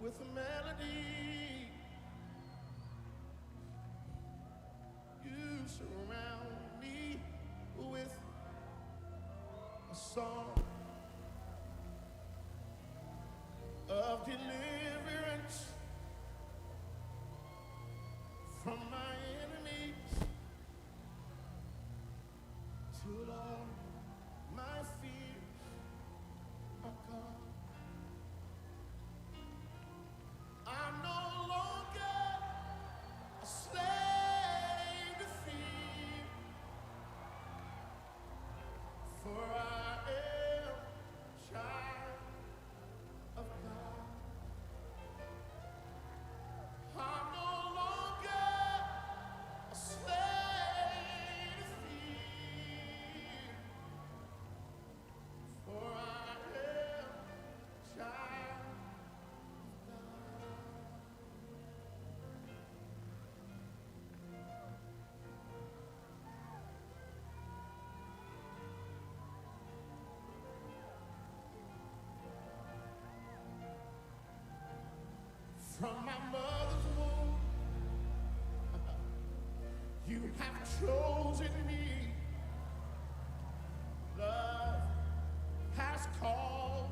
with a melody. You surround me with a song of deliverance from my enemies, till all my fears are gone. I'm no longer a slave to fear, for I am a child of God. I'm no longer a slave to fear, for I am a child of God. From my mother's womb, you have chosen me. Love has called.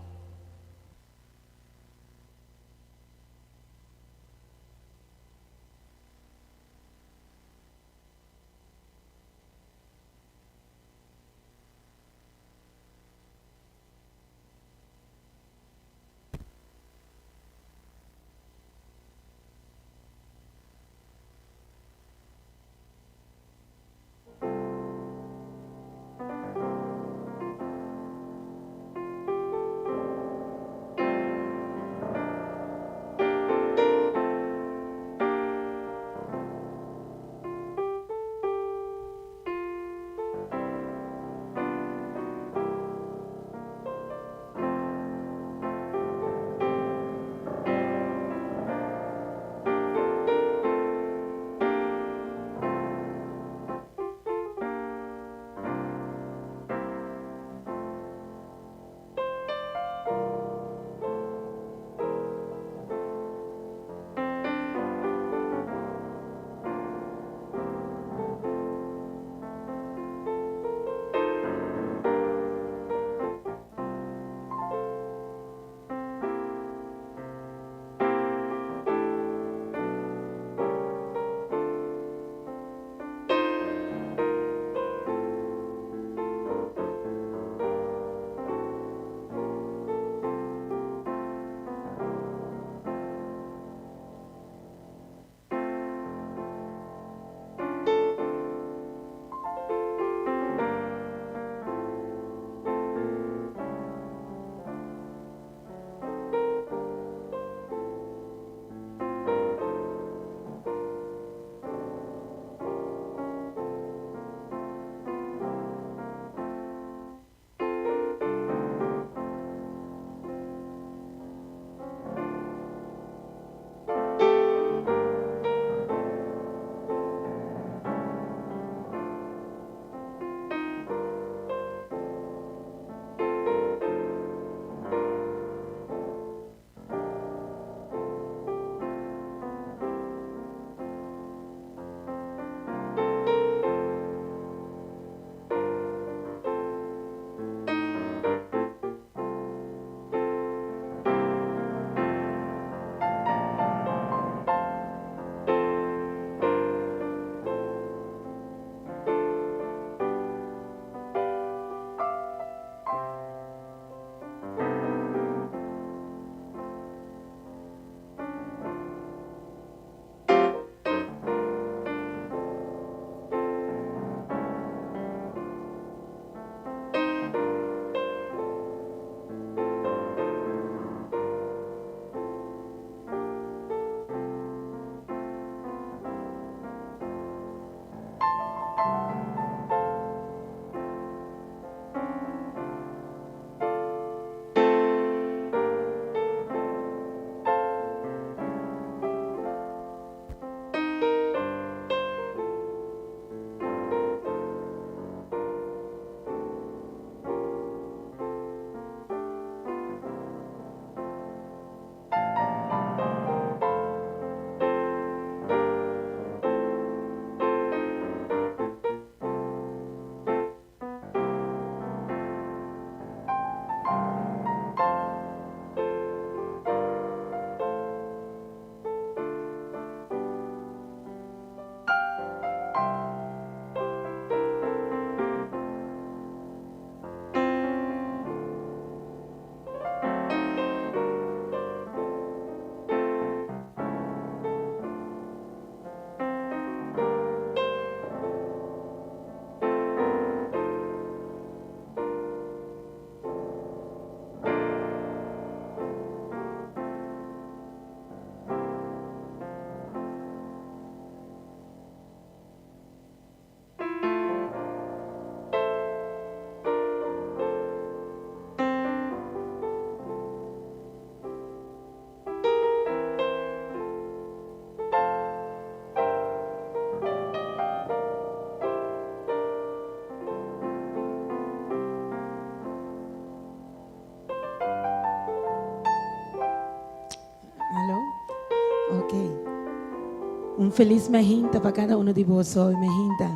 feliz mehinta para cada uno de vosotros, mehinta.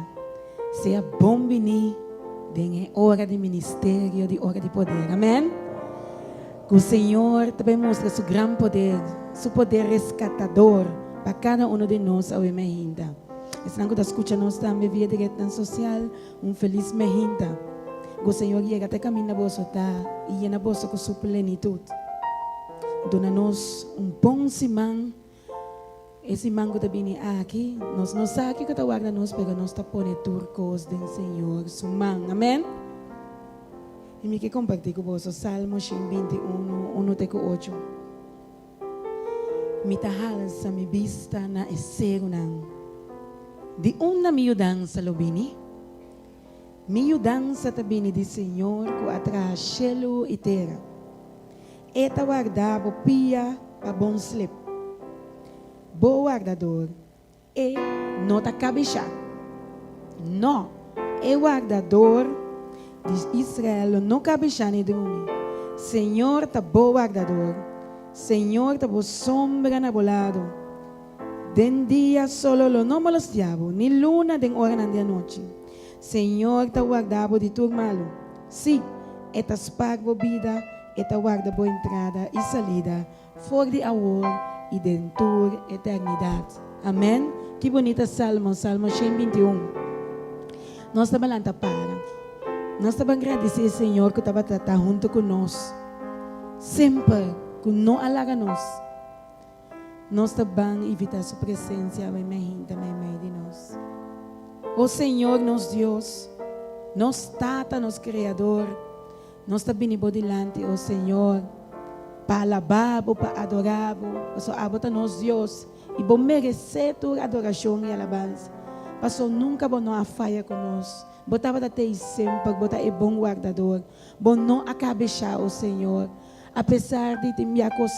Sea bom venir de hora de ministerio, de hora de poder. Amém? Que o Senhor também mostra seu grande poder, seu poder rescatador para cada um de nós ao mehinta. Estão que escuta nós também via direto social, feliz mehinta. Que o Senhor chega até caminho na bolsa e llena a bolsa com sua plenitude. Dona-nos bom simão. Esse mango da bini aqui, nós não sabemos que está guardando nós, porque nós está pondo turcos do Senhor, sumang, amém? E me que compartilhar com você, Salmo 21, 1-8. Me tahal sa mi vista na esero nang, di na miudanza lo bini, miudanza tabini di Senhor, ko atrás cielo e terra, eta guardavo pia pa bom slip. Bom guardador e não está cabeça. Não, é guardador de Israel, não cabeça nem dorme. Senhor está bom guardador. Senhor está bom sombra na bolado. Den dia solo lo não molestiavo, ni luna den hora na noite. Senhor está guardado de tudo malo. Sim, eta spagbo vida, eta guarda boa entrada e salida, fora de amor e dentro eternidade. Amém? Que bonita Salmo 121. Nós estamos lá para. Nós estamos agradecer ao Senhor que estava tratando junto conosco. Sempre que não alaga nós. Nós estamos evitar sua presença em meio de nós. O Senhor, nosso Deus, nos Tata, nosso Criador, nós estamos bem delante, o Senhor, para alabar, para adorar, para nosso Deus, e para merecer tua adoração e alabança. Passou nunca bom não falha conosco. Botava até sempre, botar é bom guardador. Bom não acabar o Senhor. Apesar de ter minha coisa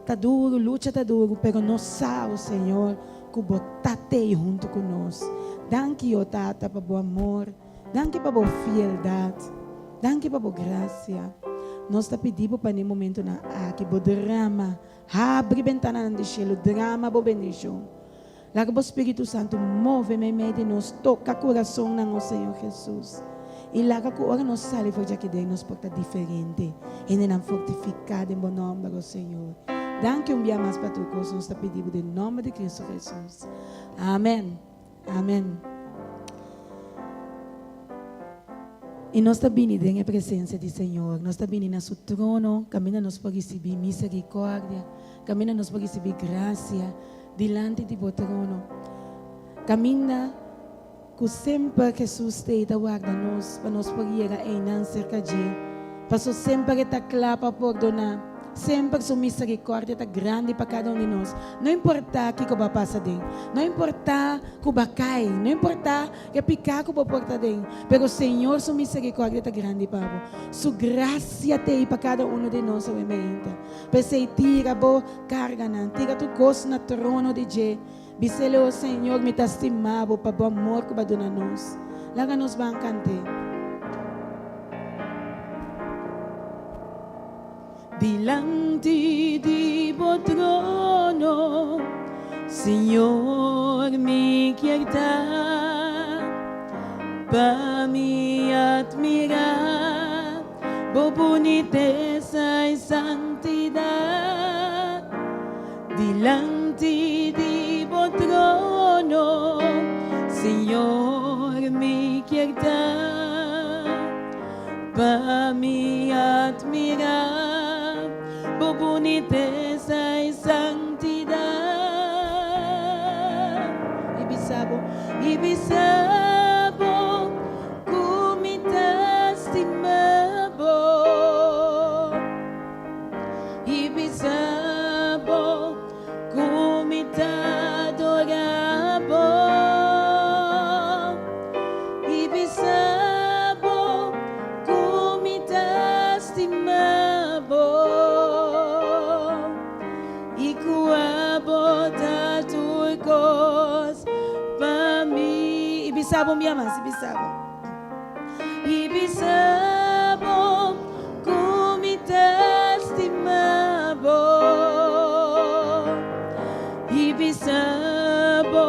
tá duro, luta tá duro, pero nós sabe o Senhor que botar junto conosco. Danke o Tata para o amor, danke para a fieldade, danke para a graça. Nós está pedindo para nesse momento na aqui o drama, abre ventana do cielo, drama bo bendição. Lá que o Espírito Santo move meio de nós, toca o coração na nosso Senhor Jesus. E lá que agora nós saímos for já que Deus nos porta diferente, e não fortificado em bom nome do Senhor. Danke dia mais para tu coisa, nós está pedindo em nome de Cristo Jesus. Amém. Amém. E nós estamos vindo na presença do Senhor. Nós estamos vindo no seu trono. Caminha-nos para receber misericórdia. Caminha-nos para receber graça diante do trono. Caminha que sempre Jesus está guarda-nos para nós poder ir cerca de Ele. Para sempre estar claro para perdonar. Sempre sua misericórdia está grande para cada um de nós. Não importa o que vai passar dentro. Não importa o que vai cair. Não importa o que picar que vai portar dentro. Mas o Senhor, sua misericórdia está grande para nós. Sua graça tem para cada um de nós. Para você tira a carga, tira tu gosto no trono de Deus. Bisele o Senhor me está estimado para o amor que vai dar a nós. Lá nós vamos cantar. Delante di tuo trono, Señor, mi quieta, para mi admirar, por boniteza y santidad. Delante di tuo trono, Señor, mi quieta, para mi admirar. Por boniteza y santidad. Ibisabo, como te estimabo. Ibisabo, como te adorabo. Ibisabo, como te estimabo. Ibisabo minha mãe, Ibisabo, como te estimabo. Ibisabo,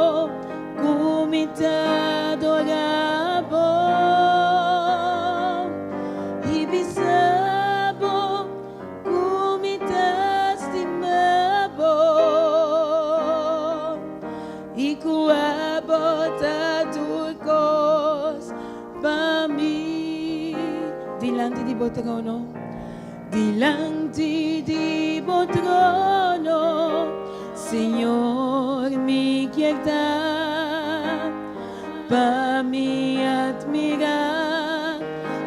bo trono, delante de bo trono, Señor, mi quieta, para mi admirar,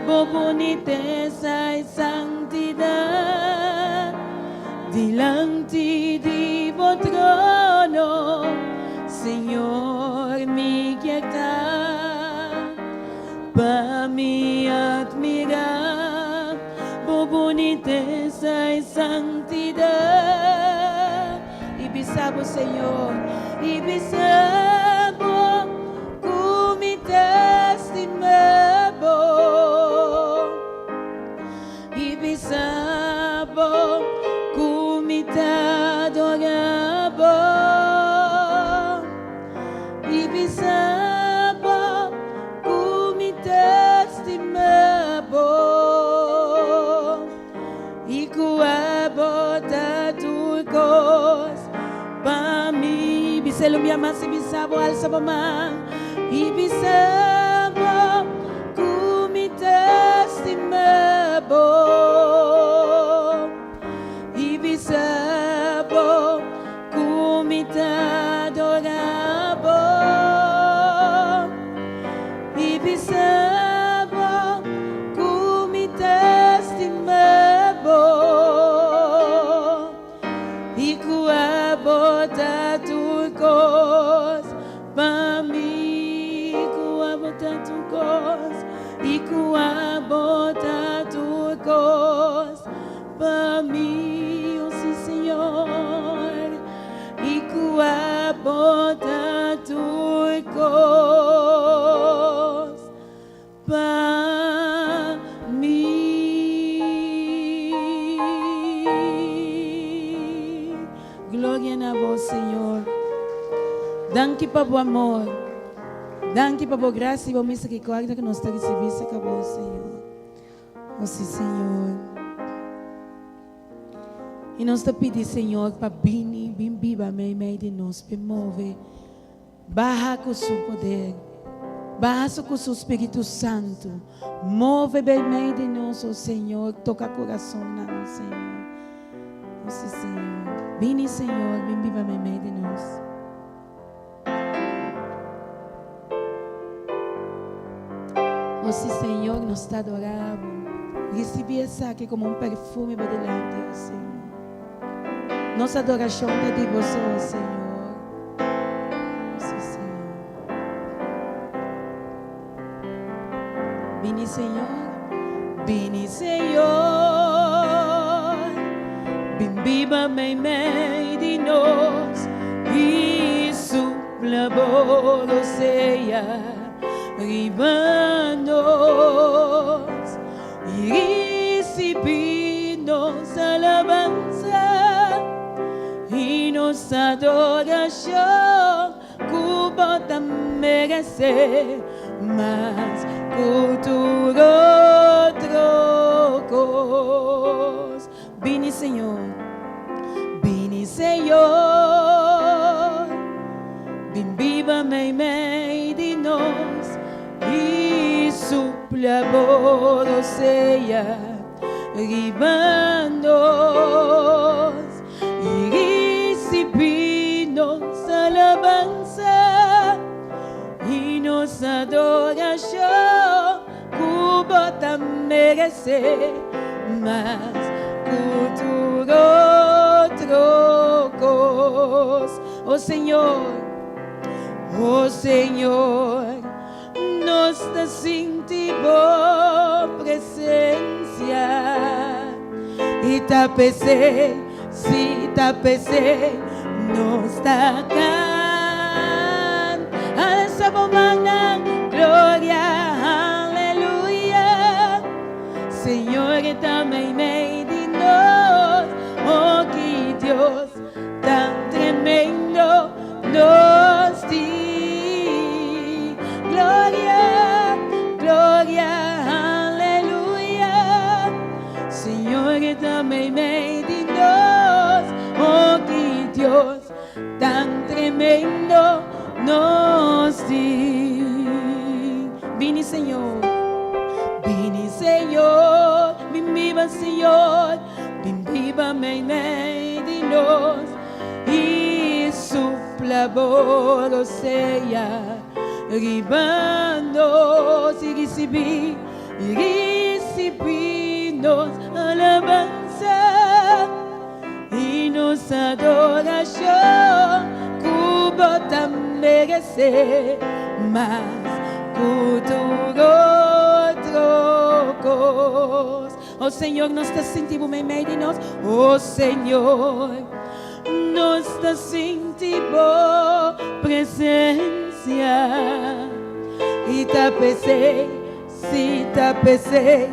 bo boniteza y santidad, delante de bo trono, Señor, mi quieta, para mi admirar, bo boniteza y santidad. Y bisabo, Señor, y bisabo, con mi testimonio, y bisabo, con mi adorabo, y bisabo, con mi testimonio, y cuabo tu cos, para mí, biselo mi amasi, bisabo, alza mamá, y bisabo, con mi testimonio, y bisabo, con mi adorabo, y bisabo, con mi testimonio, y cuabo tu cos, para mí, cuabo tu cos, y cuabo tu cos, para mí, oh sí, Señor, y cuabo tu cos, para mí. Gloria a vos, Señor. Danke para o amor. Danke para a graça e a misericórdia que nós te recebemos com vos, Senhor. Oh, sim, Senhor. E nós te pedimos, Senhor, para bem viva meio de nós, para mover, barra com o seu poder, barra com o seu Espírito Santo, move bem meio de nós, oh Senhor, toca o coração, não, Senhor. Oh, sim, Senhor. Bem, Senhor, bem viva meio de nós. Oh, sim, Senhor, nós te adoramos. Recebi essa aqui como um perfume por delante, oh Senhor. Nossa adoração é de você, oh Senhor. Sim, Senhor. Vini, Senhor. Vini, Senhor. Vim viva meio de nós. E supla a ceia. Riba-nos e recebi-nos alabança e nossa adoração que merecer, mas cultura trocos. Vini, Senhor, vini, Senhor, vim viva meio de nós. E supla a ceia, riba-nos e recebi-nos alabança e nossa adoração que merecer, mas cultura trocos. Oh Senhor, nós te sentimos presença e te pensei, se te pensei, nós te cantamos. Alça glória, aleluia. Senhor, também meio de nós, oh que Deus tão tremendo nos diz. Glória, glória, aleluia. Senhor, também meio de nós, oh que Deus tão tremendo nos diz. Vini, Senhor, viva Señor, viva meio de nós, e supla bolo seja, ribando-nos e recebi-nos alabança e nos adoração, cubo também merecer, mas futuro trocos. Oh Senhor, nós te sentimos em meio de nós. Oh Senhor, nós te sentimos presença. E te pensei, se te pensei,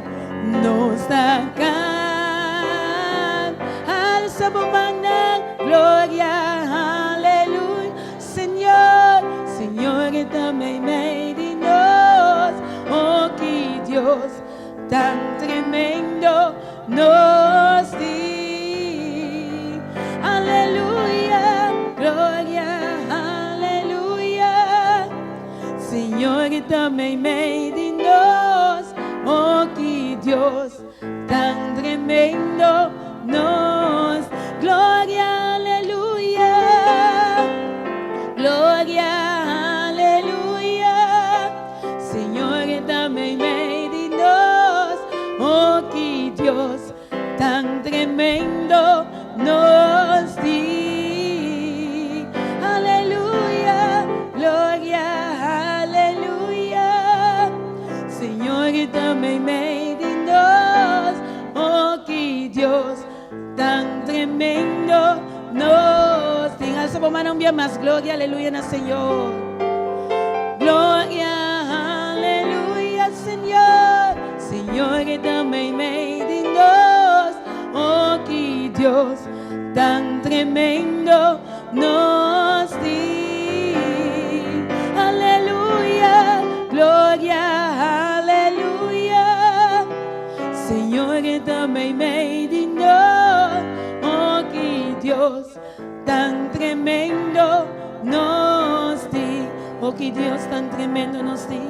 nós te can. Alça na glória, aleluia. Senhor, Senhor, e também meio de nós. Oh, que Deus tão tremendo nos diz. Aleluia, glória, aleluia. Senhor, e também meio de nós. Oh, que Deus tão tremendo nos. Glória, aleluia. Glória, aleluia. Senhor, e também meio de nós. Oh, que Deus tão tremendo nos diz. Aleluia, glória, aleluia. Senhor, e também meio de nós. Oh, que Deus tão tremendo nos diz. Alça a mão bem mais. Glória, aleluia, no Senhor. Glória, aleluia, Senhor. Senhor, e também meio de nós. Oh, que Deus tão tremendo nos diz. Aleluia, glória, aleluia. Senhor, e também meio de nós. Oh, que Deus tão tremendo nos diz. Oh, que Deus tão tremendo nos diz.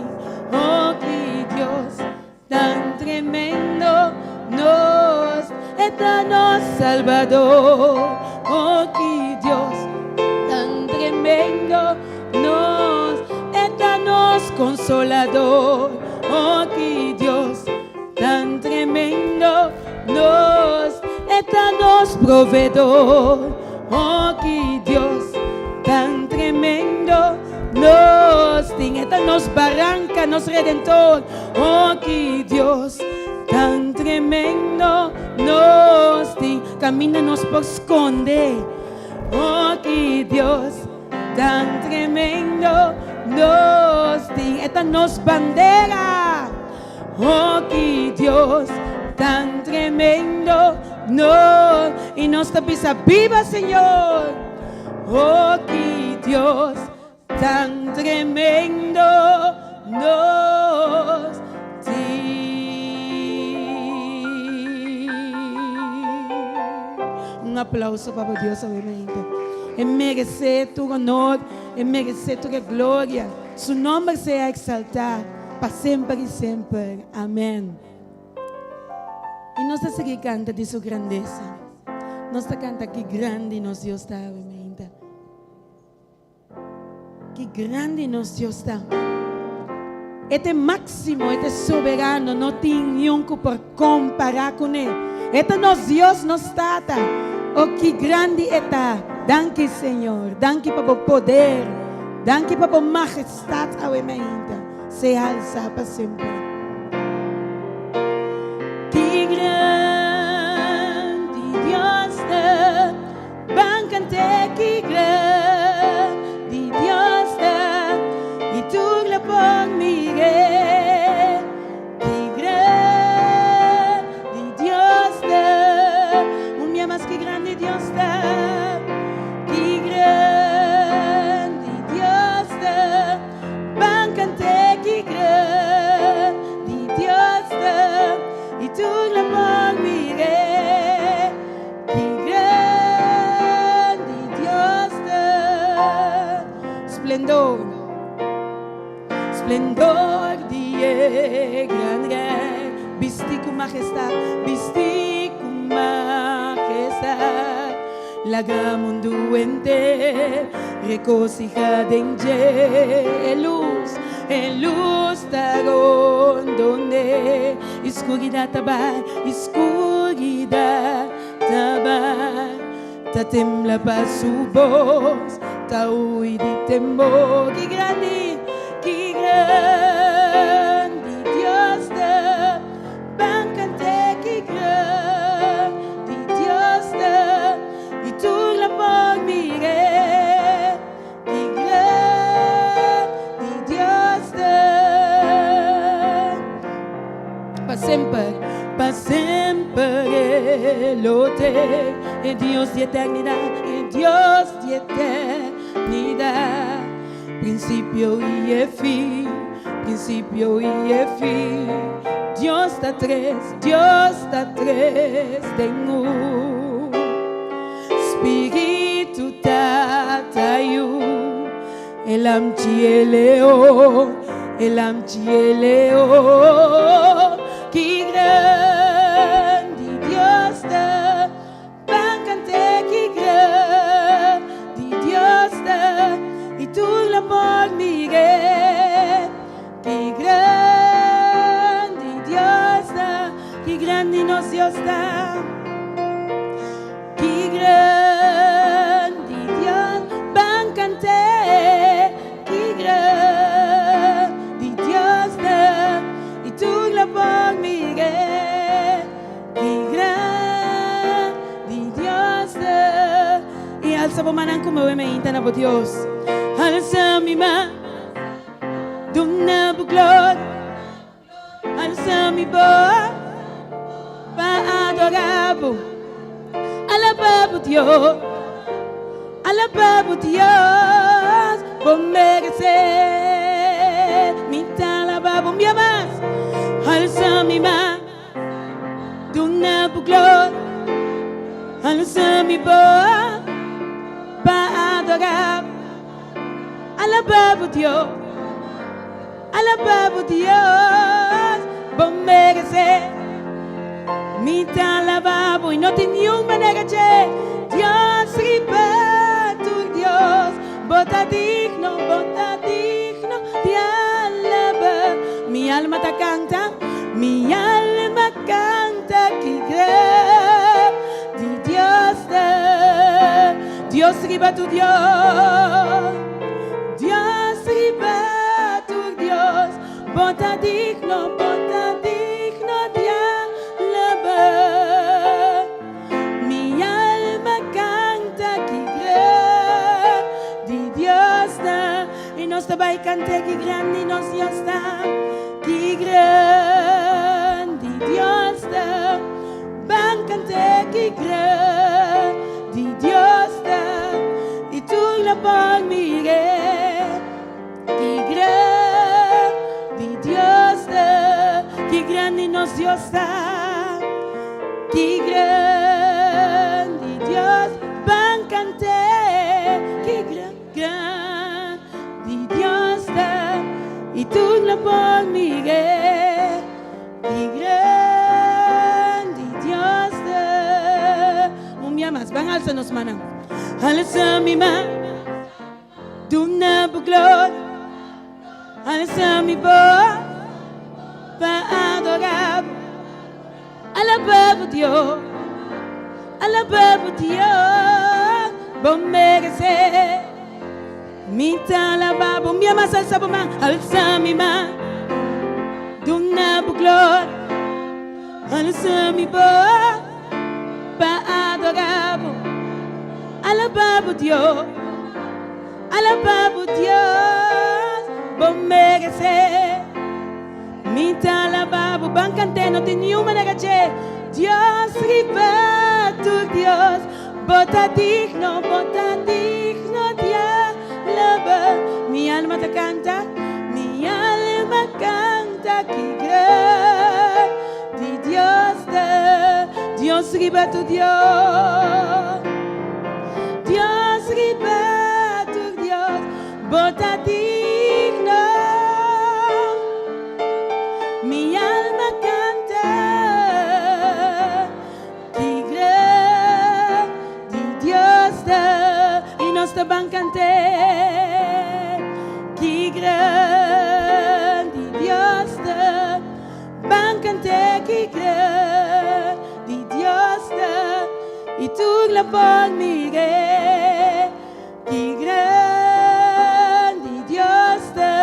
Oh, que Deus tão tremendo nos eterno Salvador. Oh, que Deus tão tremendo nos eterno Consolador. Oh, que Deus tão tremendo nos eterno Provedor. Oh, que Deus tão tremendo nos tem eternos barranca, nos Redentor. Oh, que Deus tão tremendo nos tem camina nos por esconder. Oh, que Deus tão tremendo nos tem eternos bandeira. Oh, que Deus tão tremendo nos e nós te pisa viva Senhor. Oh, que Deus tão tremendo nos diz. Aplauso para Deus, obviamente. E merece tu honor, e merece tu glória. Su nome seja exaltado para sempre e sempre. Amém. E nós seguimos cantando de sua grandeza. Nós cantamos que grande nosso Deus está, obviamente. Que grande nosso Deus está. Este máximo, este soberano, não tem nenhum por comparar com ele. Este nosso Deus não está. Oh, que grande está. Danke, Senhor. Danke para o poder. Danke para a majestade, obviamente. Se alça para sempre. Que grande Deus está. Van cantar que grande Deus está. E tu le por Miguel. Que grande Deus está. Minha mas que grande Deus está. Que grande Deus está. Van cantar que grande majestad, vestí con majestad. La gran mundo entero regocijado en luz tarón donde escuridad tabar, ta tembla para su voz, ta huye de temor. Que grande Dios da, bancante que grande Dios da, y tú la por mire, que grande Dios da, pa sempre lote, es Dios de eternidad, es Dios de eternidad, principio y fin, Dios está tres en uno, Espíritu tatayu, el amchieleo, que grande Dios da, bancante que grande Dios da, y tú la por Miguel, que grande Dios da, que grande nos Dios da, que grande Dios, bancante, que grande Dios da, y tú la por Miguel, que grande Dios da, y alza por manan como me intana por Dios. Alza mi mano, dona por gloria, alza mi voz, para adorar, alabar por Dios, por merecer, mi alabar por mi más, alza mi mano, dona por gloria, alza mi voz, para adorar. Alabar por Dios, por merecer, mi alababo y no tenía un manera de Dios riba tu Dios, bota digno de alabar. Mi alma te canta que grande Dios riba tu Dios. Dios riba tu Dios, bota digno de alabar. Mi alma canta que grande Dios da, y nos va a cantar que grande nos Dios da, que grande Dios da, van a cantar que grande Dios da, y tú la por Miguel. Que grande nos Dios da, que grande Dios van a cantar, que grande Dios da, y tú la por Miguel, que grande Dios da. Un día más, van a alzarnos manos, alza mi mano, dona por gloria, alza mi voz, para adorar, alabar por Dios, por merecer, mi alabar, por mi ama salsa por man, alza mi mano, dona por gloria, alza mi voz, para adorar, alabar por Dios, por merecer. Mi alababo, bancante, no tenía una gache. Dios riba tu Dios, bota digno de alabar. Mi alma te canta que grande Dios da. Dios riba tu Dios, bota digno. Mi alma canta te bancante, que grande Dios te bancante, que grande Dios te, y tú la por mi que grande Dios te,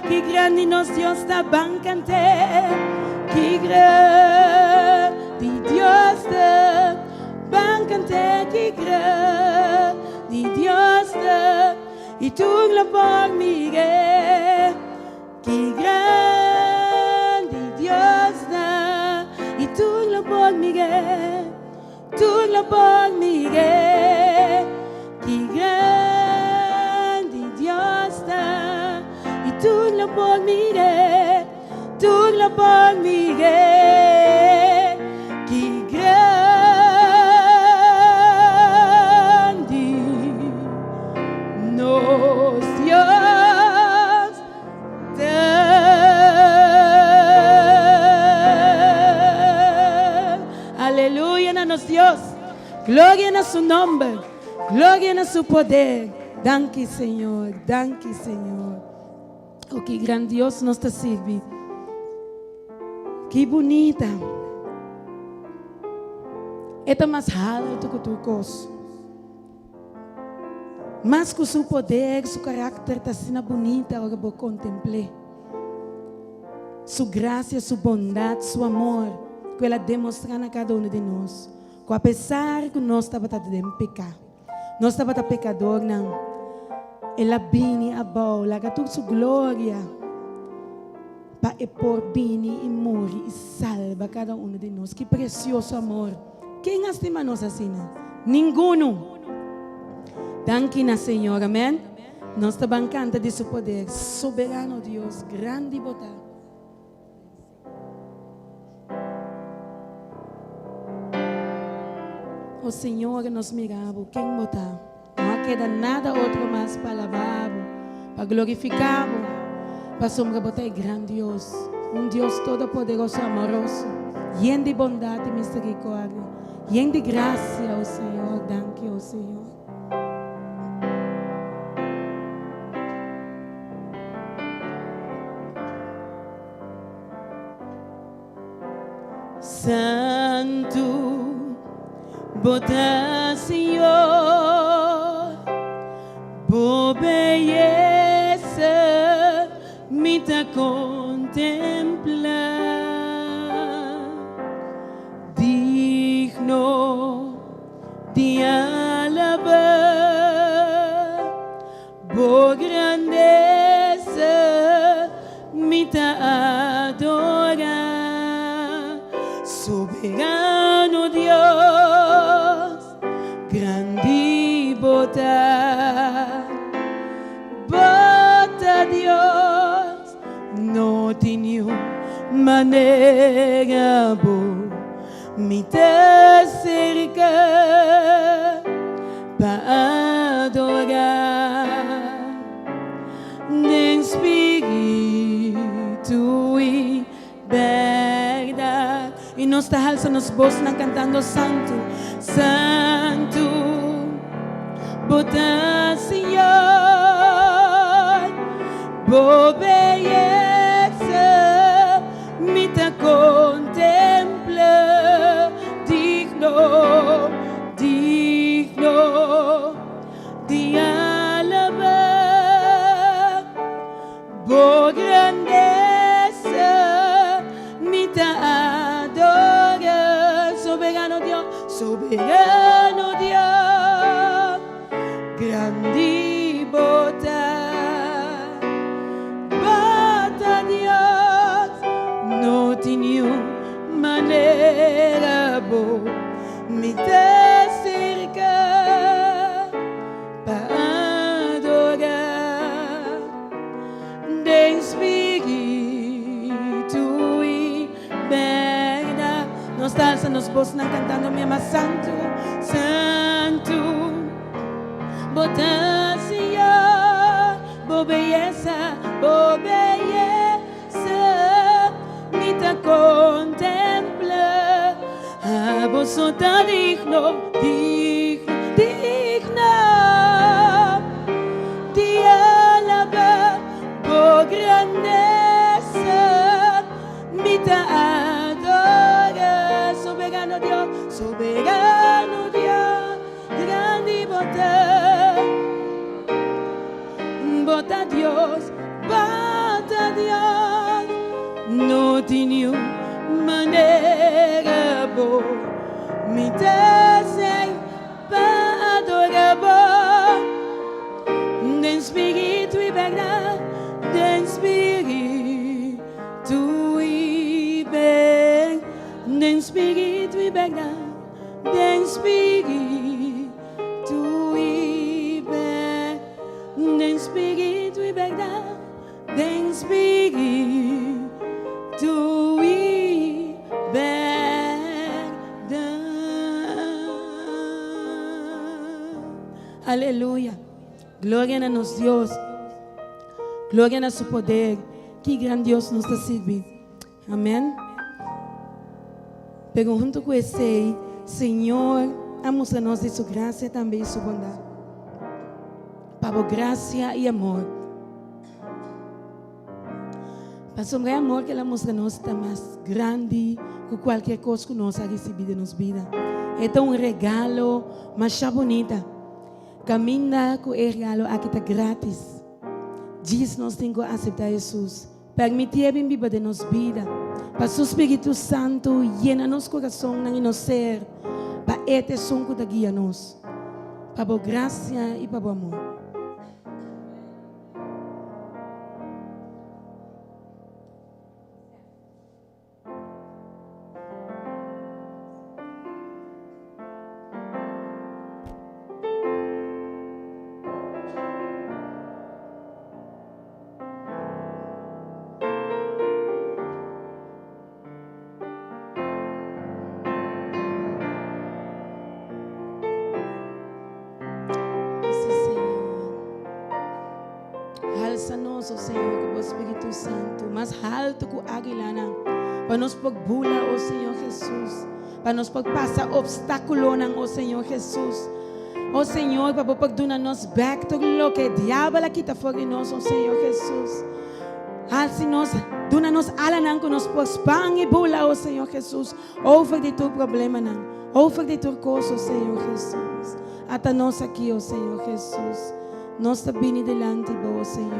que grande nos Dios te bancante, que grande Dios te bancante, que grande Dios te, y tú la por mi que grande Dios te, y tú la por mi tú la por mi que grande Dios te, y tú la por mi tú la por mi Dios, gloria a su nombre, gloria a su poder. Danke, Señor, danke, Señor. Oh, qué gran Dios nos te sirve. Qué bonita. Esta más alta que tu cosa. Mas com seu poder, seu caráter está sendo bonita, agora vou contemplar. Sua graça, sua bondade, seu amor, que ela demonstra a cada um de nós. Que apesar que nós estávamos a pecar, nós estávamos pecador, não. Ela vem a bola, a toda sua glória, para por bem e morrer e salva cada um de nós. Que precioso amor. Quem estima nós assim? Ninguno. Danke na Senhor, amém? Nós te bancanta de seu poder, soberano Deus, grande e botar. O Senhor nos mirava, quem botar? Não queda nada outro mais para louvar, para glorificar, para sombra botar é grande Deus, Deus todo-poderoso, amoroso, lleno de bondade e misericórdia, lleno de graça, o Senhor, danke, o Senhor. Santo, bota Senhor, por beleza me ta contemplar, digno de alabar, por grandeza me ta adorar. Soberano Dios, grande bota, bota Dios, no tiene manera me te cerca para adorar, en espíritu y verdad. E nós está alçando as vozes cantando Santo, Santo, bota Senhor, por beleza me ta contempla, digno, digno de alabar, por grandeza me ta soberano Dios, grande bota Dios, no tiene manera me te cerca para adorar, de espíritu y verdad. Nos alzan los voces cantando mi ama Santo, Santo, bota Senhor, por belleza, me te contempla, a vos tan digno, digno, digno, bata Dios, no tiene manera bo, mi deseo para adorar, den espíritu y verdad, den espíritu y verdad, den espíritu y verdad, den espíritu y verdad, den espíritu y verdad, den espíritu y verdad. Aleluya. Gloria a nuestro Dios. Gloria a su poder. Qué gran Dios nos está sirviendo. Amén. Pero junto con ese, Señor, amostra-nos de su gracia também su bondad. Para gracia y amor. Para su amor que ela mostra-nos está mais grande que qualquer coisa que nós ha recebido em nossa vida. É um regalo mais bonita. Caminha com o regalo aqui está grátis. Diz nós temos que aceitar Jesus. Permitir bem viver de nossa vida. Para o Espírito Santo llena nosso coração e nosso ser. Para este som que guia nos. Para a graça e para o amor. Alça-nos, ó Senhor, com o Espírito Santo, mais alto que a águia, para nos bula, ó Senhor Jesus, para nos passar obstáculo, ó Senhor Jesus, ó Senhor, para dar-nos back to lo que o diabo aqui está fora de nós, ó Senhor Jesus. Alça-nos, dá-nos alanan que nos pão e bula, ó Senhor Jesus, over de tu problema, over de tu coisa, ó Senhor Jesus. Até nós aqui, ó Senhor Jesus. Nós também delante do Senhor.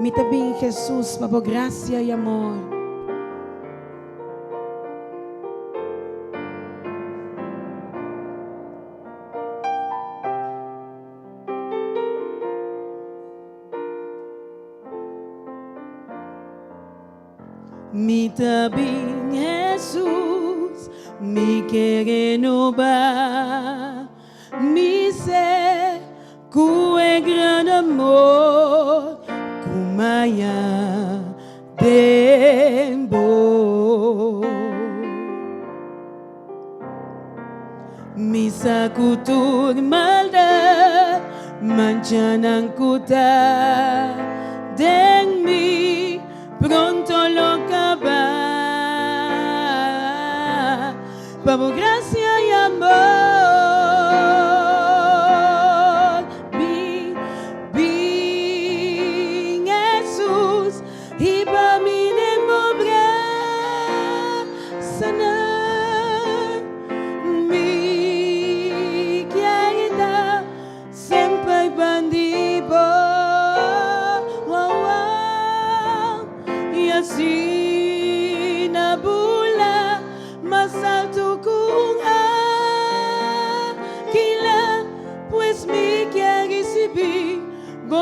Me também Jesus, para graça e amor. Me também Jesus, me quer renovar, me ser com é grande amor, com maia tempo. Me sacutur maldade, manchanan kuta, den mi pronto lo acabar, para gracia y amor.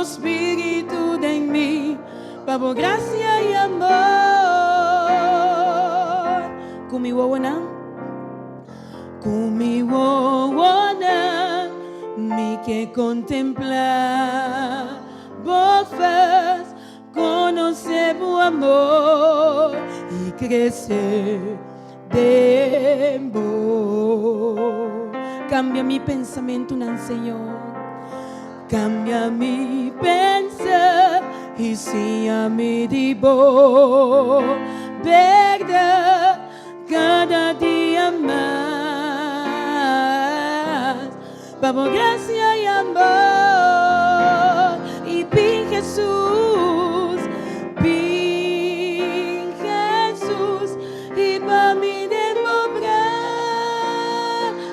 Espírito de mim, para graça e amor. Comigo não, me quer contemplar. Vos conhecer o amor e crescer dentro. Cambia mi pensamento, não, Senhor. Cambia mi pensar y sea mi divo, verdad cada día más, para gracia y amor, y bien Jesús, y para mi demobrar,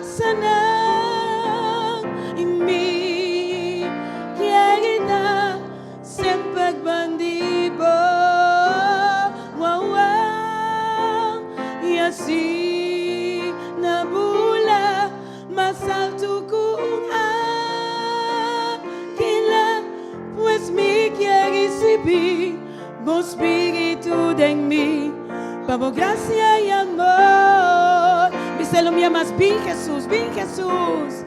sanar y mi querida así nabula más alto kung aquila, pues me quiere recibir tu espíritu de mí, por gracia y amor. Dice lo mío más, bien Jesús, bien Jesús,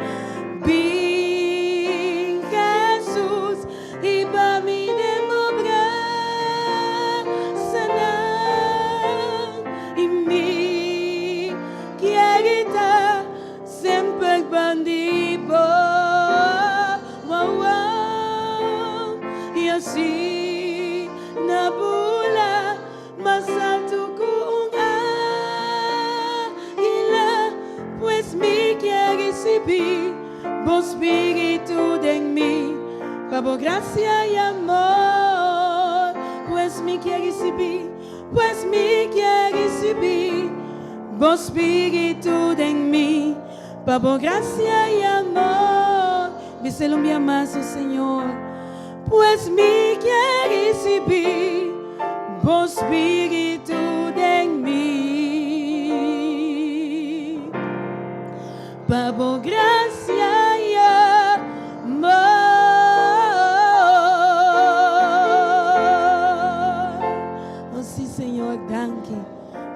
bien Jesús, y para mí demobrar, sanar, y mi quiere estar siempre bandido, wow, wow, y así nabula más alto kung aquila, pues me quiere recibir tu espíritu de mí, por gracia y amor, pues me quiere recibir, pues me quiere recibir tu espíritu de mí, por gracia y amor. Dice lo mío más, oh Señor, pues me quiere recibir tu espíritu de mí, por gracia y amor. Oh sí, Señor, danke.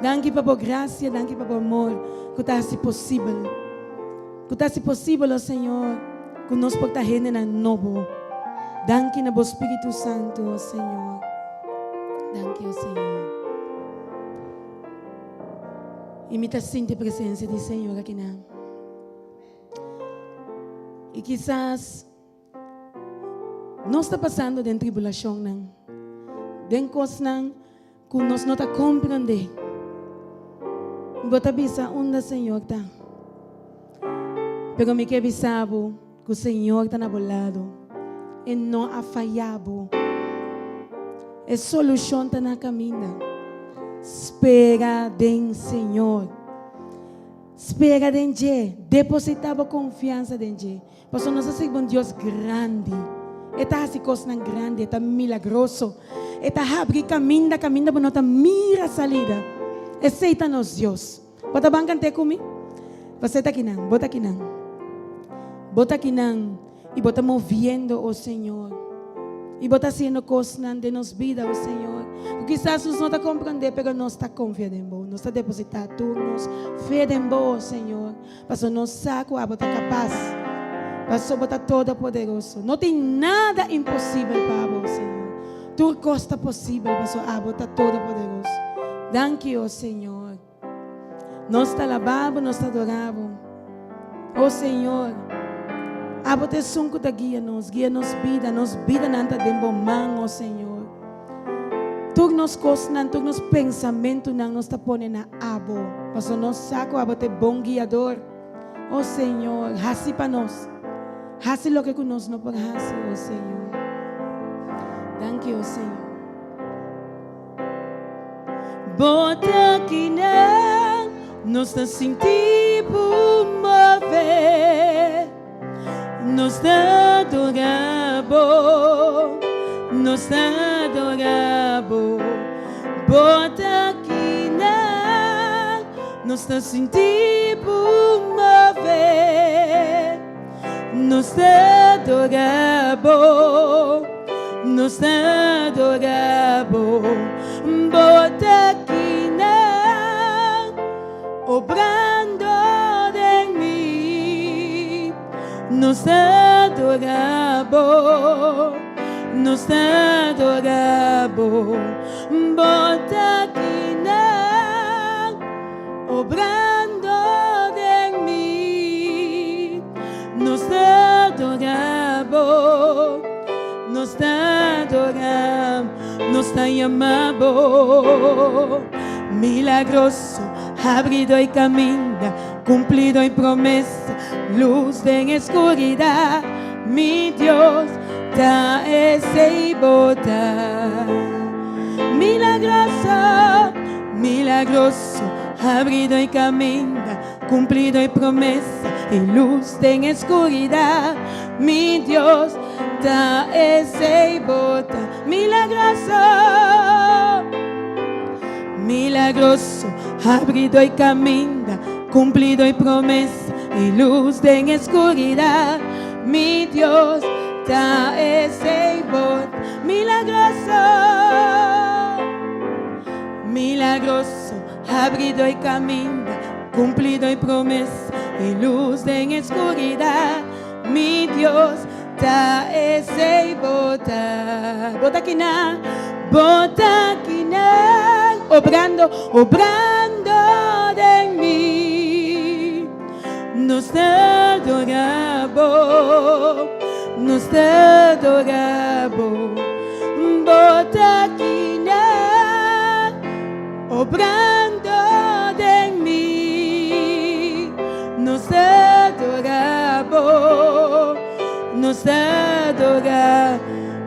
Danke por gracia, danke por amor, que está assim possível. Que está assim possível, oh Senhor, que nós podemos estar na novo. Danke na Espírito Santo, oh Senhor. Danke, oh Senhor. E me sinto a presença do Senhor aqui na. E quizás nós está passando de tribulação, não? De coisas que nós não está compreendendo. Bota bisa onde o Senhor está. Pero me quer avisar que o Senhor está na lado e não ha falhado. A solução está na caminho. Espera em Senhor. Espera em Deus. Depositava confiança em Deus. Porque nós somos um Deus grande. Está assim coisa grande, está milagroso. Está abre caminho, para nós mira a salida. Aceita-nos Deus. Bota bang cante comigo. Você está aqui não, bota aqui não. Bota aqui não. E bota moviendo, oh Senhor. E bota haciendo coisas de nos vida, oh Senhor. Quizás nós não está compreendendo, mas nós está confiando em vós. Nós está depositando turnos, fé em vós, Senhor. Para nós saco a bota capaz. Para bota todo poderoso. Não tem nada impossível para vós, Senhor. Tudo costa possível para a bota todo poderoso. Danke, oh Senhor. Nós está alabando, nós está adorando. Oh Senhor. Abote sunco da guia nos vida nanta de bom mão, oh Senhor. Tu nos cosnan, tu nos pensamento não nos está pondo na abo. Mas nós saco abote bom guiador. Oh Senhor, hasi para nós. Hasi lo que nós não pode hasi, oh Senhor. Thank you, oh Senhor. Bota que não nos está sentindo mover. Nos dá adorabo, nos dá adorabo. Bota que não nos dá sentindo mover. Nos dá adorabo, nos dá adorabo. Bota que não obrando de mim. Nos adoramos, nos adoramos. Bota que não obrando de mim. Nos adoramos, nos adoramos, nos amamos. Milagroso, abrido y camina, cumplido y promesa, luz en escuridad, mi Dios da ese y bota. Milagroso, milagroso, abrido y camina, cumplido y promesa, y luz en escuridad, mi Dios da ese y bota. Milagroso, milagroso, abrido y camina, cumplido y promesa, y luz de en escuridad. Mi Dios da ese voz, milagroso, milagroso, abrido y camina, cumplido y promesa, y luz de en escuridad. Mi Dios da ese bota, bota quina, obrando, obrando de mí. Nos adoramos, bota quina, obrando de mí. Nos adoramos,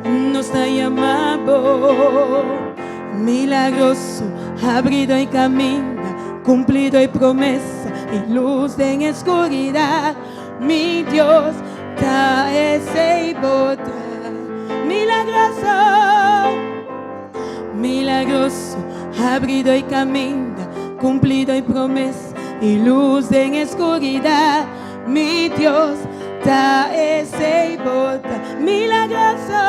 nos llamamos. Milagroso, abrido y camina, cumplido y promesa, y luz en escuridad. Mi Dios da ese bota, milagroso, milagroso, abrido y camina, cumplido y promesa, y luz en escuridad. Mi Dios da ese bota, milagroso,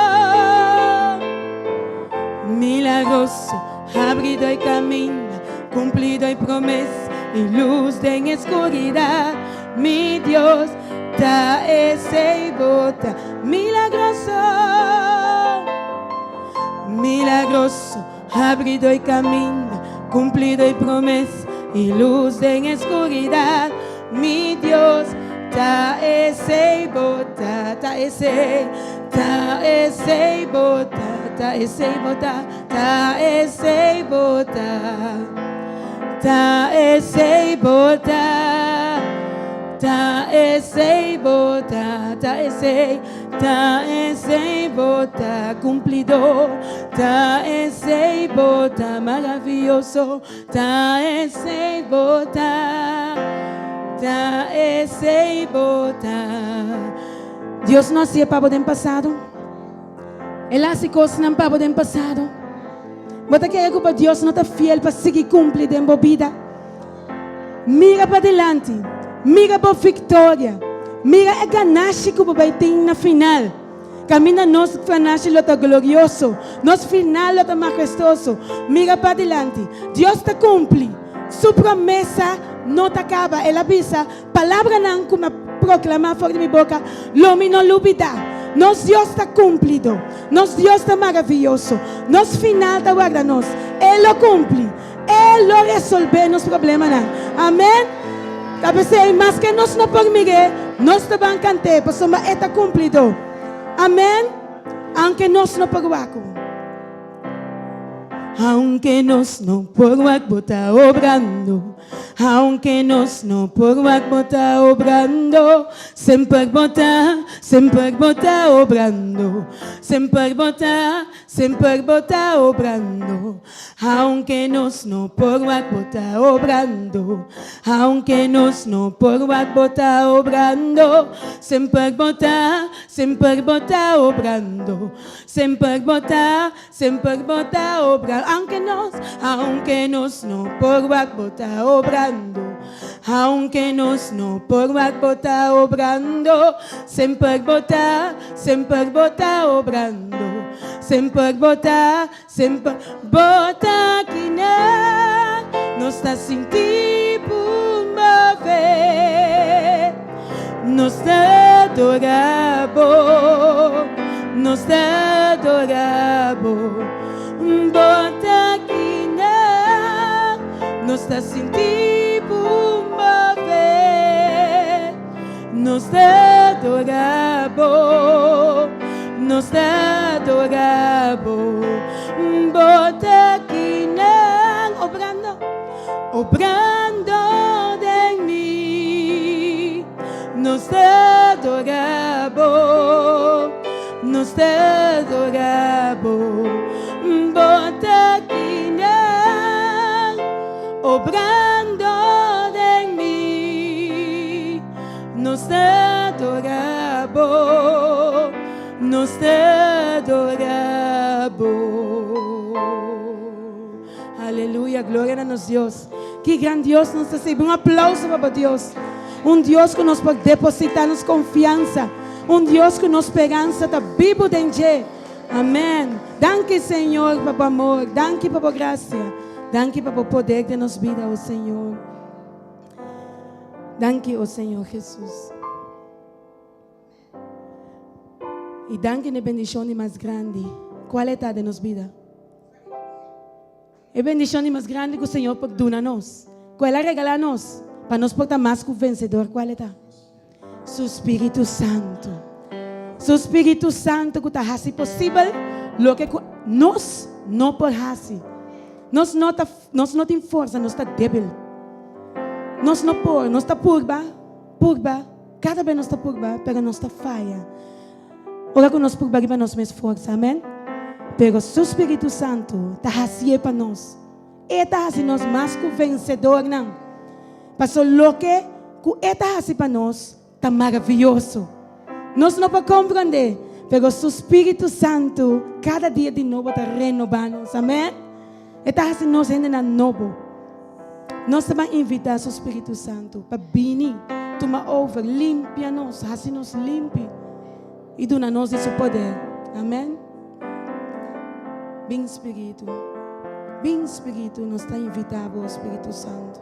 milagroso, abrido y camina, cumplido y promesa, y luz de en escuridad. Mi Dios da ese bota, milagroso, milagroso, abrido y camina, cumplido y promesa, y luz de en escuridad. Mi Dios da ese bota, da ese bota, da ese bota, da ese bota, da ese bota, da ese bota, da ese bota, cumplidor, da ese bota, maravilloso, da ese bota, da ese bota. Dios não hacía para o passado. Ele hace coisas não para o passado. Bota que é culpa Deus não está fiel para seguir cumprir dentro da vida. Mira para adelante. Mira para a vitória. Mira a ganache que vai ter na final. Camina nosso ganache lota glorioso. Nosso final lota majestoso. Mira para adelante. Deus está cumpre. Sua promessa não acaba. Ele avisa. Palavra não como proclamar fora de minha boca. Lomi não lubida. Nosso Deus está cumprido. Nosso Deus está maravilhoso. Nosso final está guarda-nos. Ele o cumpre. Ele o resolve nos problemas. Amém? Talvez mais que nós não podemos, nós também cantamos, porque somos está cumprido. Amém? Aunque nós não podemos. Aunque nos no podemos botar obrando, aunque nos no podemos botar obrando, sempre botar obrando, sempre botar obrando, aunque nos no podemos botar obrando, aunque nos no podemos botar obrando, sempre botar obrando, sempre botar obrando. Aunque nos no podemos botar obrando, aunque nos no podemos botar obrando, sempre botar obrando, sempre botar que não está sentindo mover, nos adoramos, bota que não está sentindo mover, nos adoramos, bota que não obrando de mim, nos adoramos, bota que não obrando de mim, nos adoramos, Aleluia. aleluia, glória a nosso Deus. Que grande Deus nos recebe. Um aplauso para Deus. Deus que nos pode depositar nos confiança. Deus que nos esperança está vivo dentro. Amém. Danke, Senhor, para o amor. Danke para a graça. Danke para o poder de nos vida, oh Senhor. Danke, oh Senhor Jesus. E danke na bendição mais grande. Qual é a de nos vida? É a bendição mais grande que o Senhor pode dar a nós. Qual é regalar a nós? Para nós portar mais que o vencedor. Qual é? Seu Espírito Santo. Seu Espírito Santo que está fazendo possível o que nós não podemos fazer. Nós não temos força, nós estamos débil. Nós não podemos, nós estamos purba. Cada vez nós estamos purba, mas nós estamos falha. Ora que nós purba para nós mais força, amém? Pero seu Espírito Santo está fazendo para nós. Ele está fazendo nós mais que vencedor, não. Passou o que ele está fazendo para nós está maravilhoso. Nós não podemos compreender, mas seu Espírito Santo cada dia de novo está renovando-nos, amém? Ele está fazendo nós ainda novo. Nós vamos invitar o Espírito Santo para vir, tomar over, limpia-nos, fazer-nos limpos e dar-nos esse poder, amém? Bem Espírito, nós estamos invitados ao Espírito Santo.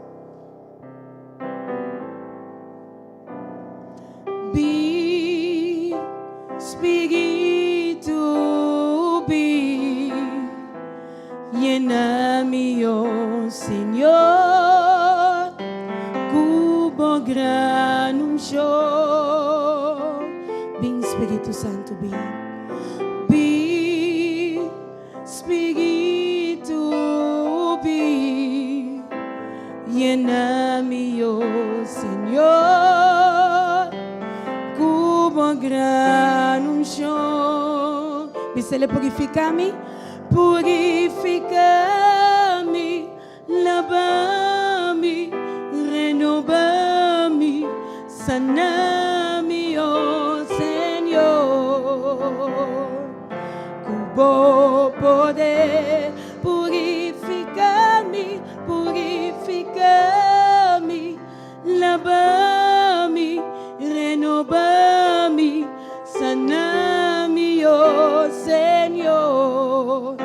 Be, Espírito, be, llena-me, oh Senhor, cubo gran show. Bem Espírito Santo, be, Espírito, be, llena-me, oh Senhor, cubo gran show. Dice, purifica-me, lava-me, renova-me, sana-me, oh Senhor. Cubo poder, purifica-me, lava-me, renova-me, sana-me, oh Senhor.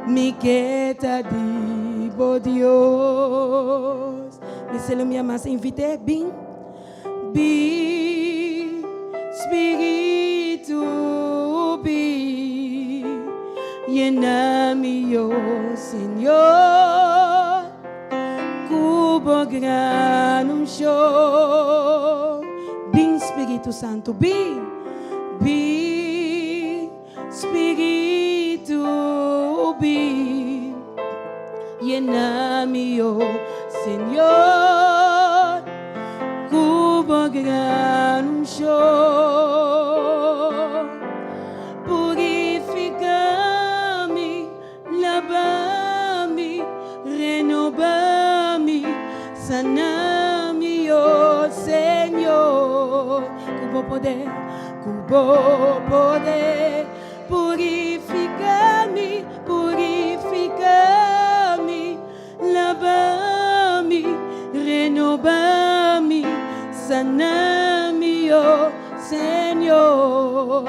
Me queda divo Dios. Dice lo minha massa, invite, bem, Espírito, be, llena-me, oh Senhor, cubo gran show. Bem, Espírito Santo, be, Espírito, be, llena-me, oh Senhor, cubo gran show. Purifica-me, lava-me, renova-me, sana-me, oh Senhor. Cubo poder, purifica-me, lava-me, renova-me, sana-me, oh Senhor.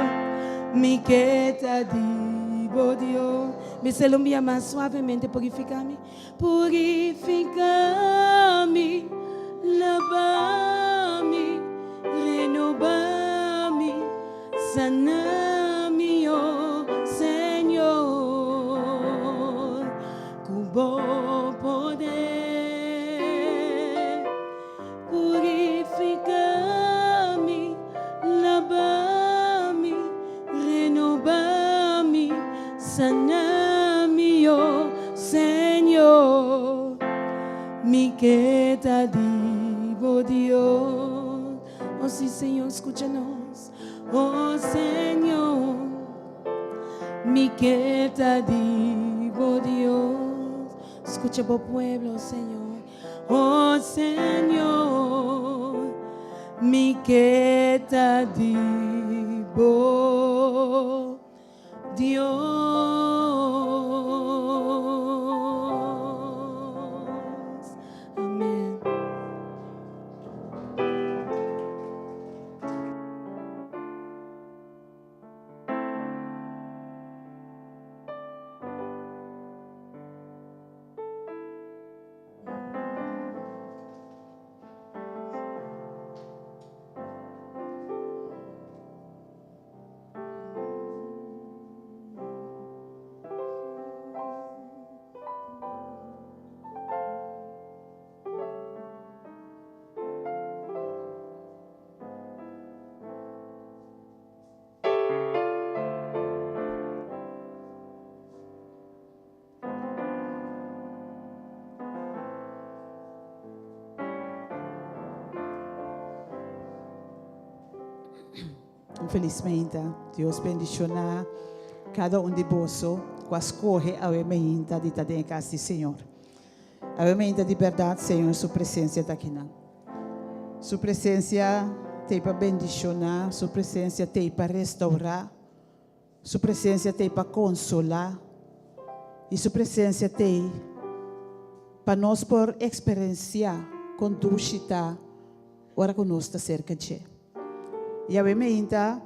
Me queda divo Dios. Me se lo envía más suavemente, purifica-me, lava-me, renova-me, sana-me, oh Senhor. Cubo poder, purifica-me, lava-me, renova-me, sana-me, oh Senhor. Me queda divo Dios. Oh sí, Senhor, escúchanos. Oh Senhor, me queda divo Dios. Escucha por pueblo, Senhor. Oh Senhor, me queda divo Dios. Infelizmente, Deus bendicionar cada um de bolso, com as corre a emenda de estar em casa do Senhor. A emenda de verdade, Senhor, sua presença está aqui. Sua presença tem para bendicionar, sua presença tem para restaurar, sua presença tem para consolar, e sua presença tem para nós por experienciar com duchita, ora conosco cerca de. E a emenda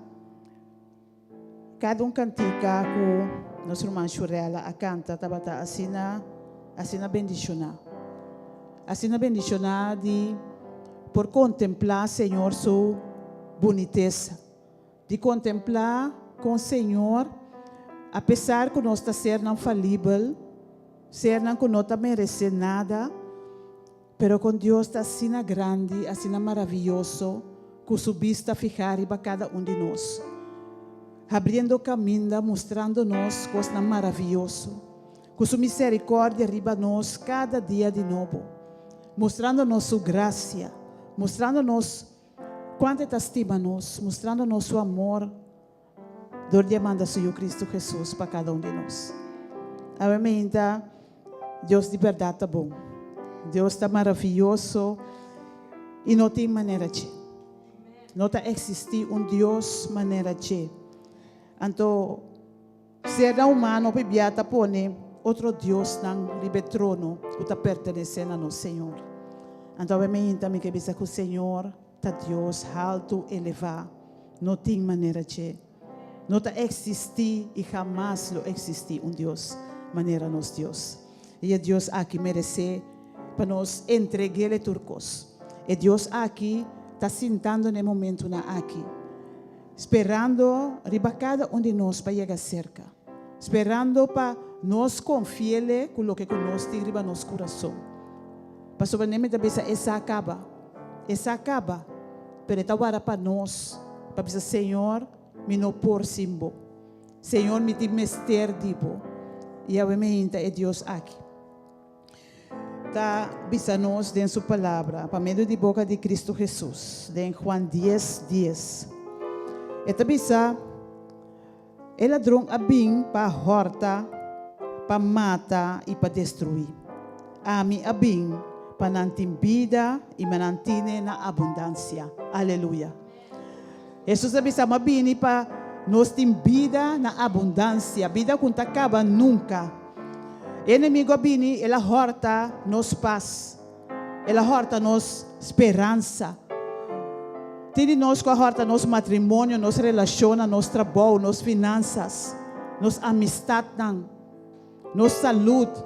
cada cantica com nosso irmão Churela a canta tabata assina bendicionar de por contemplar Senhor sua boniteza, de contemplar com o Senhor apesar que nós está ser não falível, ser não que não está merecer nada, pero com Deus está assina grande, assina maravilhoso, com sua vista ficar para cada de nós. Abrindo caminho, mostrando-nos coisas maravilhosas, com sua misericórdia arriba nós cada dia de novo, mostrando-nos sua graça, mostrando-nos quanto Ele estima nós, mostrando-nos seu amor, do dia manda seu Cristo Jesus para cada de nós. Amém. Deus de verdade está bom, Deus está maravilhoso e não tem maneira de, não está existir Deus maneira de. Então, ser humano pibiata pone outro Deus nang ribe trono, que está pertencendo ao Senhor. Então, obviamente, me que bisa que o Senhor está Deus alto, elevado, não tem maneira de, não está existir e jamais não existir Deus, maneira nos Deus. E é Deus aqui merece para nós entregar turcos. É Deus aqui está sentando no momento na aqui. Esperando riba cada de nós para chegar cerca. Esperando para nós confiar com o que nós tem riba nosso coração. Para sobreviver da vez essa acaba. Essa acaba. Pero está agora para nós. Para dizer, Senhor, me não por simbo. Senhor, me tem mester dibo. E obviamente é Deus aqui. Está bisa-nos dentro sua palavra. Para meio de boca de Cristo Jesus. Em Juan 10:10. Esta bisa, ela drong abing para horta, para mata e para destruir. Ami abing para nantim vida e manantine na abundância. Aleluia. Jesus bisa mabini para nos tim vida na abundância. Vida que não acaba nunca. Inimigo abini, ela horta nos paz. Ela horta nos esperança. Tini nós com a horta, nosso matrimônio, nossa relação, nosso trabalho, nossas finanças, nossa amistade, nossa saúde.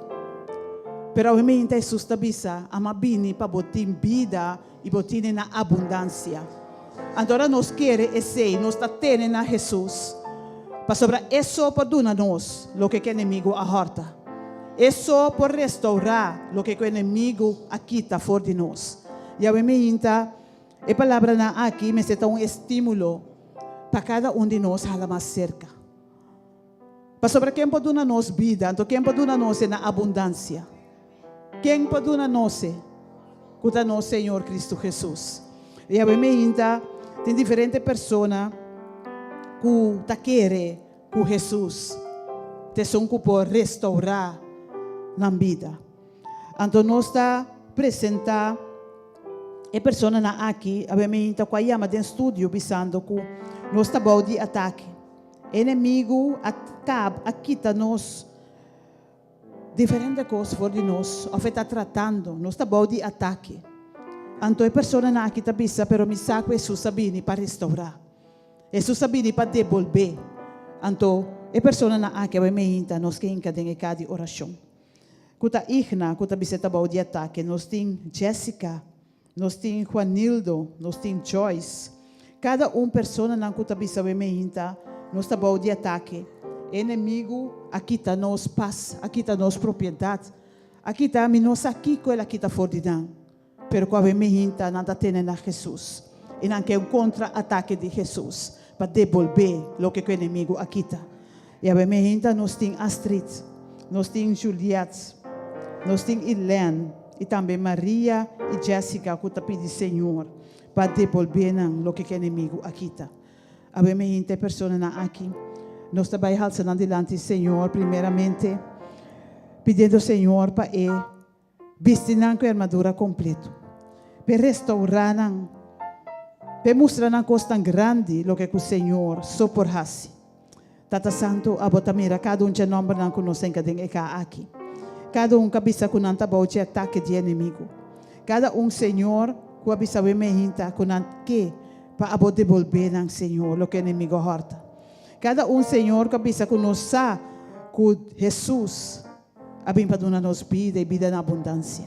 Pero obviamente Jesus está bisa, amabini para botar vida e botar na abundância. Agora nós queremos esse, nós está tendo na Jesus. Para sobre isso para dar nós, o que o inimigo a horta. Isso para restaurar o que o inimigo aqui está fora de nós. E obviamente a palavra na aqui me seta estímulo para cada de nós hala mais cerca. Para sobre quem pode dar nós vida, então quem pode dar nós na abundância. Quem pode dar nós? Cuida nós, Senhor Cristo Jesus. E obviamente tem diferentes pessoas que ta querem com Jesus. Te são que por restaurar na vida. Então nós está apresentar e persona na aqui, obviamente, com a chama de estudo, pensando que nós estamos de ataque. Inimigo acaba, aqui está nós, diferentes coisas fora de nós, ou está tratando, nós estamos de ataque. Então, a pessoa na aqui está pensando, pero me saco Jesus sabini para restaurar. Jesus sabini para devolver. Então, a pessoa na aqui, obviamente, nós que encademos cada oração. Kuta Igna, kuta biseta estamos de ataque, nós temos Jessica, nós temos Juanildo, nós temos Joyce. Cada pessoa na que está sabendo, nós estamos de ataque. Inimigo, aqui está nossa paz, aqui está nossa propriedade. Aqui está nós aqui com ela aqui está fora de nós. Pero com a mementa nada tem na Jesus. E não quer contra-ataque de Jesus para devolver o que o inimigo aqui está. E a mementa nós temos Astrid, nós temos Juliette, nós temos Helene. E também Maria e Jéssica, que está pedindo Senhor, para devolver o que o inimigo aqui está. Abbiamo gente persone na aqui. Nós também alçando delante, Senhor, primeiramente, pedindo, Senhor, para vestir com a armadura completa, para restaurar, para mostrar uma coisa tão grande, o que o Senhor soporrasse. Tata Santo, a bota mira, cada já nome não conhece que aqui. Cada cabeça com nanta bote ataque de inimigo. Cada Senhor, que abisa we mehinta com que para abo devolver nang Senhor, lo que inimigo horta. Cada Senhor, que abisa com nós com Jesus, abim para donar nos vida e vida na abundância.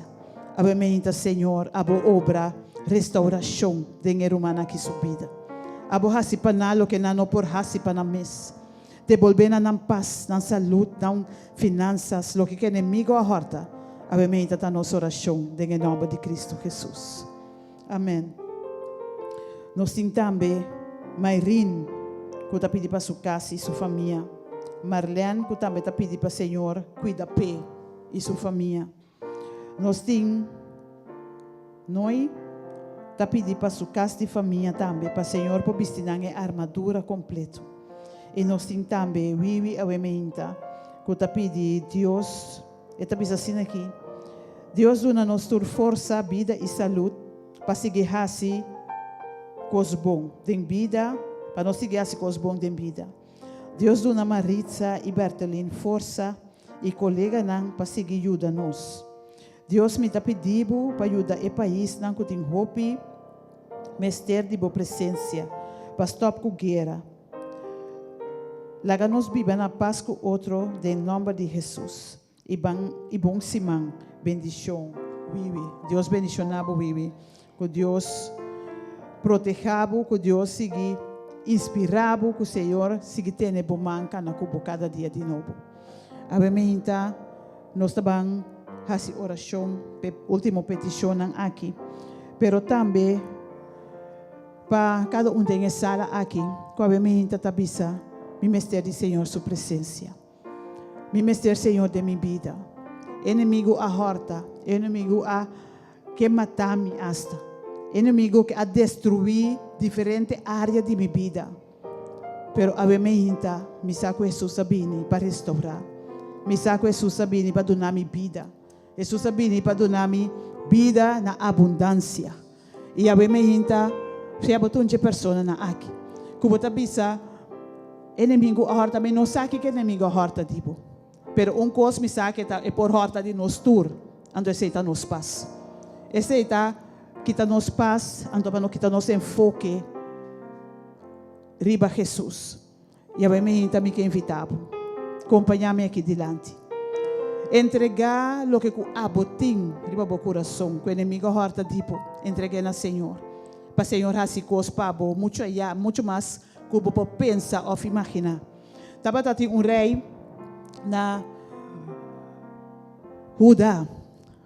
Abe mehinta Senhor, abo obra restauração de humana que subida. Abo hasi panalo que não por hasi panames. Devolver na paz, na saúde, na finanças, lo que inimigo horta. Abe mehinta ta nossa oração em nome de Cristo Jesus. Amém. Nós temos também Mayrin, que está pedindo para sua casa e sua família. Marlene, que também está pedindo para o Senhor, cuida pé e sua família. Nós temos Noi, está pedindo para sua casa e família também, para o Senhor, para vestir a armadura completa. E nós temos também Vivi Awementa, que está pedindo Deus, e está pedindo assim aqui, Deus dá-nos força, vida e saúde, para seguir assim coisas bom de vida, para nós seguir assim coisas bom de vida. Deus dá Maritza e Bertelin força e colega não para seguir ajuda nós. Deus me está pedindo para ajudar o país não que tem hope, mestre de boa presença, para stop com guerra. Laga nos viva na paz com outro, em nome de Jesus. E bom simão, bendição, vive. Deus bendicionava, vive. Que Deus protejava, que Deus siga inspirava, que o Senhor siga tendo bom manca na cubo cada dia de novo. Obviamente, nós também fazemos oração, última petição aqui, pero também para cada tem sala aqui, que obviamente tabisa, me mestre Senhor sua presença, me mestre Senhor de minha vida, inimigo a horta, inimigo a que matar-me hasta. Inimigo que a destruir diferentes áreas de minha vida. Pero obviamente, me saco Jesus Sabini para restaurar. Me saco Jesus Sabini para donar minha vida. Jesus Sabini para donar minha vida na abundância. E obviamente, se há botunche pessoa na aqui. Como tabisa, inimigo a horta, mas não sabe que inimigo a horta tipo. Pero coisa me sabe é por horta de nos tur, ando aceita nos paz. Aceita quita nos paz, ando para não quita nos enfoque, riba Jesus. E a mim também que invitava, acompanhar-me aqui diante. Entregar o que o abotim, riba o coração, que o inimigo horta tipo, entreguei na Senhor. Para o Senhor assim cospabo, muito mais que o povo pensa ou imagina. Tava tati rei na Judá,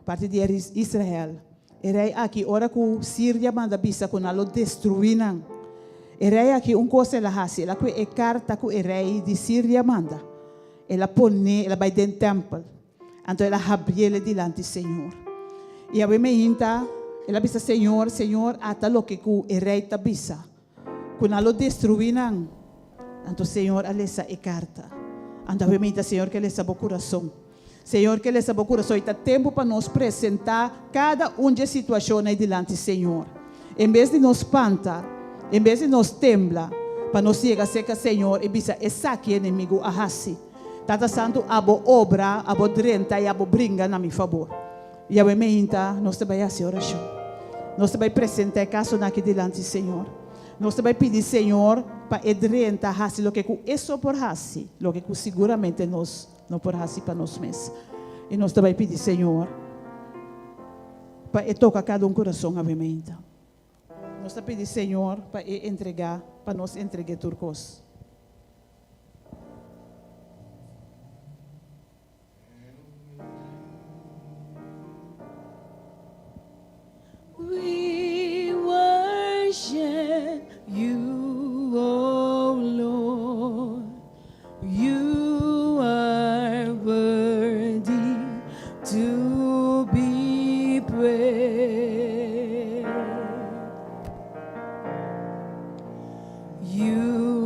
parte de Israel. E rei aqui, ora que o Síria manda bisa com ela destruíram. E rei aqui, coisa ela faz, ela que é carta que o rei de Síria manda. Ela põe, ela vai dentro do templo. Então ela abre ele diante do Senhor. E a bemehinta, ela bisa, Senhor, Senhor, até o que o rei está bisa. Quando ela destruíram, então Senhor, ela é carta. Então a bemehinta, Senhor, que ela é o coração. Senhor, que ele sabe o coração, está tempo para nos apresentar cada de situações diante do Senhor. Em vez de nos espantar, em vez de nos temblar, para nos chegar a ser Senhor, e bisa, essa aqui inimigo a hasi. Tata Santo, abo obra, abo drenta e abo brinca na meu favor. E a bemehinta, nós também a oração. Nós também apresentar caso aqui diante do Senhor. Nós também pedir, Senhor, para edrenta hasi, o que é só por hasi, o que seguramente nós não por assim para nós mesmos. E nós também pedimos, Senhor, para tocar cada coração a mente. Nós também pedimos, Senhor, para entregar, para nós entregar turcos. We worship you, oh Lord. You are worthy to be praised. You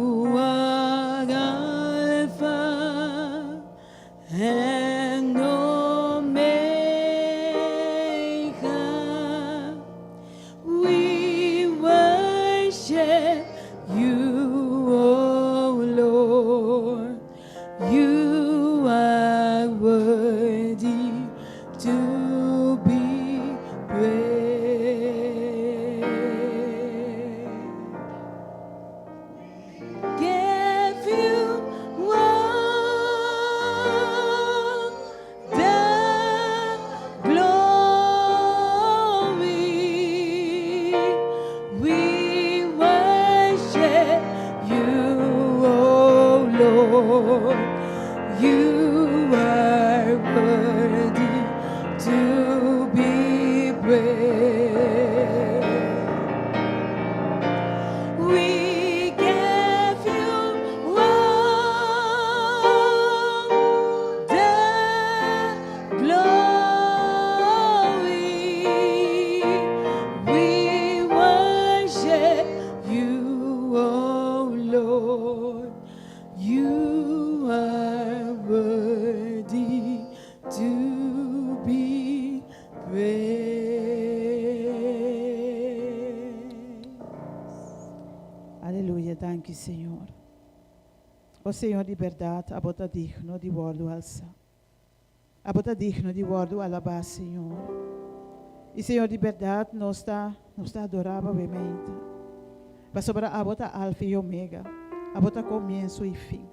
Aleluia, danke, Senhor. O Senhor de verdade, abota digno de guardo alça. Abota digno de guardo alabar, Senhor. E Senhor de verdade, nós está adorável, obviamente. Mas sobre abota alfa e omega. Abota começo e fim.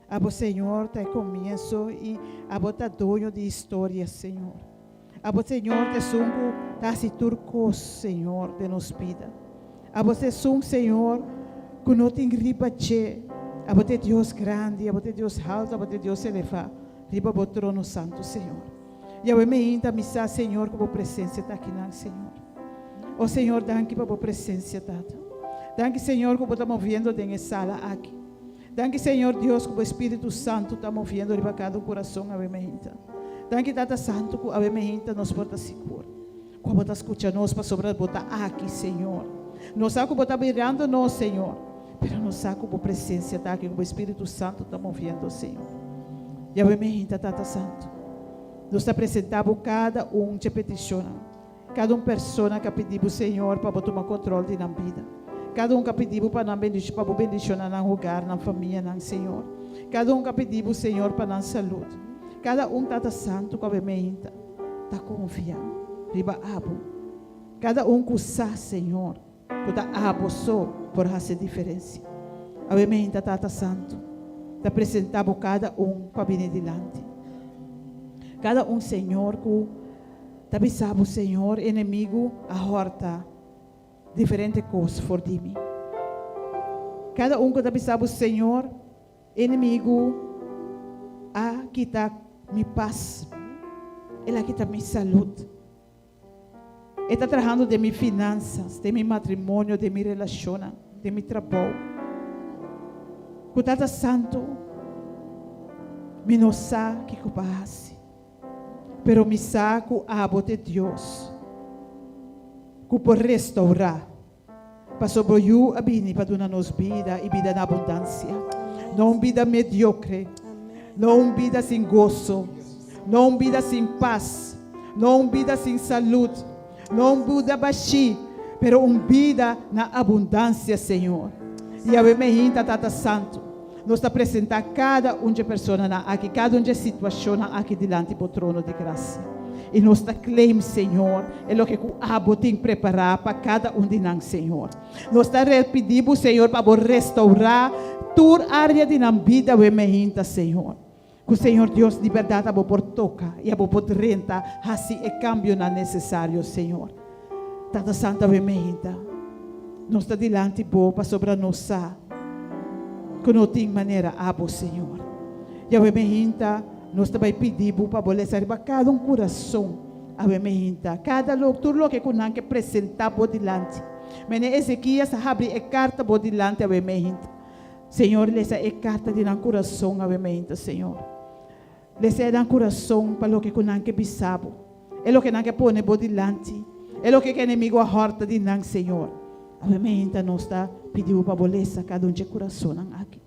Abo Senhor, te começo e abota dono de história, Senhor. Abo Senhor, te sungo, ta si turcos, Senhor, de nos vida. Abo te sung, Senhor, que não tem riba che. Abo te Deus grande, abo te Deus alto, abo te Deus elevado. Riba bo trono santo, Senhor. E eu me ainda missa, Senhor, com a presença está aqui, Senhor. Oh, Senhor, danke por a presença, Tata. Danke, Senhor, que estamos movendo dentro sala aqui. Danke, Senhor Deus, que o Espírito Santo está movendo riba cada coração, a me ainda. Danke, Tata Santo, que a me ainda nos porta seguro. Que você escuta nós para sobre botar aqui, Senhor. Não sabe que está virando nós, Senhor. Mas não sabe que a presença está aqui, que o Espírito Santo está movendo, Senhor. E a me ainda, Tata Santo. Nós apresentamos cada que peticiona. Cada pessoa que pedimos, Senhor, para tomar controle da vida. Cada que pedimos para bendicionar no lugar, na família, no Senhor. Cada que pedimos, Senhor, para a saúde. Cada Tata Santo, que a me ainda, está confiando. Riba abo. Cada que usa, Senhor, que está abo só por fazer diferença. A me ainda, Tata Santo, te apresentamos cada para vir adiante. Cada Senhor, que também sabe, Senhor, inimigo, a horta, diferente coisas for de mim. Cada que também sabe, Senhor, inimigo, a quitar minha paz, ela quita minha saúde. Está trabalhando de minhas finanças, de meu matrimônio, de minha relação, de meu trabalho. Que Tata Santo, me não sabe o que eu faço. Pero me saco a abo de Deus, que por restaurar, para sobre eu a bini para dar-nos vida e vida na abundância. Não vida mediocre, não vida sem gozo, não vida sem paz, não vida sem saúde, não vida baixi, pero vida na abundância, Senhor. E a me Tata Santo. Nós apresentar cada de pessoa aqui, cada de situação aqui diante do trono de graça. E nós claim, Senhor, é o que o abo tem preparado para cada de nós, Senhor. Nós pedimos, Senhor, para restaurar toda área de nossa vida, Senhor. Que o Senhor Deus de verdade abo por toca e abo por renta, assim é cambio não necessário, Senhor. Tata Santa, nós está diante bo para sobre nós. Que não tem maneira abo, Senhor. E a me nós também pedimos para bolesar para cada coração, a me cada tudo que nós que apresentar por delante. Mas Ezequias abre a carta por delante, a me Senhor, lesa a carta de nosso coração, a me Senhor. Lesa nosso coração para o que nós que bisabo. É o que nós que põe por delante. É o que o inimigo a horta de nós, Senhor. Obviamente, nós está pedindo para bolesa cada de coração aqui.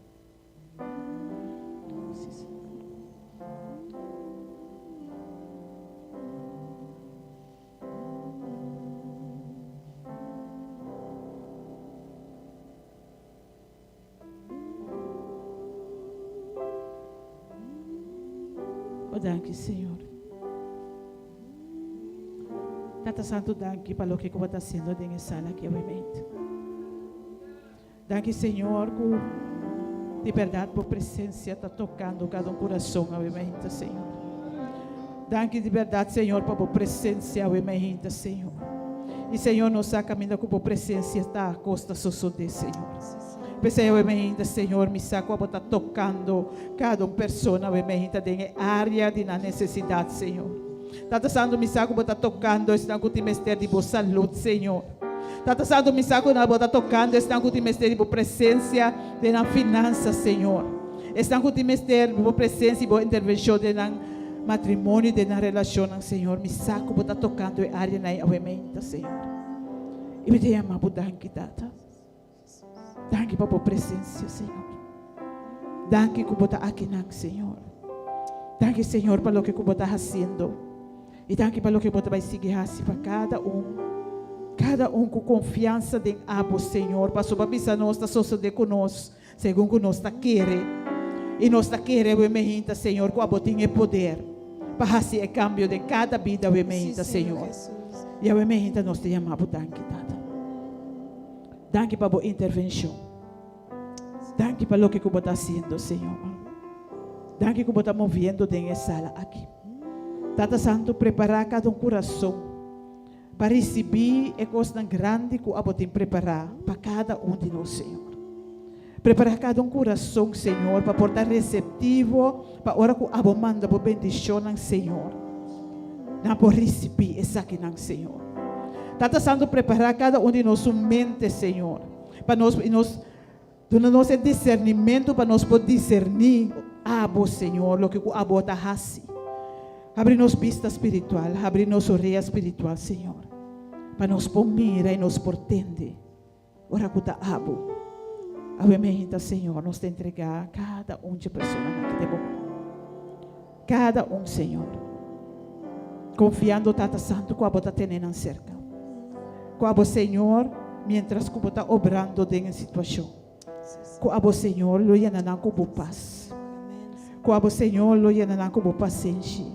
Oh, danke, Senhor. Tata Santo, danke para o que você está fazendo nessa sala aqui, obviamente. Danke, Senhor, que de verdade por presença está tocando cada coração, obviamente, Senhor. Danke de verdade, Senhor, por presença, obviamente, Senhor. E, Senhor, nos caminha com a presença está a costa de Senhor. Pensei, obviamente, Senhor, me saco a estar tocando cada pessoa, obviamente, tem área de necessidade, Senhor. Tata Santo, me saco a estar tocando, está com o mistério de boa saúde, Senhor. Tata Santo, me saco a estar tocando, está com o mistério de boa presença de na finança, Senhor. Está com o mistério de boa presença e boa intervenção de na matrimônio, de na relação, Senhor. Me saco a estar tocando a área na obviamente, Senhor. E me dê a mão, danke, Tata. Danke para a presença, Senhor. Danke que você está aqui, Senhor. Danke, Senhor, para o que você está fazendo. E danke para o que você vai seguir para Cada um com confiança em abo, Senhor. Para subabisa nós está suceder conosco, segundo que nós está querer. E nós está querer, o emergente, Senhor, com a botinha poder. Para fazer o cambio de cada vida, o emergente, Senhor. E o emergente, nós te chamamos, danke, Tata. Danke para a intervenção. Danke para o que você está fazendo, Senhor. Danke que você está movendo dentro da sala aqui. Tata Santo, preparar cada coração para receber a coisa grande que você tem preparar para cada de nós, Senhor. Preparar cada coração, Senhor, para portar receptivo, para a hora que você manda a bendição, Senhor. Não por receber essa aqui, Senhor. Tata Santo, preparar cada de nós mente, Senhor, para nós dando-nos discernimento, para nós poder discernir, Senhor, o que o abo está fazendo. Abre-nos vista espiritual, abre-nos orelha espiritual, Senhor. Para nos pôr mira e nos portende. Ora que está abo. Obviamente, Senhor, nos entregar cada de pessoas aqui de boca. Cada Senhor. Confiando, Tata Santo, que o abo está tendo cerca. Que o abo, Senhor, mientras que o está obrando em situação. Que o abo, Senhor, lo llenan com paz. Que o abo, Senhor, lo llenan com paciência.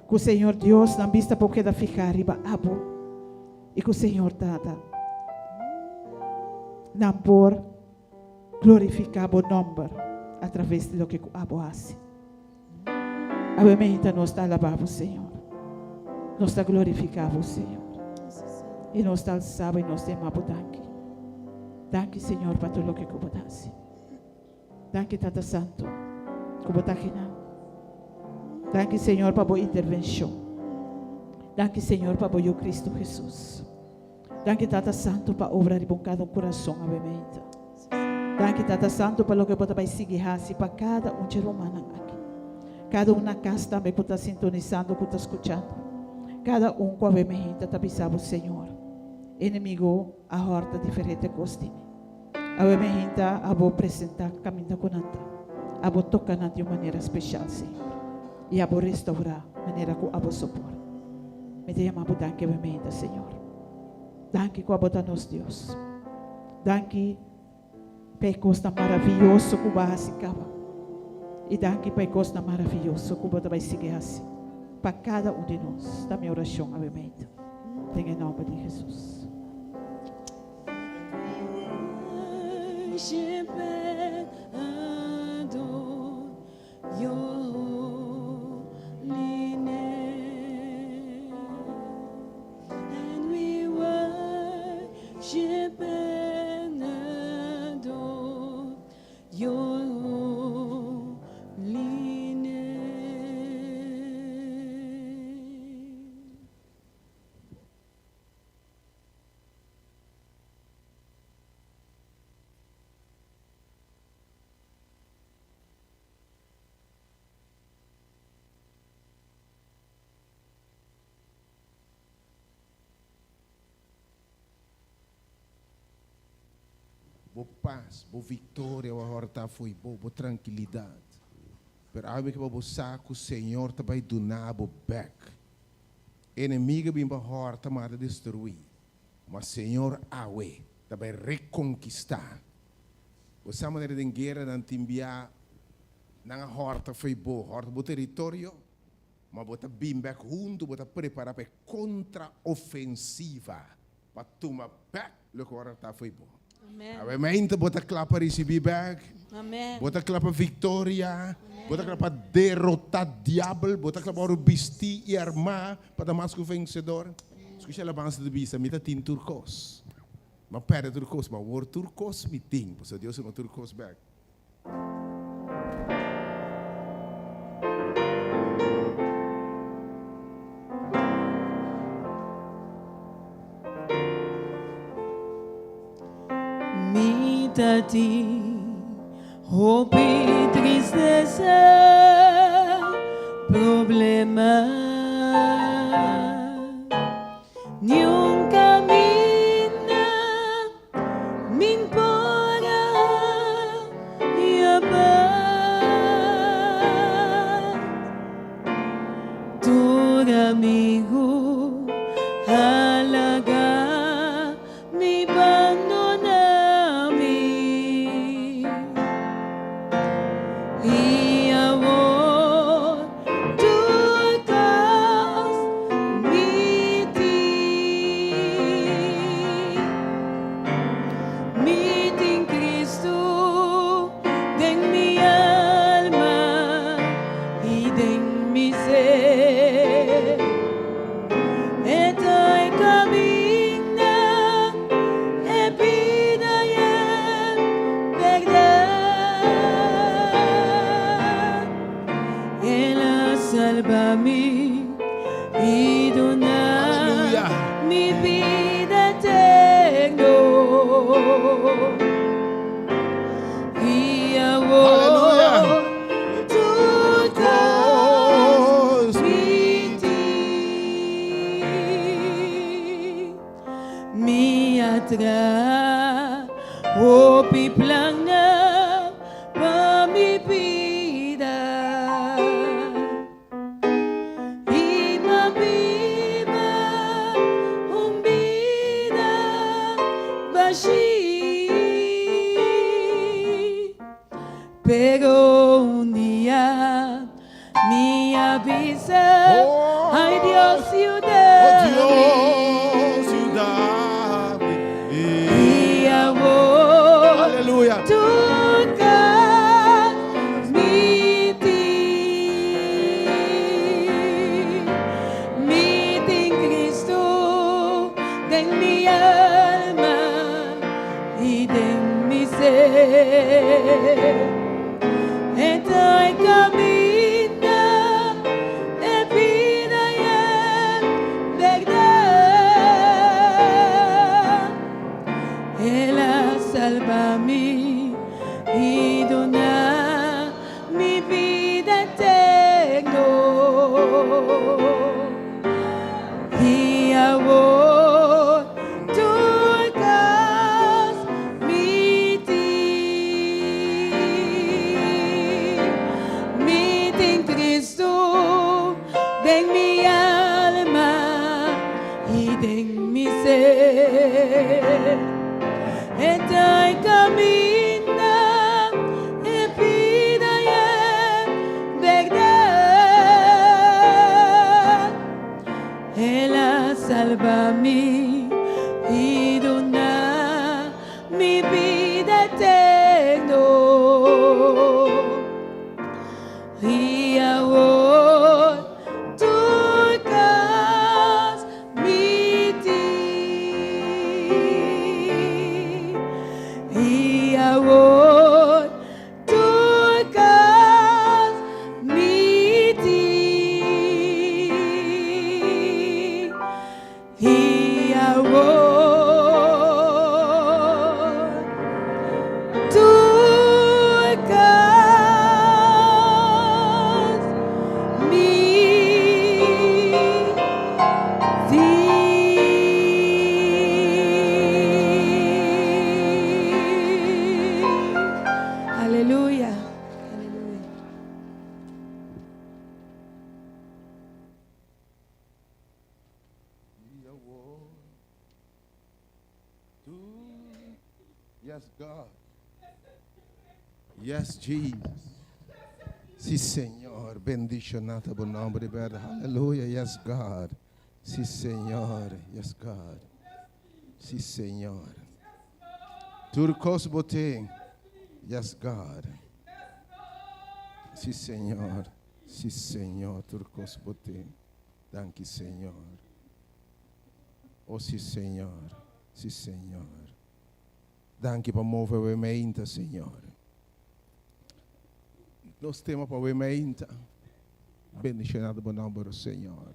Que o Senhor Deus não vista porque da ficar riba abo e que o Senhor Tata não por glorificar o nome através de lo que o abo faz. Obviamente nós está alabando o Senhor, nós está glorificando o Senhor e nós está alçando e nós temamos danke. Danke, Senhor, para tudo o que você faz. Danke, Tata Santo, que você está aqui. Danke, Senhor, para a boa intervenção. Danke, Senhor, para o Cristo Jesus. Danke, Tata Santo, para a obra de cada coração, obviamente. Danke, Tata Santo, para o que você vai seguir para cada ser humano aqui. Cada na casa também que está sintonizando, que está escutando. Cada com obviamente está avisando, Senhor. Inimigo, a horta diferente costume. Obviamente, a vou apresentar caminho com anta. A vou tocar de maneira especial, Senhor. E a vou restaurar de maneira que a vou supor. Me te chamamos danke, obviamente, Senhor. Danke que a vou nos Deus. Danke para coisa maravilhosa que vai se acabar. E danke para coisa maravilhosa que vai seguir assim. Para cada de nós. Da minha oração, obviamente. Em nome de Jesus. Worship and adore your holy name, and we worship and adore your holy name. Boa paz, boa vitória, a horta foi boa tranquilidade. Pero aí que o saco, o Senhor também do nabo back. Inimigo bem para horta mas destruir. Mas Senhor awe também reconquistar. Você maneira de guerra não timbia na horta foi boa, horta bo território, mas bota bem back junto, bota preparar para contra-ofensiva para tomar back lo que horta foi boa. Obviamente, bota clapa receber back. Amen. Bota clapa vitória. Bota clapa derrotar diabo. Bota clapa vestir e armar para dar mais que o vencedor. Escucha a alabança de bisa, me tem turcos. Mas pera turcos, mas o turcos me tem. Porque Deus é um turcos back. Tati, hope e tristeza, problema, nenhum caminho me importa e a paz, todo amigo halagar. mi vida eterno. Y ahora tú transmitir mi atrás, oh, mi plan para mi vida. Y ma viva un vida vacía, pero un día me avisa, ay Dios, Oh ciudad, Dios, ciudad. y ahora Aleluya. tú transmitir en Cristo en mi alma y en mi ser. Estoy caminando en vida y en verdad. Él salva mí y dona mi vida eterno. Y ahora tú transmitir en Cristo en mi alma y en mi ser. Estoy caminando en vida y en verdad. Él salva mí y dona mi vida eterno. Y ahora tú transmitir. Y ahora tú transmitir. Y ahora tú Aleluya. Aleluya. Yes, God. Yes, Jesus. Sí, Señor. Bendicionado por nombre de verdad. Aleluya. Yes, God. Sí, Señor. Yes, God. Sí, Señor. Turcos bote. Yes, God. Sí, Señor. Sí, Señor. Turcos bote. Thank you, Señor. Oh, sí, Señor. Sí, Señor. Dank je voor mogen we gemeente, Senhor. Nós temos para a gemeente. Bendicionado por nome do Senhor.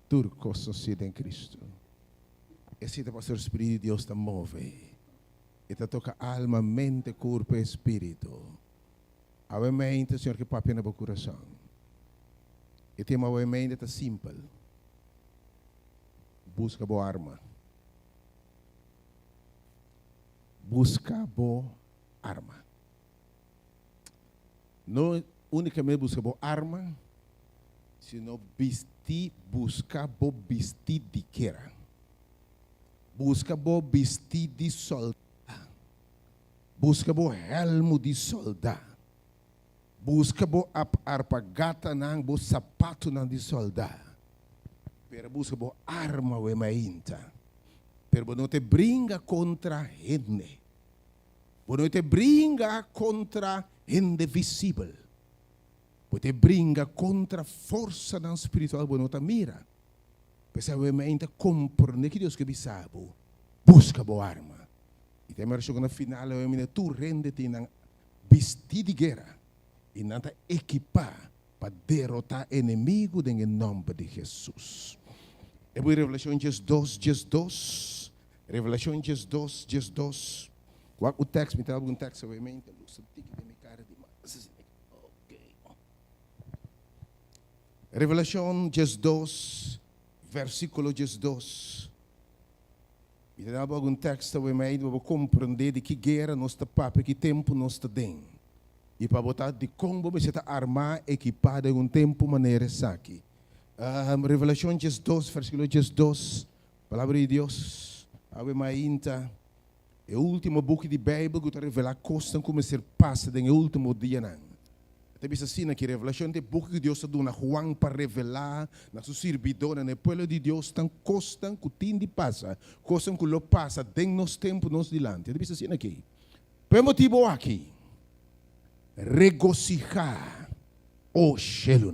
Tudo sucede em Cristo. Esse é o Espírito de Deus que move. E toca alma, mente, corpo e espírito. A gemeente, Senhor, que papi no coração. E tem uma gemeente que é simples. Busca boa arma. Busca boa arma. Não unicamente busca boa arma, sino busca boa vestir de guerra. Busca boa vestir de soldado. Busca boa helmo de soldado. Busca boa arpagata nang boa sapato nang de soldado. Pero busca boa arma o emainta. Pero não te brinca contra gente. Não te brinca contra gente visível. Te brinca contra força não espiritual. Não te mira. Pensa o emainta compreende que Deus que sabe. Busca boa arma. E tem mais no final o emainta tu rende-te nang vestir de guerra. E não te equipar para derrotar inimigo em nome de Jesus. É boa Revelação 2. Revelação 2. Qual o texto? Me traga um texto, obviamente. Revelação 2, versículo 2. Me traga algum texto, obviamente, para compreender de que guerra nós está papo, que tempo nós está dentro. E para botar de como você está armado, equipado em um tempo maneira aqui. Revelação 2, versículo 2. Palavra de Deus. Ave Mainta. É o último book de Bíblia que revela coisas como ser passa no último dia. Tem assim que Revelação é o book que Deus dá a Juan para revelar na sua servidora, no povo de Deus, estão coisas que tem de passar, coisas que lo passa dentro nos tempos nos dilante. Tem assim aqui. Por motivo aqui, regocijar o cielo.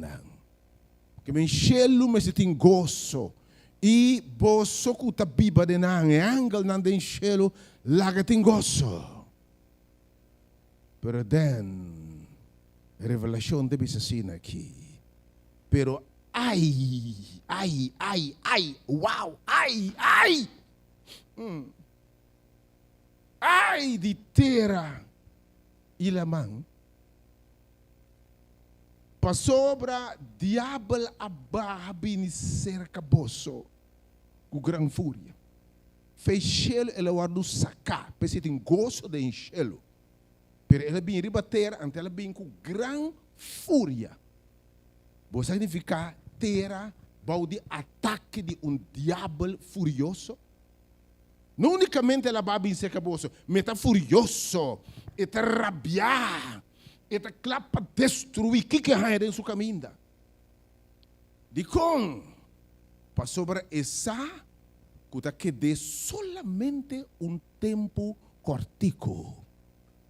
Que men cielo me se tem gozo. E boso que está biba de nang, angel nan den cielo, laga tem gozo. Pero then, revelação deve ser assim aqui. Pero ai, uau, ai. Ai de terra e la mão. Pa sobra diabo ababi ni cerca bosso com gran fúria. Fez chelo ela guarda sacar, porque tem gosto de enchê-lo. Pero ela vem rebater, ante ela vem com gran fúria. Você significa terra, de ataque de diabo furioso. Não unicamente ela vai cerca bosso, mas está furioso, está rabiar. Eta clapa destruir o que há em seu caminho. De com para sobre essa que dê solamente tempo cortico.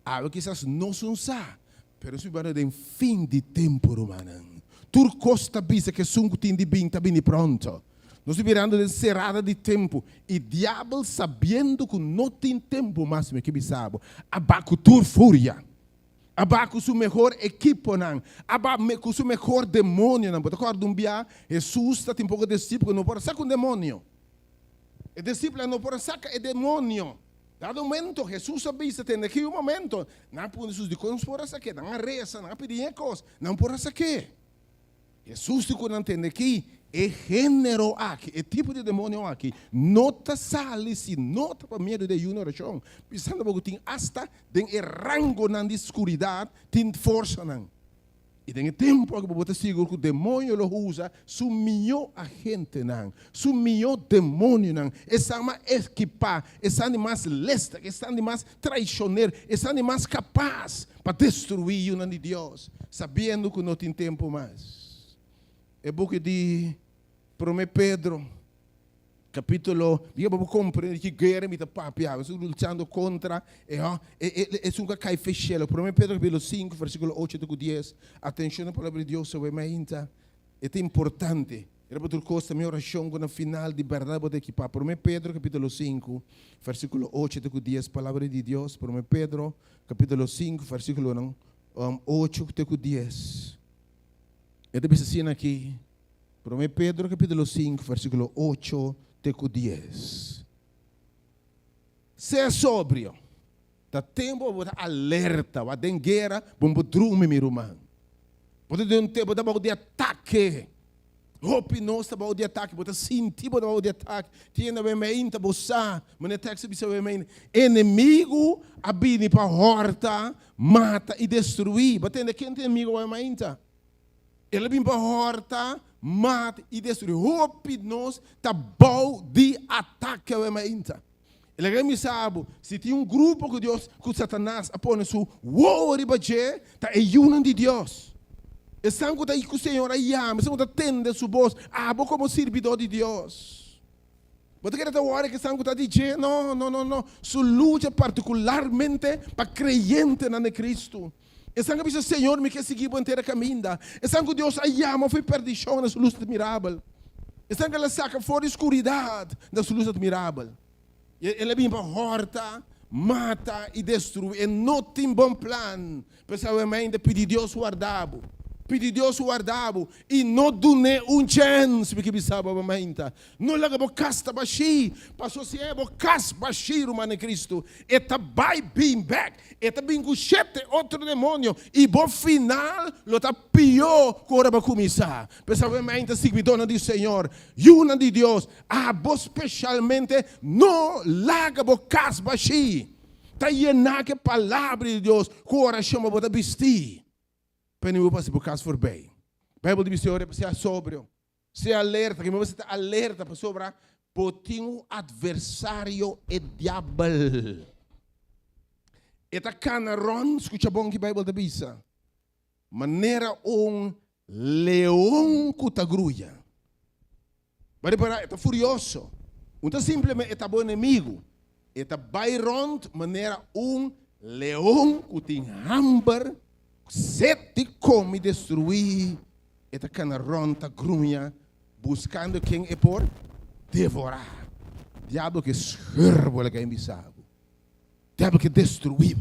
Algo que essas não são sa, pero se vai dar fim de tempo romano. Tur costa bisa que sunco tem de bem tá bem pronto. Nós virando de serrada de tempo e diabo sabendo que não tem tempo mais que bisabo, abaco tur fúria. Aba com o melhor equipo não, aba com o melhor demônio não. Pode acordar dia, Jesus está tem pouco discípulo não pode sacar um demônio. O discípulo não pode sacar o demônio. Dado momento Jesus sabia que tem aqui momento, não pode Jesus de como pode sacar, não reza, não pedir coisas, não pode sacar. Jesus de quando entende aqui é gênero aqui, é tipo de demônio aqui. Nota sale se nota para medo de uma oração. Pensando que tem hasta den rango na escuridão, tem força não. E tem tempo que você seguro que o demônio lo usa, su melhor agente não, su melhor demônio não. Essa mais equipa, essa mais lesta, essa mais traicioneiro, essa mais capaz para destruir o nome de Deus, sabendo que não tem tempo mais. É book de 1 Pedro, capítulo, eu vou compreender que guerra me está papiando, estou lutando contra, é um cai fechado. 1 Pedro, capítulo 5, versículo 8 a 10, atenção à palavra de Deus sobre mim, é importante. Era para costa minha oração no final de verdade vou equipar. 1 Pedro, capítulo 5, versículo 8 a 10, palavra de Deus. 1 Pedro, capítulo 5, versículo 8 a 10. É de assim aqui. 1 Pedro, capítulo 5, versículo 8 a 10. Seja sóbrio. Tá tempo para alerta, para den guerra, para dormir, meu irmão. Pode ter um tempo de ataque. Hope nós está de ataque, pode sentir para de ataque. Tinha bem ainda bossa, mas o texto diz bem, inimigo abine para horta, mata e destruir. Batendo quem tem inimigo vai ainda. Ele vem para horta, mata e destruir. Hope nós está bom de ataque ainda. Ele é me sabe, se tem grupo que Deus, que Satanás apone su, uou, ribaje, tá é uno de Deus. E sangue daí que o Senhor ama, sangue da tende sua voz, como servidor de Deus. Você quer hora que sangue está dizendo, não, sua luta particularmente para crente na Cristo. E sangue diz, Senhor, me quer seguir por inteira caminho. E sangue Deus ama, foi perdição na sua luz admirável. E sangue ela saca fora a escuridão da sua luz admirável. Ele vem para horta, mata e destrui. E não tem bom plano. Pessoalmente, pedir Deus guardado. Pedi Deus guardavo e não dune chance porque bisaba mamãe. Não laga bo casta baixi, passou se é bo cas baixi romano Cristo. Eta vai bem back, eta bem guchete outro demônio e bo final lo tá pior cora ba começar. Pensava mamãe seguidona do Senhor, una de Deus, bo specialmente não laga bo cas baixi. Tá llena que palavra de Deus, cora chama bo da vestir. Para não passar por caso voorbij. A Bíblia diz, Senhor, seja sóbrio, seja alerta, que você está alerta para sobrar, porque o adversário é diabo. Eta canaron, escuta bom que a Bíblia diz, maneira leão que está grulha. Mas está furioso. Não está simplesmente está bom inimigo. Está bairond, maneira leão que tem hambre, sete come destruir, eta canaronta grunha, buscando quem é por devorar. Diabo que servo que é embissado. Diabo que destruiu.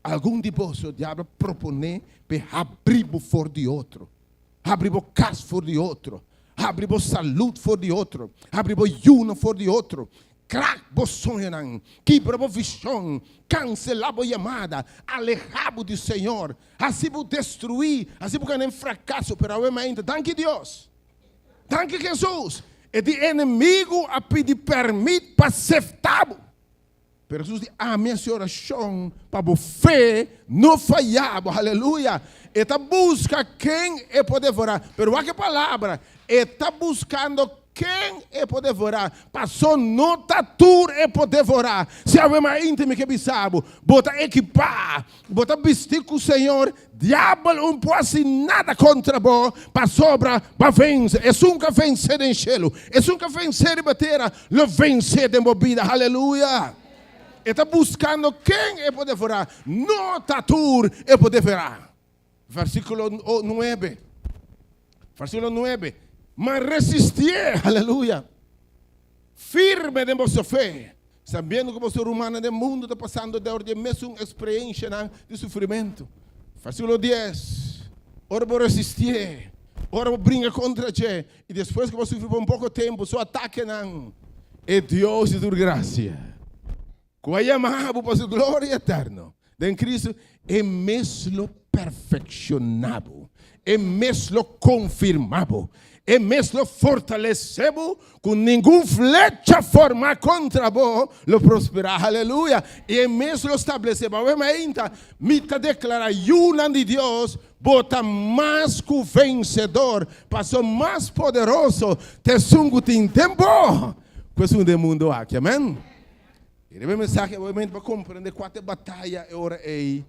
Algum de vós, o diabo propõe para abrir fora de outro. Abrir o casa fora de outro. Abrir a saúde fora de outro. Abrir o juno fora de outro. Crack bo sonho não, quebra bo visão, cancelar bo chamada, alejar do Senhor, assim bo destruir, assim bo cair fracasso, pero ainda, danke Deus, danke Jesus, e de inimigo a pedir permit para acertar, pero Jesus diz, a minha oração para bo fé não falhar, aleluia, e tá busca quem é poder devorar, pero a que palavra, e tá buscando quem é poder devorar? Passou nota tour é poder devorar. Se alguém mais íntimo que bisabo, bota equipar, bota vestir com o Senhor, diabo não pode nada contra vós, para sobra, para vencer. É nunca vencer em cielo, é nunca vencer em bateria, lo vencer em vida, aleluia. Está buscando quem é poder devorar, nota tour é poder devorar. Versículo 9. Versículo 9. Mas resistir, aleluia, firme de vossa fé, sabendo que você humano do mundo está passando de mesma experiência de sofrimento. Versículo 10, ora vou resistir, ora vou brincar contra você, e depois que você sofrer por um pouco tempo, só ataque não, é Deus de tua graça, com a chamada para sua glória eterna, em Cristo, é mesmo perfeccionado, é mesmo confirmado, é mesmo fortalecebo com nenhum flecha formar contra vós, lo prosperar, aleluia. E é mesmo estabelecer, ainda, me declara una de Deus, bota mais que o vencedor, passou mais poderoso, te sungo tem tempo, coisa do mundo aqui, amém? E a mensagem, obviamente, para compreender quatro batalhas, ora aí,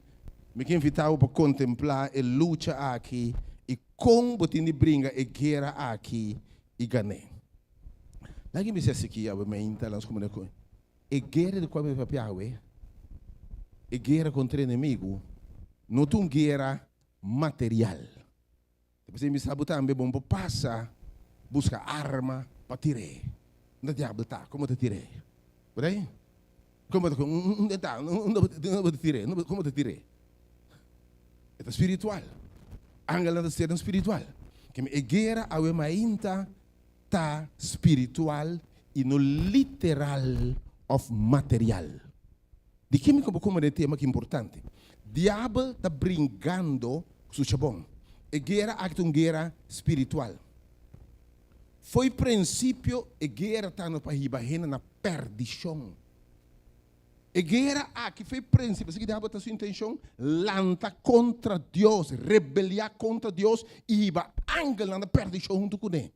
me quero invitar para contemplar a luta aqui, e como botin brinca e guerra aqui e ganhar. Lá que me disse aqui, obviamente, nós comunicamos. E guerra de qual é o papel, e guerra contra o inimigo, não é uma guerra material. Você me sabe também, bom, passa, busca arma para tirar. Não diabo tá, como te tirei? Por aí? Como te tá? Não te tirei, como te tirei? É espiritual. Angela da ser espiritual. Que a guerra ainda está espiritual e no literal of material. De que me como um tema que é importante. Diabo está brincando com o bom. A guerra é uma guerra espiritual. Foi princípio a guerra está no país na perdição. A guerra aqui foi princípio, se diabo está sua intenção, lanta contra Deus, rebeliar contra Deus e vai angela na perdição junto com ele.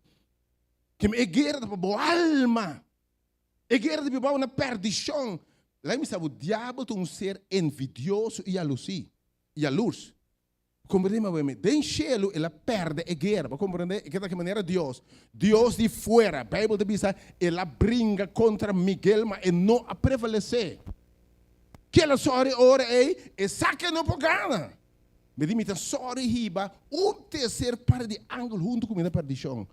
Que a guerra da boa alma, a guerra da boa na perdição. Lá me sabe o diabo é um ser envidioso e a luz. Compreendemos, de cielo ela perde a guerra, para compreender que da que maneira Deus de fora, a Bíblia diz, ela brinca contra Miguel, mas não a prevalecer. Que ela só ora e saca não pogana. Me dimita sorry hiba terceiro par de ângulo junto com a perdição.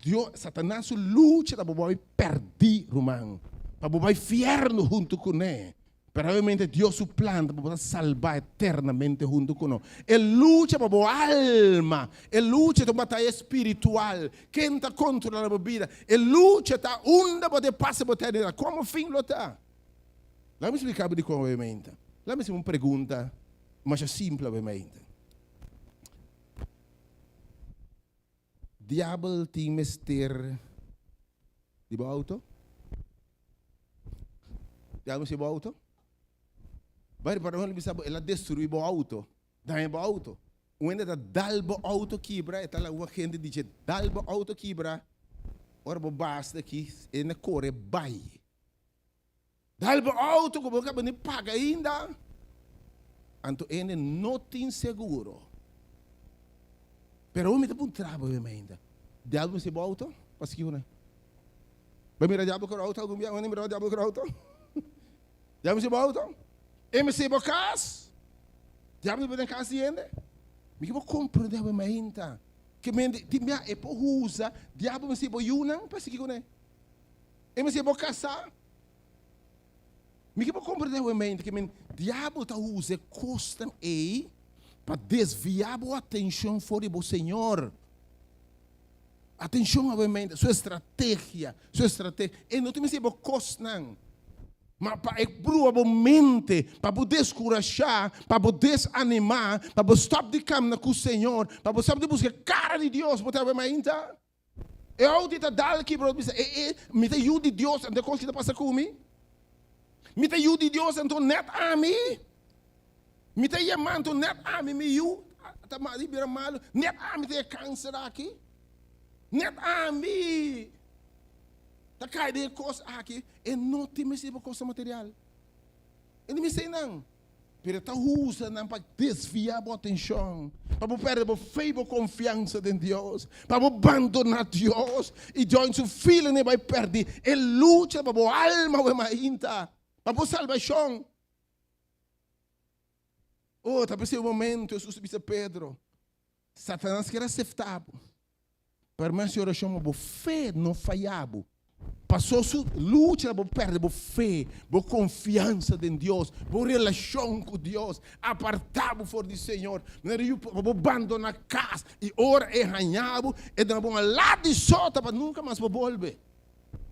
Deus, Satanás luta da bobai perdi romano. Para bobai fierno junto com ele. Pero obviamente Dios su plan para salvar eternamente junto con nosotros. Él lucha por tu alma. Él lucha por batalla espiritual. Quem está contra la vida. Él lucha está onda para te passar por eternidade. Como fim lo está? Lá me explicar de como obviamente. Lá me uma pergunta, mas é simples obviamente. Diabo tem mister de bo auto? Diabo se bo auto? Vai para onde bisa ela destruir o auto, daí o auto. Onde da dalbo auto quebra, tá lá uma gente diz dalbo auto quebra. Ora bo basta aqui, e na corre bai. Dalbo auto como acaba de paga ainda. Anto ene não tem seguro. Pero me tá por trabalho ainda. Diabo se bo auto, pas que uma. Vai mirar diabo com auto, algum dia onde mirar diabo com auto? Diabo se bo auto? MC Bocas, diabo não casa ainda. Me que vou compreender a minha que me de minha é por usa diabo me se boiunang para seguir com ele. MC Bocas me que vou compreender a minha que me diabo tá usa custom aí para desviar a atenção fora do Senhor. Atenção a minha sua estratégia. E não tem me se Bocas não. Mas para mente, para poder descorajar, para poder desanimar, para poder stop de caminhar com o Senhor, para poder stop de buscar a cara de Deus, para ter uma ainda. Eu te dar aqui, bro, me te ajude de Deus, ante coisa que passa comigo. Me te ajude de Deus, ante net a mim. Me te chamando net a mim, me ajude, tá mal, libera mal, net a mim tem câncer aqui. Net a mim. Tá cai de coisa aqui, e não tem mais coisa material. Ele me sei não. Pero tá usa não para desviar a atenção, para perder a fé e a confiança em Deus, para abandonar Deus e Deus seu filho nem vai perder. Ele luta para a alma o mainta, para a salvação. Oh, tá pensando um momento, Jesus disse Pedro, Satanás quer aceitar, mas a oração a fé não falhava. Passou sua luta para perder a fé, a confiança em Deus, a relação com Deus, apartado fora do Senhor, para abandonar a casa, e ora é ranhado, e dar uma lá de solta para nunca mais voltar.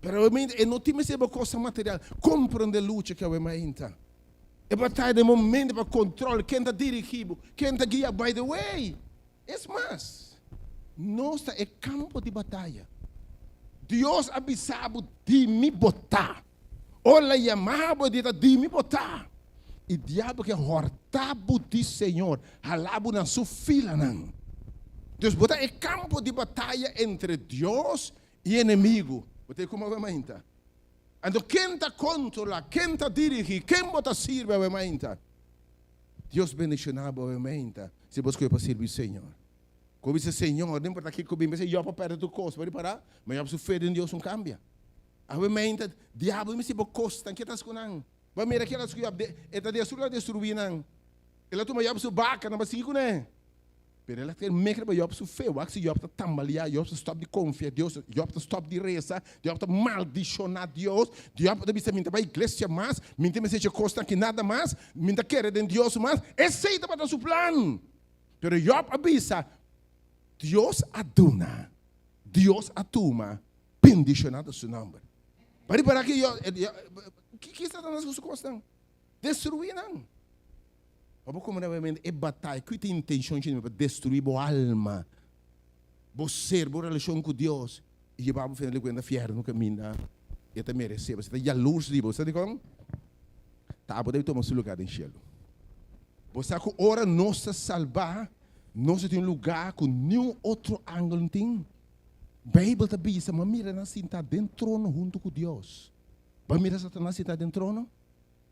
Pero eu não tinha essa coisa material, compreende a luta que eu ainda. É batalha de momento para controle, quem está dirigindo, quem está guiando, by the way. É mais, nós é campo de batalha. Deus avisava de me botar. Olha, chamava de me botar. E o diabo que hortava de Senhor, halava na sua fila. Não. Deus botar é campo de batalha entre Deus e inimigo. Você como vai mainta? Então quem está controla, quem está dirige, quem bota sirve vai mainta. Deus bendicionava vai mainta. Se você quer servir o Senhor. Como diz o Senhor, nem para aqui comigo, mas eu para perto do costo, pode parar? Mas eu preciso fé em Deus não cambia. Obviamente, diabo me se bocosta, que estás com não? Vai mirar que elas que está destruir não. Ela toma eu preciso baca, não vai seguir com não. Pero ela tem meio que eu preciso fé, eu acho que eu preciso tambalear, eu preciso stop de confiar Deus, eu preciso stop de rezar, eu preciso maldicionar Deus, eu preciso me para a igreja mais, me tem se costa que nada mais, me querer em Deus mais, aceita para o seu plano. Pero eu avisa Deus aduna, Deus atuma, bendicionado seu nome. Para que eu, que está nas suas costas? Destruir não. Vamos como realmente é batalha, que tem intenção de destruir a alma, o ser, a relação com Deus. E vamos fazer ele quando fier no caminho, e também recebe. Você tem a luz de você, sabe como? Tá, pode tomar seu lugar no céu. Você que ora nossa salvar. Nós temos lugar com nenhum outro ângulo tem. A Bíblia está dizendo, mas mira na cinta dentro do trono junto com Deus. Mas mira Satanás está dentro do trono.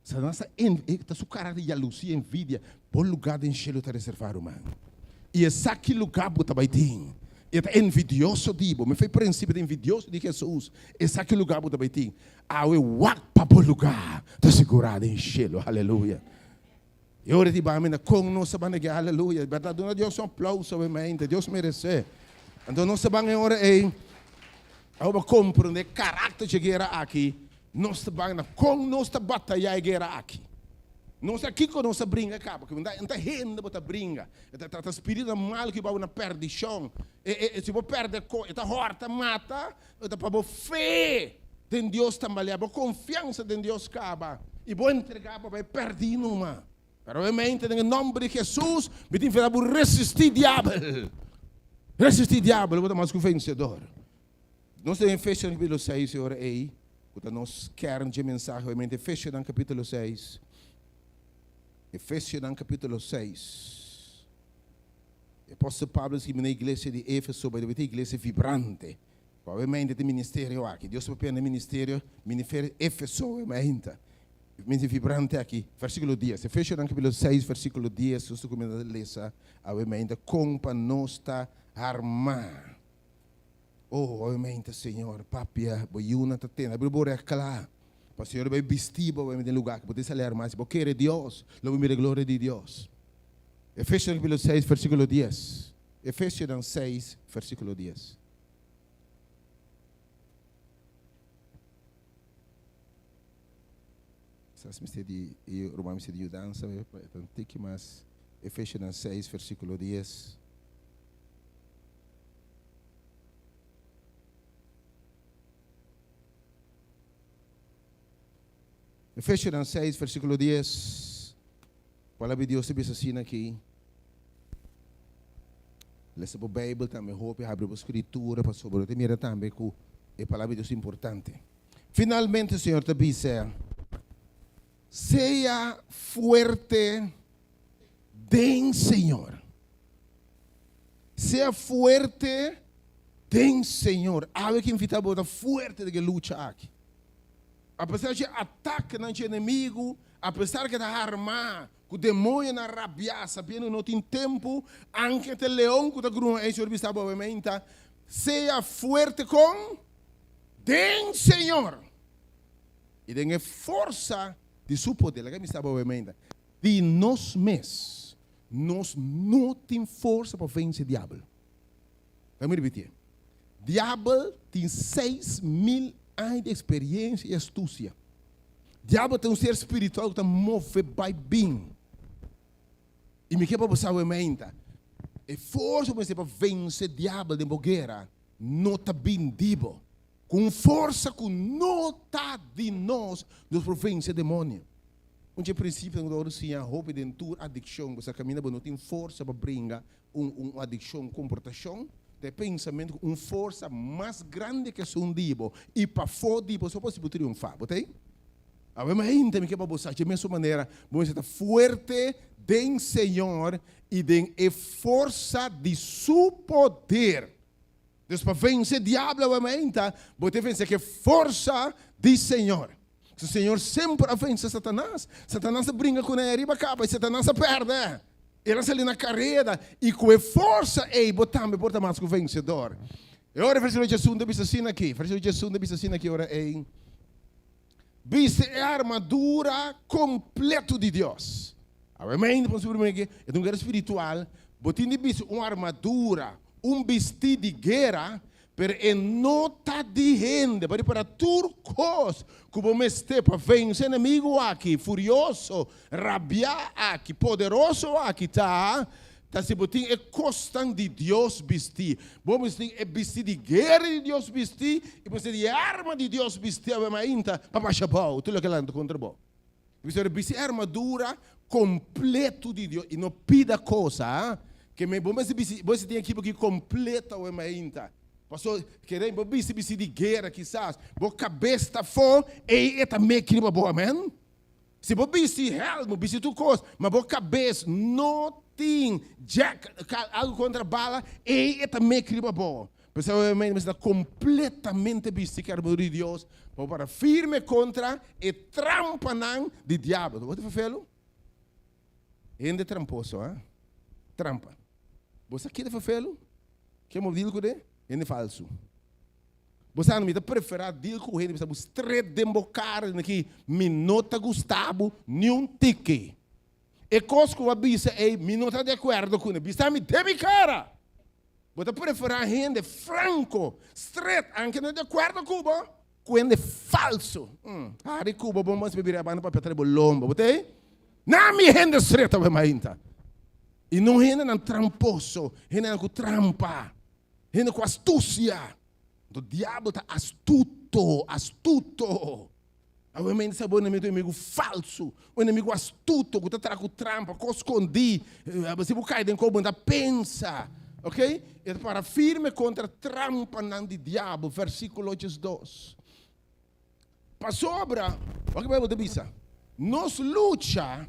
Satanás está sua cara de jalusia, envidia. Por lugar do céu está reservado, mano. E esse aqui lugar que vai ter. Ele é envidioso, digo. Me foi princípio de envidioso de Jesus. Esse aqui lugar que vai ter. Eu walk para o lugar. Está segurado em céu, aleluia. E ora ti bamina com nossa bandeira, aleluia. Verdade, Deus um aplauso, obviamente. Deus merece. Então nossa bandeira ora é, eu compreender caráter de guerra aqui. Nossa bandeira com nossa batalha de guerra aqui. Nós aqui com nossa brinca acaba, que não está renda para brinca, está espírito mal que vai na perdição, se você perde está horta mata, está para fé, tem Deus também, para confiança em Deus acaba, e vou entregar para perder numa. Pero obviamente em nome de Jesus, me tem que resistir diabo, vou dar mais que o vencedor. Nós temos Efésios capítulo 6, senhora aí, quando nós queremos de mensagem, obviamente Efésios no capítulo 6. Efésios capítulo 6. O apóstolo Pablo escreve na igreja de Éfeso, deve ter igreja vibrante. Obviamente tem ministério aqui. Deus vai no ministério Éfeso, obviamente. Ministério vibrante aqui. Versículo 10. Efésios capítulo 6, versículo 10. Se você começa a ler, obviamente, compa nossa arma. Oh, obviamente, Senhor, papia, boiuna, tatena, bora claro. Para o Senhor vai vestir para o lugar que pode sair mais. Porque quer Deus, louvamos a glória de Deus. Efésios capítulo 6, versículo 10. Efésios 6, versículo 10. Essas me de romano se de dança, tanto mas Efésios 6, versículo 10. Efésios 6, versículo 10. A palavra de Deus se diz assim aqui. Lê a Bíblia também, roupa, abre a escritura, para sobre o mira também que a palavra de Deus é importante. Finalmente, o Senhor te diz, seja fuerte den Senhor. Seja fuerte den Senhor. Algo que invita a botar fuerte de que luta aqui. Apesar de ataque no inimigo, apesar de estar armado, que o demônio na rabia, sabendo não tem tempo, anche o leão que está grunhando, o Senhor está obviamente, seja forte com den Senhor. E tenha força de seu poder, que me está obviamente, de nós mesmos, nós não temos força para vencer o diabo. Vamos repetir. Diabo tem 6.000 anos de experiência e astúcia. Diabo tem um ser espiritual que está move by bem. E me quer para você obviamente, a força para vencer o diabo de guerra não está bem dibo. Com força que não está de nós, nos vence o demônio. Um princípio que nós temos a roupa de adicção, você caminha, não tem força para brincar uma adicção, comportação, de pensamento, uma força mais grande que um diabo. E para fora diabo, só pode triunfar, botei? A gente que para você, de mesma maneira, você está forte do Senhor e de força de seu poder. Deus para vencer o diabo, você vencer que força do Senhor. Se o Senhor sempre vence Satanás, Satanás brinca com ele, acaba, e Satanás perde. Ele está ali na carreira, e com a força, ele bota mais que o vencedor. E ora, versículo 18, diz assim aqui, versículo 18, diz assim aqui, ora, viste a armadura completa de Deus. Amém? É um guerra espiritual, você tem uma armadura, vestido de guerra, pero não está de renda, para turcos, que vamos ter para vencer inimigo aqui, furioso, rabiar aqui, poderoso aqui, tá se botem é constante de Deus vestir. Vamos ter é vestir de guerra de Deus vestir, e você de arma de Deus vestir, ainda, para baixar pau, tudo aquilo anda contra bom. Você vestir armadura completo de Deus, e não pida coisa, que você tem aqui porque completa o ainda. Pastor, querendo vestir de guerra, quizás, a cabeça está fora, e também queria boa, amém? Se você vestir helm, vestir tudo coisa, mas a cabeça não tem algo contra a bala, e também queria boa. Mas obviamente está completamente vestido que a armadura de Deus, para firme contra e trampa de diabo. Você vai fazer? Ainda tramposo, trampa. Você quer fazer? Quer me dizer com ele? É falso. Você não me prefere dizer com ele, você três dembocar aqui, me nota Gustavo, nenhum tique. E coisa que eu avisa é, me não está de acordo com ele, você me deve cara. Você prefere a gente franco, straight, anche não de acordo com ele falso. Hari Cuba, vamos beber a banda para pegar o lombo, botei? Na mi hende streta we mainta. E não hende nan tramposo, hende nan com trampa, hende com astúcia. O diabo tá astuto. O inimigo sabe o inimigo falso, o inimigo astuto, que está com trampa, que escondi, você vai cair dentro da pensa, ok? É para firme contra a trampa do diabo, versículo 2. Para sobra, o que vai dizer? Nos luta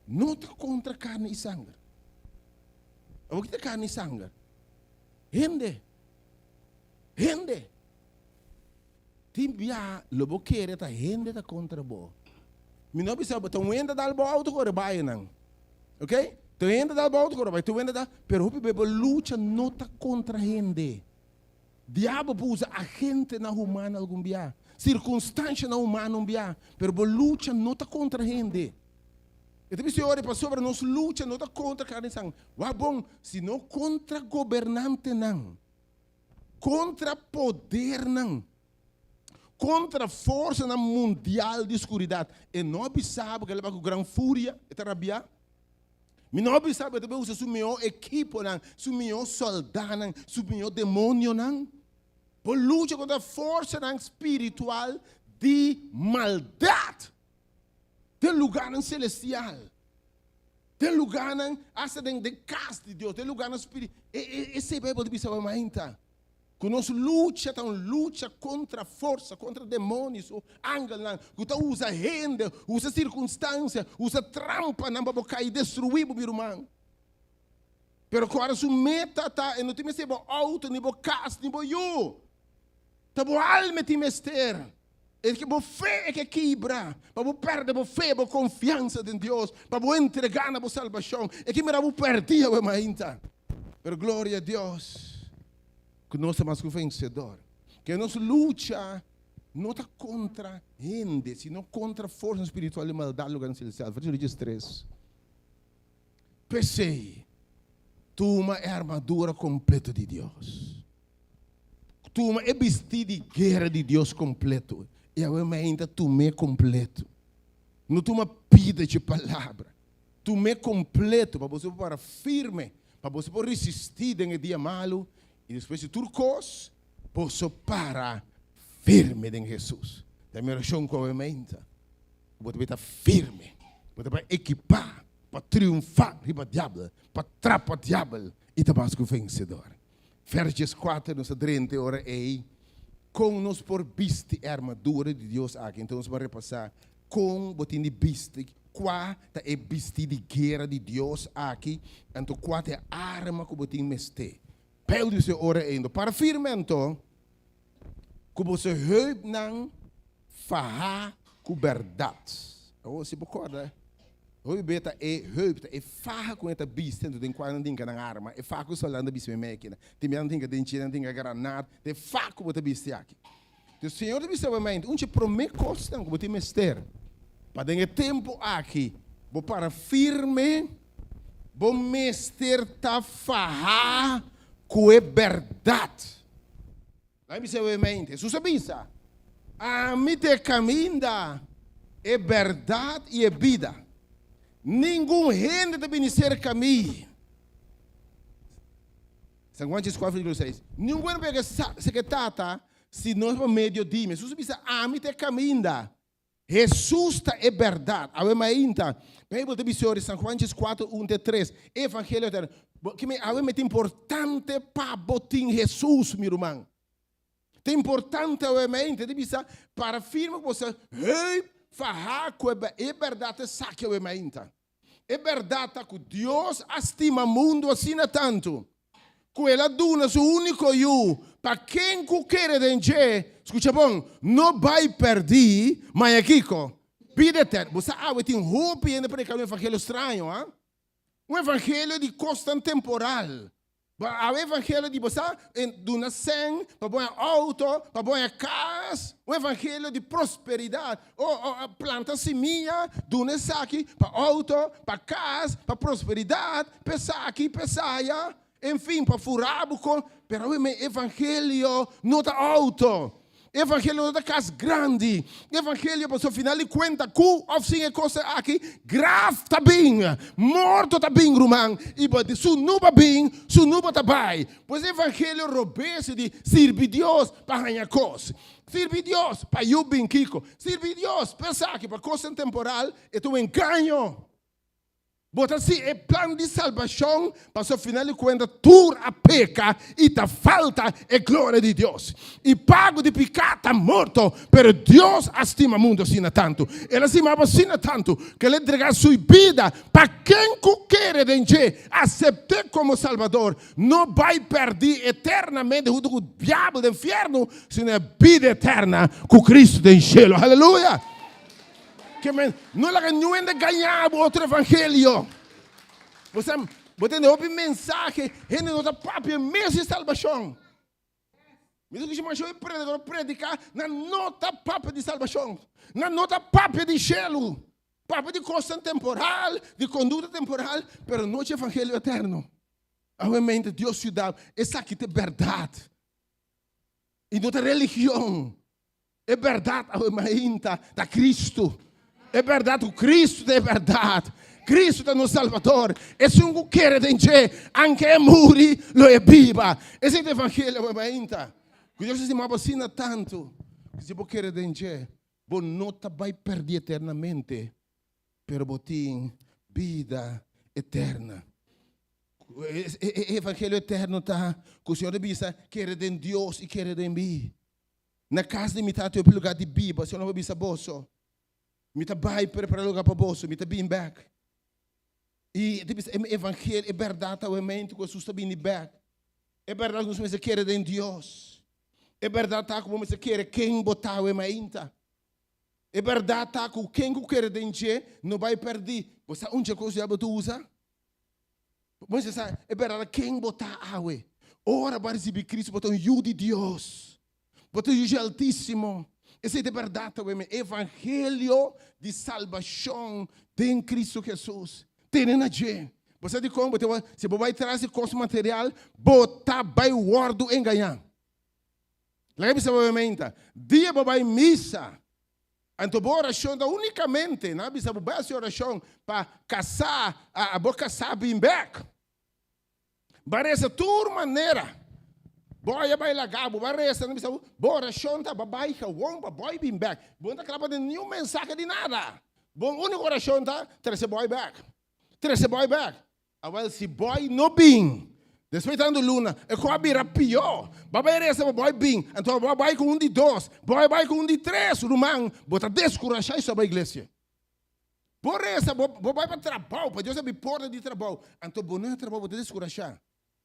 não contra carne e sangue. O que é carne e sangue? Rende. Timbia, lobo querer ta rende ta contra bo. Mi não precisa botar renda dal bo auto corre vai não. Ok? Tu renda dal bo auto corre vai, tu renda da, pero hope bebo luta não ta contra rende. Diabo usa a gente na humana algum dia, circunstância na humana um dia, pero bo luta não ta contra rende. E te precisa ore para sobre nos luta não ta contra carne e sangue. Wa bom, se não contra governante não. Contra poder não. Contra a força na mundial de escuridade. E não sabe que ele vai com grande fúria e rabia. Me não sabe que ele usa o meu equipe, o meu soldado, o meu demônio. Por luta contra a força espiritual de maldade. Tem lugar celestial. Tem lugar de casa de Deus. Tem lugar espiritual. Esse é o Bíblia de Bispo Mainta. Que nós luta contra a força, contra demônios, o ângulo, que usa renda, usa circunstância, usa trampa, não vai cair, destruir o meu irmão. Pero agora sua meta está, e não tem que auto, nem casa, nem eu. Tá bom alma tem mester. É que a fé é que quebra, para perder a fé, a confiança em Deus, para entregar na salvação. É que me dá perder a mainta. Pero glória a Deus. Que nós somos vencedores. Que nossa luta não está contra gente, sino contra a força espiritual e maldade lugar celestial. Versículo 3. Pensei, toma a armadura completa de Deus. Toma é vestido de guerra de Deus completo. E agora ainda toma completo. Não toma pida de palavra. Toma completo para você para firme, para você poder resistir no dia malo. E depois de turcos, posso parar firme em Jesus. Da minha oração com a mente, vou estar firme, vou estar equipar para triunfar para o diabo, para atrapar o diabo e estar mais que vencedor. Versos 4, nos 30 horas aí, com nos por viste a armadura de Deus aqui. Então, vamos repassar com botin de viste, qual é vestido de guerra de Deus aqui, então qual é a arma que botin meste. Pelo se ora ainda para firmento, que você houve não fará com verdade. Você recorda? Houve beta e houve e fará com esta bista dentro de quando tem que na arma, e fará com solando a bista máquina. Tem mesmo tem que dentir, tem que granada, tem fará com esta bista aqui. O Senhor de bista mente, te promete coisas que você mester. Para ter tempo aqui, vou para firme, vou mester ta fará com é verdade. Aí me se mente, isso sabia? A mim te caminha é verdade e é vida. Nenhum rende de bendizer caminho. São quantos 4,6. Ninguém pega secretária se nós vamos meio dia. Isso sabia? A mim te caminha. Jesus é verdade. A mim ainda. Bíblia de Bisores, São Juan 4, 1-3. Evangelho que é importante para botar Jesus, meu irmão. É importante para firme você fará com é verdade saque o mente. É verdade que Deus estima o mundo assim tanto. Que ela dona seu único eu para quem quer dengue. Escuta bom, não vai perder, mas aqui vida eterna. Você tem roupa e ainda pregar um evangelho estranho, ah? Um evangelho de constante temporal. O evangelho de você, de nascer, para bom auto, para bom casa. Um evangelho de prosperidade. Planta seminha, do aqui, para auto, para casa, para prosperidade, pensar aqui, pensar aí. Enfim, para furar, pero o evangelho não está alto. Evangelho da casa grande. Evangelho, para o final de conta, cu, of sim, é coisa aqui, grave tá bem, morto tá bem, rumang, e para su nuba bem, su nuba tá bem. Pois evangelho robesse de servir Deus para ganhar coisa. Servir Deus para eu bem, Kiko. Servir Deus, pensar que para coisa temporal, é um engano. Bota assim, é plano de salvação, para o final de conta, tu a peca e te falta a glória de Deus. E pago de pecado está morto, pero Deus estima o mundo assim tanto. Ele estimava assim tanto, que ele entregou sua vida para quem quer aceitar como Salvador. Não vai perder eternamente o diabo do inferno, sino a vida eterna com Cristo do céu. Aleluia! Não é não ainda ganhar outro evangelho. Você não ouve mensagem, ele não está papo, mês de salvação. Mas o que chama de predicar, não nota papo de salvação, não nota papo de gelo, papo de coisa temporal, de conduta temporal, mas não é evangelho eterno. Realmente Deus te dá, essa aqui é verdade. E não é religião, é verdade, da Cristo. É verdade, o Cristo é verdade. Cristo é nosso Salvador. E se um quer dizer, anche é muri, lo é viva. Esse é o evangelho, ainda. Que Deus se move assim tanto. Que se você quer dizer, você não vai perder eternamente, pero você tem vida eterna. O evangelho eterno está, que o Senhor diz, quer em Deus e quer em mim. Na casa de mitad, eu lugar de Bíblia, o Senhor não vai dizer, bolso. Me tá vai preparar lugar para bolso, me tá bem back. E o evangelho é verdade, realmente, que Jesus está bem back. É verdade que você quer em Deus. É verdade que você quer quem botar o mainta. É verdade que quem quer em Deus não vai perder. Você onde coisa você usa? Você sabe, é verdade quem botar água. Ora para receber Cristo, botar um judo de Deus. Botar um judo altíssimo. Essa é a verdade, o evangelho de salvação em Cristo Jesus. Tem na gente. Você diz como? Se você vai trazer coisa material, botar vai o ordo enganar. Lembra-se, obviamente, dia você vai missa. Então, a oração é unicamente, não é? Você vai fazer oração para casar, a boca sabe em back. Parece toda maneira. Boy, vai lagar, vai resta, não precisa. Bora, chonta, babai, kawong, babai, bim back. Bom, tá claro, nenhum mensagem de nada. Bom, única oração tá, trece boy back. Trece boy back. Agora, se boy não bim, respeitando Luna, é com a bira pior. Babai resta, boy bim. Então, babai com de dois, boy vai com de três, rumang, bota descorachar sobre a igreja. Por resta, babai para trabalho, para Deus é porta de trabalho. Então, bom, não é trabalho, bota descorachar.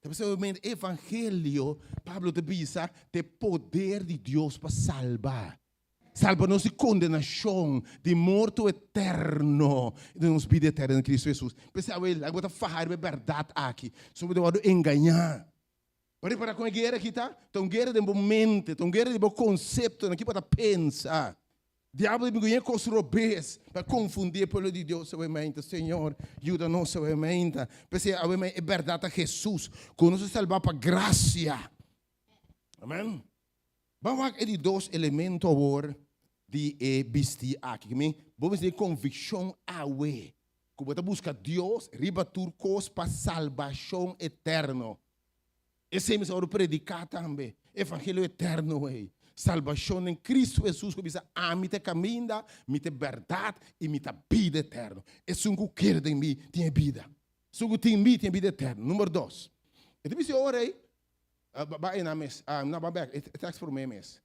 O evangelho, Pablo te diz, tem poder de Deus para salvar. Salva-nos de condenação, de morto eterno, de nos vida eterna em Cristo Jesus. Pessoal, agora falar a verdade aqui, sobre o enganar. Para com a guerra aqui, tá? Então, guerra de momento, então, guerra de conceito, aqui para pensar. Diabo me ganha com os robês para confundir o povo de Deus, obviamente. Senhor, ajuda-nos, obviamente. Porque é verdade, Jesus, que nos salva para graça. Amém? Vamos ver de dois elementos agora de vestir aqui. Vamos ter convicção a we. Que você busca Deus, riba turcos para salvação eterna. Esse é o predicar também. Evangelho eterno, we. Salvação em Cristo Jesus, que diz, me te caminha, me te verdade e me te vida eterna. E se um quer em mim, tem vida. Se um tem em mim, tem vida eterna. Número 2. E depois eu orei, vai na mês, não, vai back, é por mês.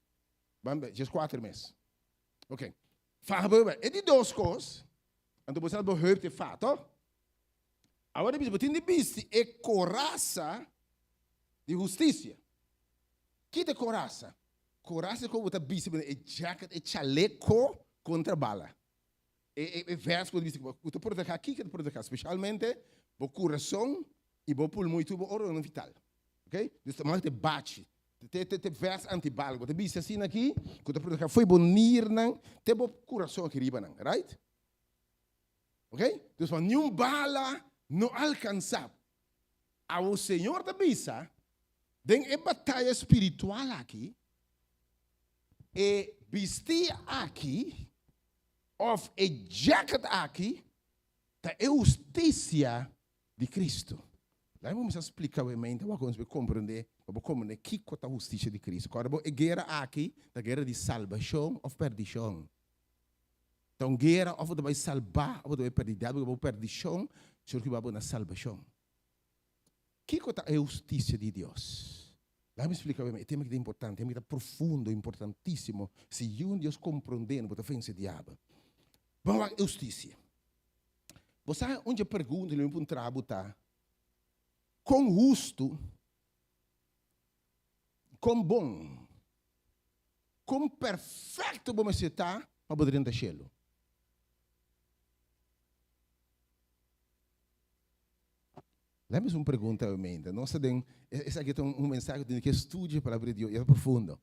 Just 4 meses. Ok. Fala, é de 2 coisas. Então você não pode ter fato. Agora, você tem de vista, é coraça de justiça. Que é coraça? Coraça como você diz, é jacket, é chaleco contra bala. É verso que diz, você proteger aqui, que proteger especialmente o coração e o pulmão e o órgão vital. Ok? Então, você bate. Tem verso antibala. Você diz assim aqui, que você proteger foi bonir, tem o coração aqui riba, right? Ok? Então, nenhum bala não alcança. O Senhor da bisa, tem a batalha espiritual aqui. e vestir aqui, of a jacket aqui, da justiça de Cristo. Daí vamos explicar o mente, vamos compreender como é que é a justiça de Cristo. Quando a guerra aqui, a guerra de salvação ou perdição. Então, guerra ou vai salvar, ou vai perder, ou perdição, só que vai na salvação. Que é a justiça de Deus? Daí me explicar o mente, é tema que é importante, é tema profundo, importantíssimo. Se um Deus compreender, não pode o diabo. Vamos lá, justiça. Você sabe onde a pergunta, ele me pergunta, com justo, com bom, com perfeito você está para poder entrar no cielo. Lembra uma pergunta à mente? Nós temos essa aqui é mensagem que estude a palavra de Deus, é profundo.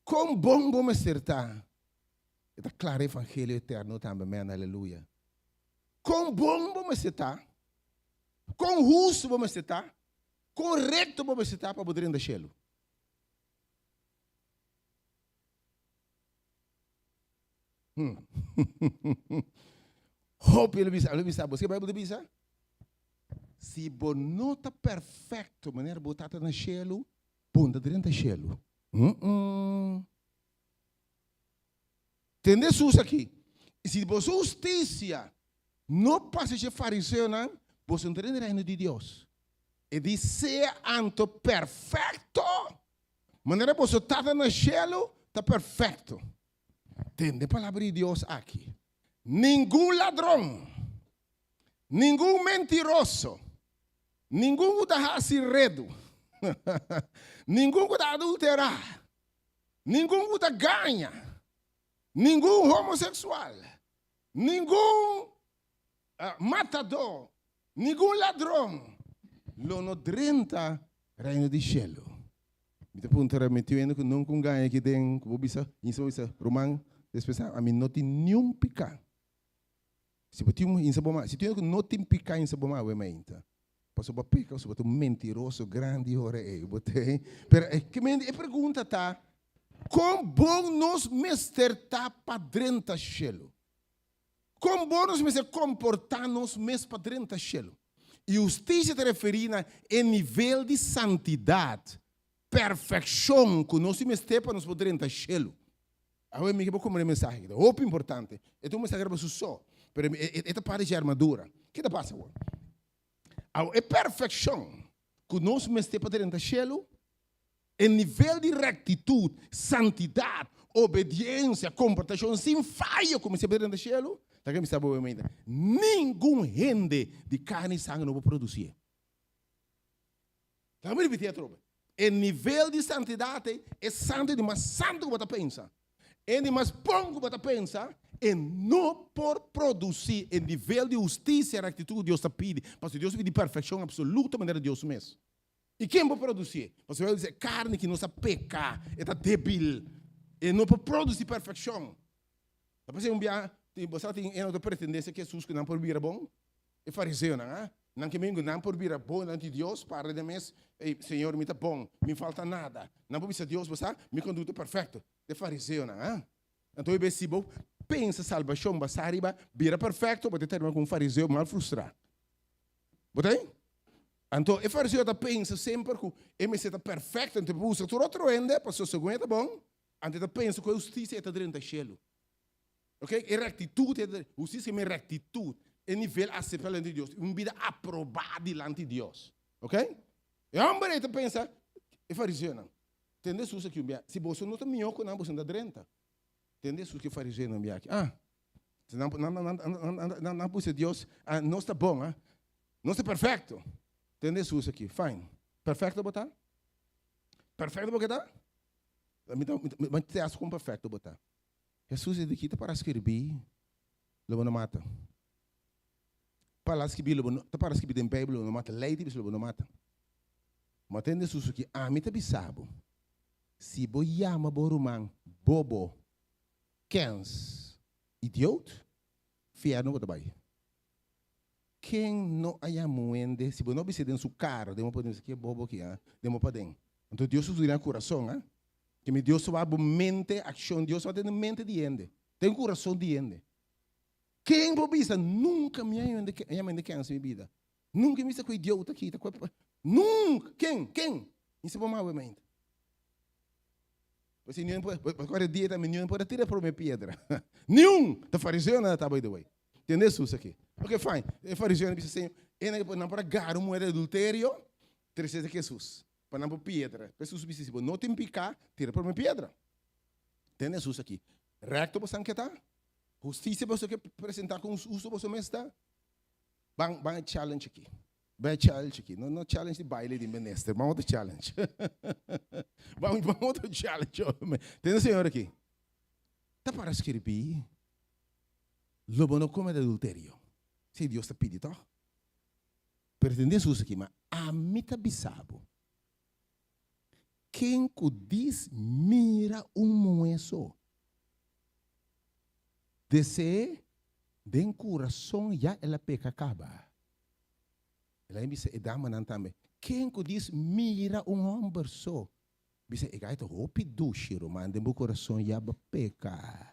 Com bom você está? Está claro o evangelho eterno também, aleluia. Com bom você está? Com justo você está? Correto você está para poder entrar no cielo? Hope ele sabe. Você vai poder pensar? Se você não está perfeito, maneira de botar no cielo, ponta dentro do cielo. Entendeu isso aqui? Se você justiça não passa de fariseu, não, você não tem no reino de Deus. E diz ser anto perfeito. Maneira você está no cielo, está perfeito. Entende a palavra de Deus aqui? Nenhum ladrão, nenhum mentiroso, nenhum que está segredo, nenhum que está adulterar, nenhum que está ganha, nenhum homossexual, nenhum matador, nenhum ladrão, não drenta reino de cielo. Me pergunta metendo que não ganha que tem, como bisa, isso Romano, a mim não tem nenhum pecado. Se você não tem pecado em sabor, é menta. Posso pecar, se você mentiroso, grande hora é, mas que me pergunta tá, como bom nós mestre tá para dentro do cielo? Como bom nós mestre comportar nós mesmos para dentro do cielo? E justiça te referindo a nível de santidade, perfeição que nós mestre para nós poder entrar no cielo. Agora me como uma mensagem, é muito importante. É uma mensagem para só, mas é parte de armadura. O que passa agora? É perfeição que nós mestre para dentro do cielo, é nível de rectitude, santidade, obediência, comportação sem falha, como se dentro do cielo. Tá que me sabe obviamente. Nenhum rende de carne e sangue não vai produzir. Tá me repetir a tropa. É nível de santidade é santo demais, santo que você pensa. É demais bom que você pensa e não por produzir em nível de justiça e rectitude que Deus está pedindo. Porque Deus pede perfeição absoluta maneira de Deus mesmo. E quem vai produzir? Você vai dizer carne que não sabe pecar, está débil e não pode produzir perfeição. Depois você tem uma pretendência que Jesus que não pode vir bom? É fariseu, não é? Não que não pode vir bom diante de Deus, para de mês, Senhor, me está bom, me falta nada. Não pode ser Deus, você me conduta perfeito. É fariseu, não é? Então, se você pensa salvação, você arriba, vira perfeito, você termina com um fariseu mal frustrado. Botei? Então, o fariseu pensa sempre que ele está perfeito, então usa todo outro ende, para o seu segundo bom, então pensa que a justiça está dentro do cielo. Ok? E rectitude, justiça é rectitude, é nível aceitável de Deus, uma vida aprovada diante de Deus. Ok? E a homem pensa, é fariseu não. Entendeu isso aqui? Se você não está melhor que não, você não está dentro. Entendeu isso que é fariseu não é aqui? Não pode Deus, não está bom, não está perfeito. Entendeu isso aqui? Fine. Perfeito botar? Perfeito botar? Mas te acho como perfeito botar. Jesus é daqui para escrever, ele não mata. Para escrever, para escrever em Bíblia, ele não mata. Leite, ele não mata. Mas entendeu isso aqui? Me está bisabo. Se você chama o romano bobo, cans, idiota, fiar não vai. Quem não há moende, se você não precisa de sua cara, demo poder dizer que é bobo aqui, demo poder. Então Deus usa o coração, Que me Deus vai mente, ação, Deus vai ter mente de ende. Tem coração de ende. Quem bobista nunca me ande que minha vida. Nunca me com idiota aqui, nunca. Quem? Isso é bom mal mente. Você não pode, agora dia também não pode tirar por minha pedra. Nenhum. Da fariseu não tá by the way. Entendeu isso aqui? Ok, fine. O fariseu disse assim, não para gar um moeda adultério, terceira que Jesus. Para não por pedra. Jesus disse assim, não tem picar, tira por minha pedra. Entendeu isso aqui? Recto você não quer tá? Justiça você quer apresentar com os usos você mesmo está? Bang challenge aqui. Bang challenge aqui. Não challenge de baile de menester, mas outro challenge. Vamos outro challenge. Entendeu, senhor aqui? Tá para escrever. Lobo não come adultério. Se Deus está pedindo, tá? Pretende isso aqui, mas a mim tá bisabo. Quem que diz mira moeso. Desse den coração já ela peca acaba. Ela me diz, dama não também. Quem que diz mira homem só. Diz, eu gaito hopi do shiro, mas den coração já peca.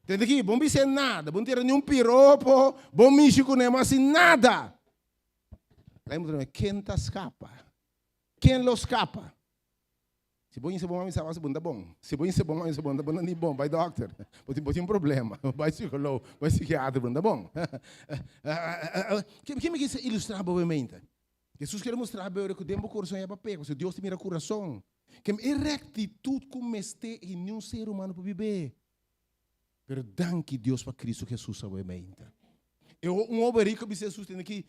Entende aqui? Bom dizer nada, bom ter nenhum piropo, bom mexer com nem assim nada. Lembra quem tá escapa? Quem lo escapa? Se bom isso bom, isso é bom. Se bom isso bom, isso é bom, não é bom. Vai doctor, tem um problema. Vai psicólogo, vai psiquiatra, não bom. Que me quer ilustrar brevemente? Jesus quer mostrar que o tempo coração é para pegar. Se Deus te mira coração, que é rectitude como este em nenhum ser humano para viver. Pero danke Deus para Cristo Jesus brevemente. Oberico que Jesus tem aqui,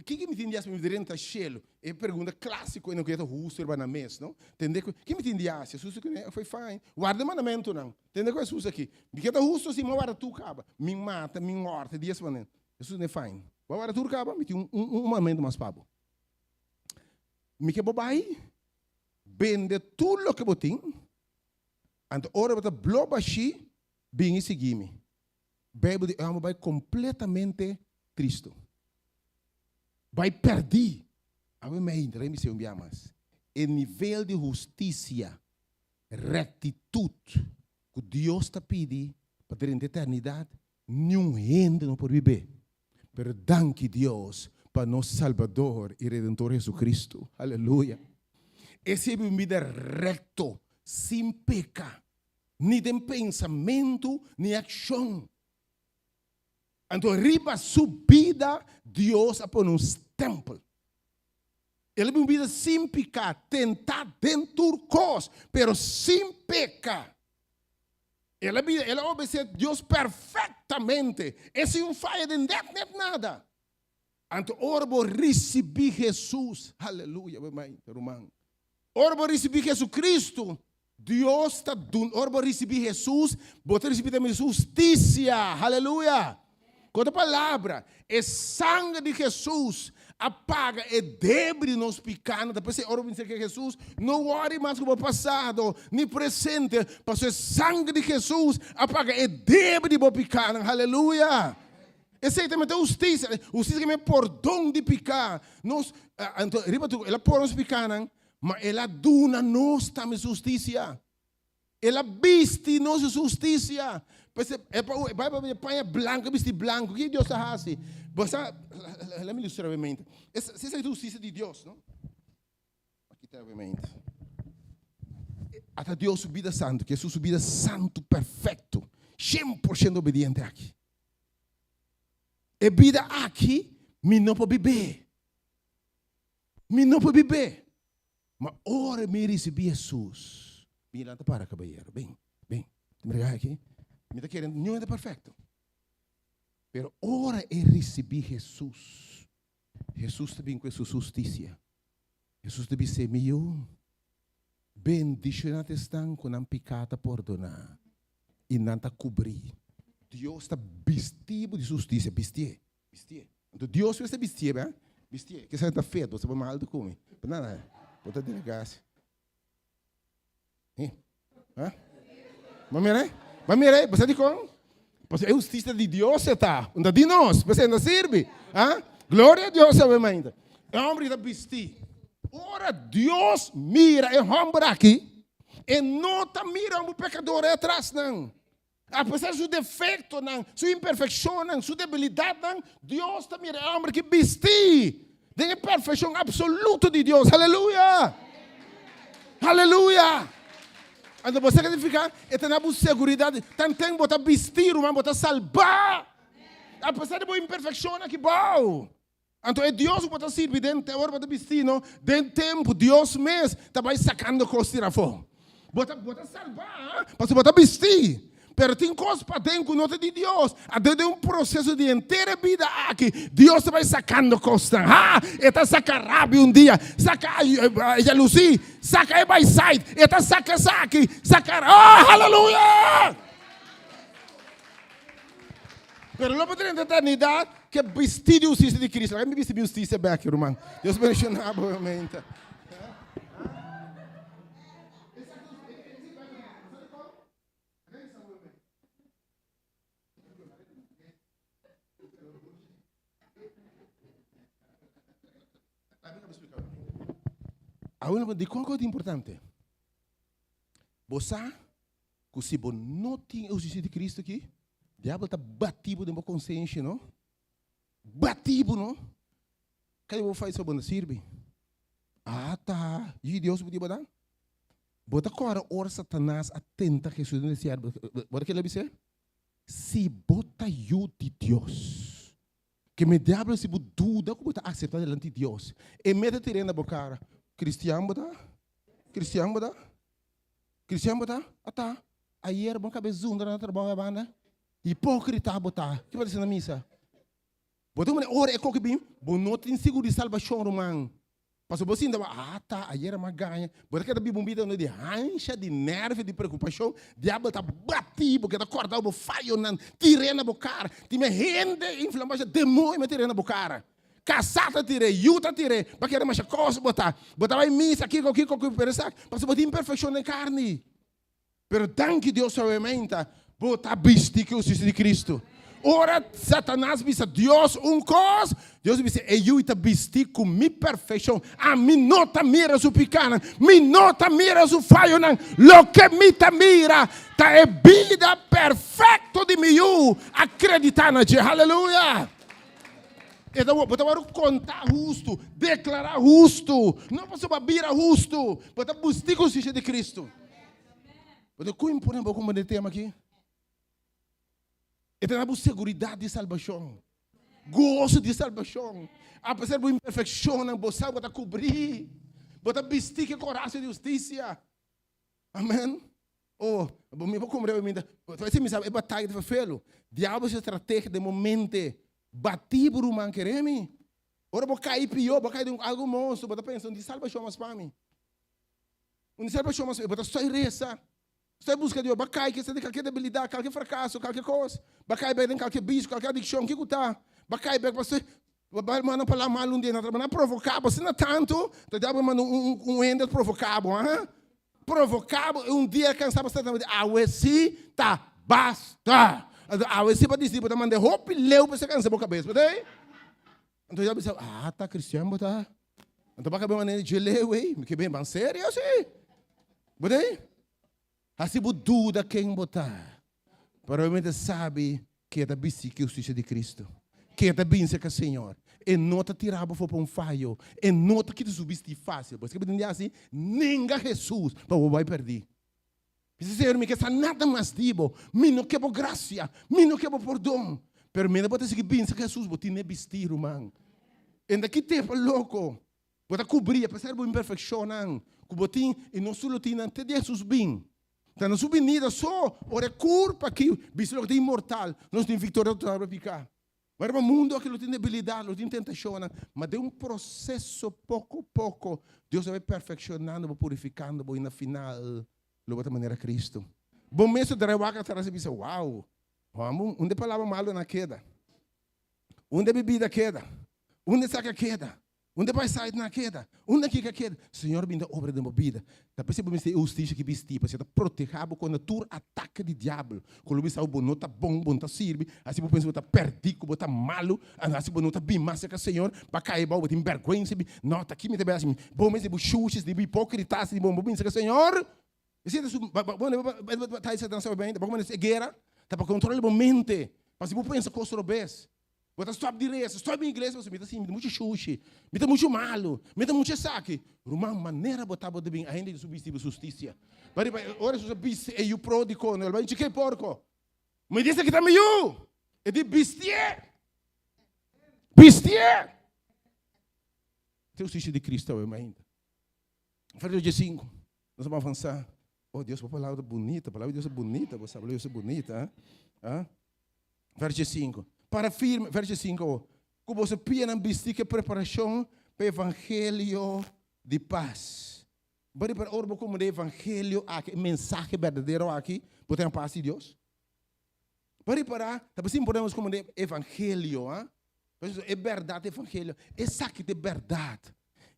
que me tinha me direnta chelo? É pergunta clássica e não quero russo na mesa, não? Entende que me tinha Jesus que foi fine. Guarda mandamento não. Entende com Jesus aqui? Me quero russo assim, mas guarda tu caba, me mata, me morte, dias manen. Jesus não é fine. Guarda tu caba, me tinha mandamento mais pabo. Me que bobai, vende tudo o que botin. Ante ora bota blobashi, bem e seguime. Bíblia de alma vai completamente triste. Vai perder. A mim me se enviamos. O nível de justiça, rectitude que Deus está pedindo para ter em eternidade, nenhum gente não pode viver. Pero danke Deus para nosso Salvador e Redentor Jesus Cristo. Aleluia. Esse é uma vida reto, sem pecado, nem de pensamento, nem ação. Então, riba subida, Deus a pôr um templo. Ele é uma vida sem pecado, tentar dentro cos, pero sem pecado. Ele obedece Deus perfeitamente. Esse é um falha de nada. Então, ora vou receber Jesus. Aleluia, irmão. Ora vou receber Jesus Cristo. Deus está dando. Ora vou receber Jesus. Vou receber também justiça. Aleluia. Com outra palavra, é sangue de Jesus apaga e débito nos pecados. Depois você ora que Jesus não ore mais como passado, nem presente, porque o sangue de Jesus apaga e débito nos pecados. Aleluia. Esse é também a justiça. Justiça que me perdão de pecar. Ela por nos pecados, mas ela duna nos também justiça. Ela viste nossa justiça. Vai para a panha branca, viste branco. O que Deus está fazendo? Let me ilustrar brevemente. Essa é a justiça de Deus, não? Aqui está brevemente. Até Deus subida santo, que é sua subida santo, perfeito, 100% obediente aqui. E vida aqui, me não pode beber. Me não pode beber. Mas ora me recebi Jesus. Mira, para, caballero. Bem. Me aqui. Me está querendo, não é perfeito. Pero ora é receber Jesus. Jesus também com sua justiça. Jesus também se meu. Bendicionado estão com a pecata perdonar. E não está cobrir. Deus está vestido de justiça. Vestir. Então Deus está vestido, né? Vestir. Que você está feio, você vai mal de comer. Nada. Pode delegar. Hã? Mas mira, você diz como? Porque a justiça de Deus está. Não de nós. Você não serve. Glória a Deus, obviamente. O homem está vestido. Ora Deus mira e homem aqui e nota mira um pecador atrás não. Apesar do seu defeito, sua imperfeição, sua debilidade, Deus está mirando o homem que vestir da perfeição absoluta de Deus. Aleluia! Aleluia! Então você quer ficar, e tem a segurança, tem tempo para vestir, para salvar. Apesar de boa imperfeição, que bom. Então é Deus que pode servir dentro, hora para vestir, não? Dentro tempo, Deus mesmo está sacando coisas da fora. Bota salvar, para você botar vestir. Pero tem coisas para dentro que não é de Deus. Até um processo de inteira vida aqui. Deus vai sacando coisas. Está sacando rabia dia. Saca a jalousia. Saca a by-side. Está saca. Aleluia! Pero não pode ter eternidade que é vestir de justiça de Cristo. Vai me vestir de justiça back, irmão. Deus mencionar, obviamente. Agora, de qual coisa importante? Você, se você não tem a justiça de Cristo aqui, o diabo está batido na sua consciência, não? Batido, não? O que eu vou fazer sobre não serve? Tá. E Deus podia botar? Bota agora, ora Satanás atenta a Jesus nesse ar. Bota que ele dizer? Se bota eu de Deus, que me diabo se dúvida, como está aceitado diante de Deus, e mete tirando a boca. Cristiano bota? Tá. Aí era bom cabeça na trabalho banda. Hipócrita bota. Que vai dizer na missa? Bota uma hora é qualquer bem, bom não tem seguro de salvação, irmão. Passou você ainda tá, aí era uma ganha. Bota que da bombida de rancha, de nervo, de preocupação, diabo tá batido, porque tá acordado, bo falho nan, tirando a boca, te me rende inflamação, demônio me tirando a boca. Caçata tirei, yuta tirei, para que era mais coisa botar vai missa aqui, peresa, para botar imperfeição na carne. Pero tanto que Deus aumenta, botar vestir que o justiça de Cristo. Ora Satanás disse Deus coisa, Deus disse eu te vestir com minha perfeição. A mim não te mira su picana, mim não te mira su falho não. Lo que me te mira, tá é vida perfeita de mim, acreditar na Deus. Aleluia. Então, você vai contar justo, declarar justo, não para subir justo, para buscar a justiça de Cristo. Você como impõe um pouco de tema aqui? Então, a segurança de salvação, gosto de salvação, apesar da imperfeição, você vai cobrir, você vestir que coração de justiça. Amém? Me vou comer ainda. Você me sabe, é batalha de felo. Diabo se estratégia de momento. Bati por um quereme. Ora vou cair pior, vou cair de algo monstro, vou pensando de salvação mas para mim. Um salvação mas vou só reza. Estou em busca de Deus, vai cair que você tem qualquer debilidade, qualquer fracasso, qualquer coisa. Vai cair bem em qualquer bicho, qualquer adicção, que está. Vai cair bem você vai mandar para lá mal um dia, não provocar, você não tanto, o diabo manda ender provocado, provocado, um dia cansado você tá, tá, basta. Você pode dizer, você manda roupa e leu para você cansar a cabeça, entendeu? Então já pensou, tá cristiano, tá? Então vai acabar maneira de leu, que bem, bem sério, assim. Entendeu? Assim, dúvida quem botar. Provavelmente sabe que é da bicicleta justiça de Cristo. Que é da bênção que o Senhor. E não te tirava para um falho. E não te que subiste fácil. Porque você entender assim, ninguém Jesus, para o vai perder. Senhor, me quer nada mais dibo, me não quero graça, me não quero perdão. Pero me não pode seguir bem, se Jesus botar nem vestir, irmão. E daqui tempo louco, botar cobrir, apesar da imperfeição, que botin e não só tem até Jesus bem. Então não subvenida só, ora culpa que visto que tem imortal, nós tem vitória para ficar. Mas o mundo aquilo tem debilidade, tem tentação, mas de um processo pouco a pouco, Deus vai perfeccionando, purificando, e na final de maneira Cristo. Bom mesmo de rewaca atrás e pensa, uau, onde palavra malo na queda? Onde bebida queda? Onde saca queda? Onde vai sair na queda? Onde aqui que queda? Senhor, binda obra de uma vida. Tá percebendo que justiça que vestir, para ser protegido quando tu ataca de diabo. Quando você sabe não tá bom tá sirve, assim você pensa tá perdido, você tá malo, assim você não tá bem massa que Senhor, para cair bom, tem vergonha, não tá aqui me tá assim, bom mas de chuches, de hipócritas, de bom pensa que Senhor, esse é bom, tá isso dança bem, tá bom mas guerra, tá para controlar a mente, para se você pensa coisa robês. Você stop de reis, stop em igreja, você me dá assim, me dá muito xuxi, me dá muito malo, me dá muito saque. Uma maneira botar de bem, ainda de subir justiça. Mas ora se você biste e o pro de cono, ele vai dizer que porco. Me diz que tá meio. E de bistie. Tem o justiça de Cristo, eu ainda. Verso 5. Nós vamos avançar. Oh, Deus, a palavra bonita, a palavra de Deus é bonita, você sabe, Deus é bonita, hein? Verso 5. Para firme, verso 5, que você pia na bistica preparação para o evangelho de paz. Para orbo como o evangelho, aqui, mensagem verdadeiro aqui, por ter a paz de Deus. Para, também podemos como o evangelho, é verdade o evangelho, é saque de verdade.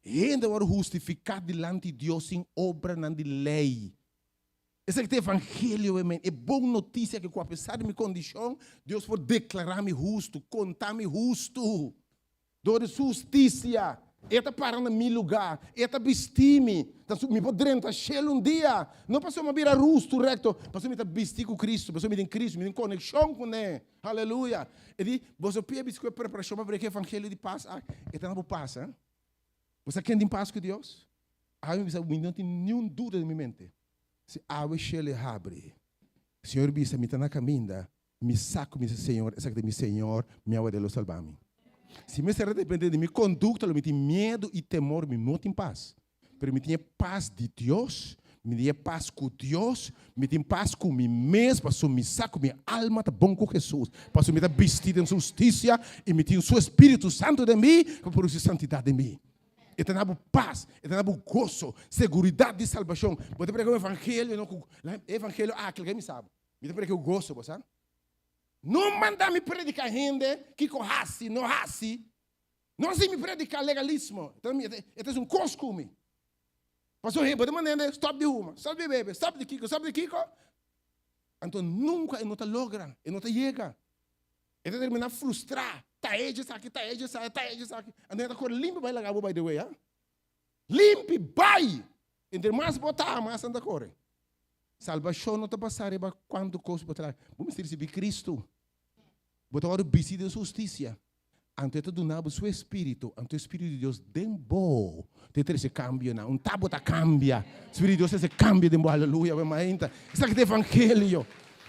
Ainda vai justificar diante de Deus sem obra nem de lei. Esse aqui é o evangelho, é boa notícia que, apesar de minha condição, Deus pode declarar-me justo, contar-me justo. Dor justiça. Ele está parando no meu lugar. Ele está vestindo-me. Me pode rentar cheio dia. Não passou a virar justo, reto. Passou a vestir com Cristo. Passou a Cristo, me tem conexão com Ele. Aleluia. Ele diz, você pede a preparação para o evangelho de paz. Ele está na paz, hein? Você quer ter paz com Deus? Não tem nenhuma dúvida na minha mente. Se a ele abre, Senhor, bisa me está na caminha, me saco, me Senhor, essa que é meu Senhor, me ajuda a salvar-me. Se me será dependente de minha conduta, me tem medo e temor, me não tem paz. Mas me tem paz de Deus, me tem paz com Deus, me tem paz com mim mesmo, para me saco, minha alma está bom com Jesus, para me estar vestido em justiça e me tem o seu Espírito Santo de mim, para produzir santidade de mim. E tem paz, e tem gozo, segurança de salvação. Você prega o evangelho, evangelho, aquele que me sabe. Você prega o gozo, você sabe? Não manda me predicar gente que corrasse, não rasse. Não se me predicar legalismo. Então, é um costume. Pastor, você manda stop de uma, stop de bebê, stop de Kiko. Então, nunca ele não te logra, ele não te chega. Ele termina frustrar. Tá edge aqui. Andando a cor limpa vai largar by the way, limpe vai. Entre mais botar, mais anda cor. Salvação não está passando para quanto coisa para lá. Vamos receber Cristo. Botar o bici de justiça. Antes de donar o seu espírito, antes o espírito de Deus dembo. Tem esse cambio não. Tabo tá cambia. O espírito de Deus esse cambio dembo. Aleluia, vamos isso aqui é evangelho.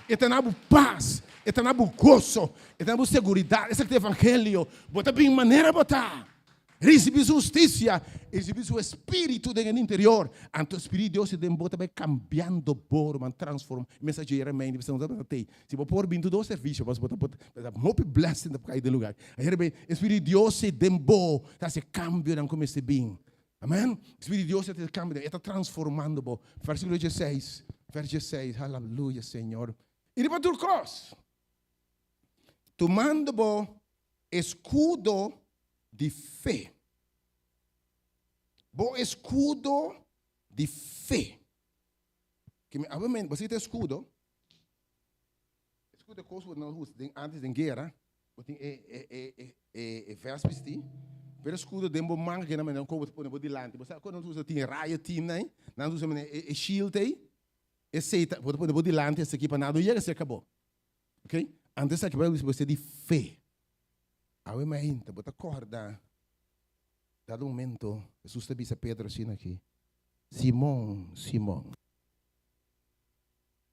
E tem paz, e tem gozo, e tem segurança. Esse é o evangelho. Bota bem maneira botar. Receber justiça, receber o espírito dentro do interior. Então o espírito de Deus se bota vai cambiando por, man transforma. Mensageira mente, você não sabe até. Se você pôr bem todo o serviço, você bota muito blessing para cair do lugar. Aí o espírito de Deus se dembo, tá se cambia não começa bem. Amém? O espírito de Deus se cambia, está transformando. Versículo 16. Aleluia, Senhor. E depois do cruz, tomando o escudo de fé. O escudo de fé. Obviamente, você tem escudo. Escudo é coisa antes da guerra. Você tem vestes. Pero escudo de um manga que não como põe delante. Você quando você tem raia, né? Não usa shield aí. Esse pode pôr delante, esse aqui para nada, e se acabou. Ok? Antes aqui você de fé. Ao imagina, você acorda. Dado momento, Jesus te disse a Pedro assim aqui. Simão,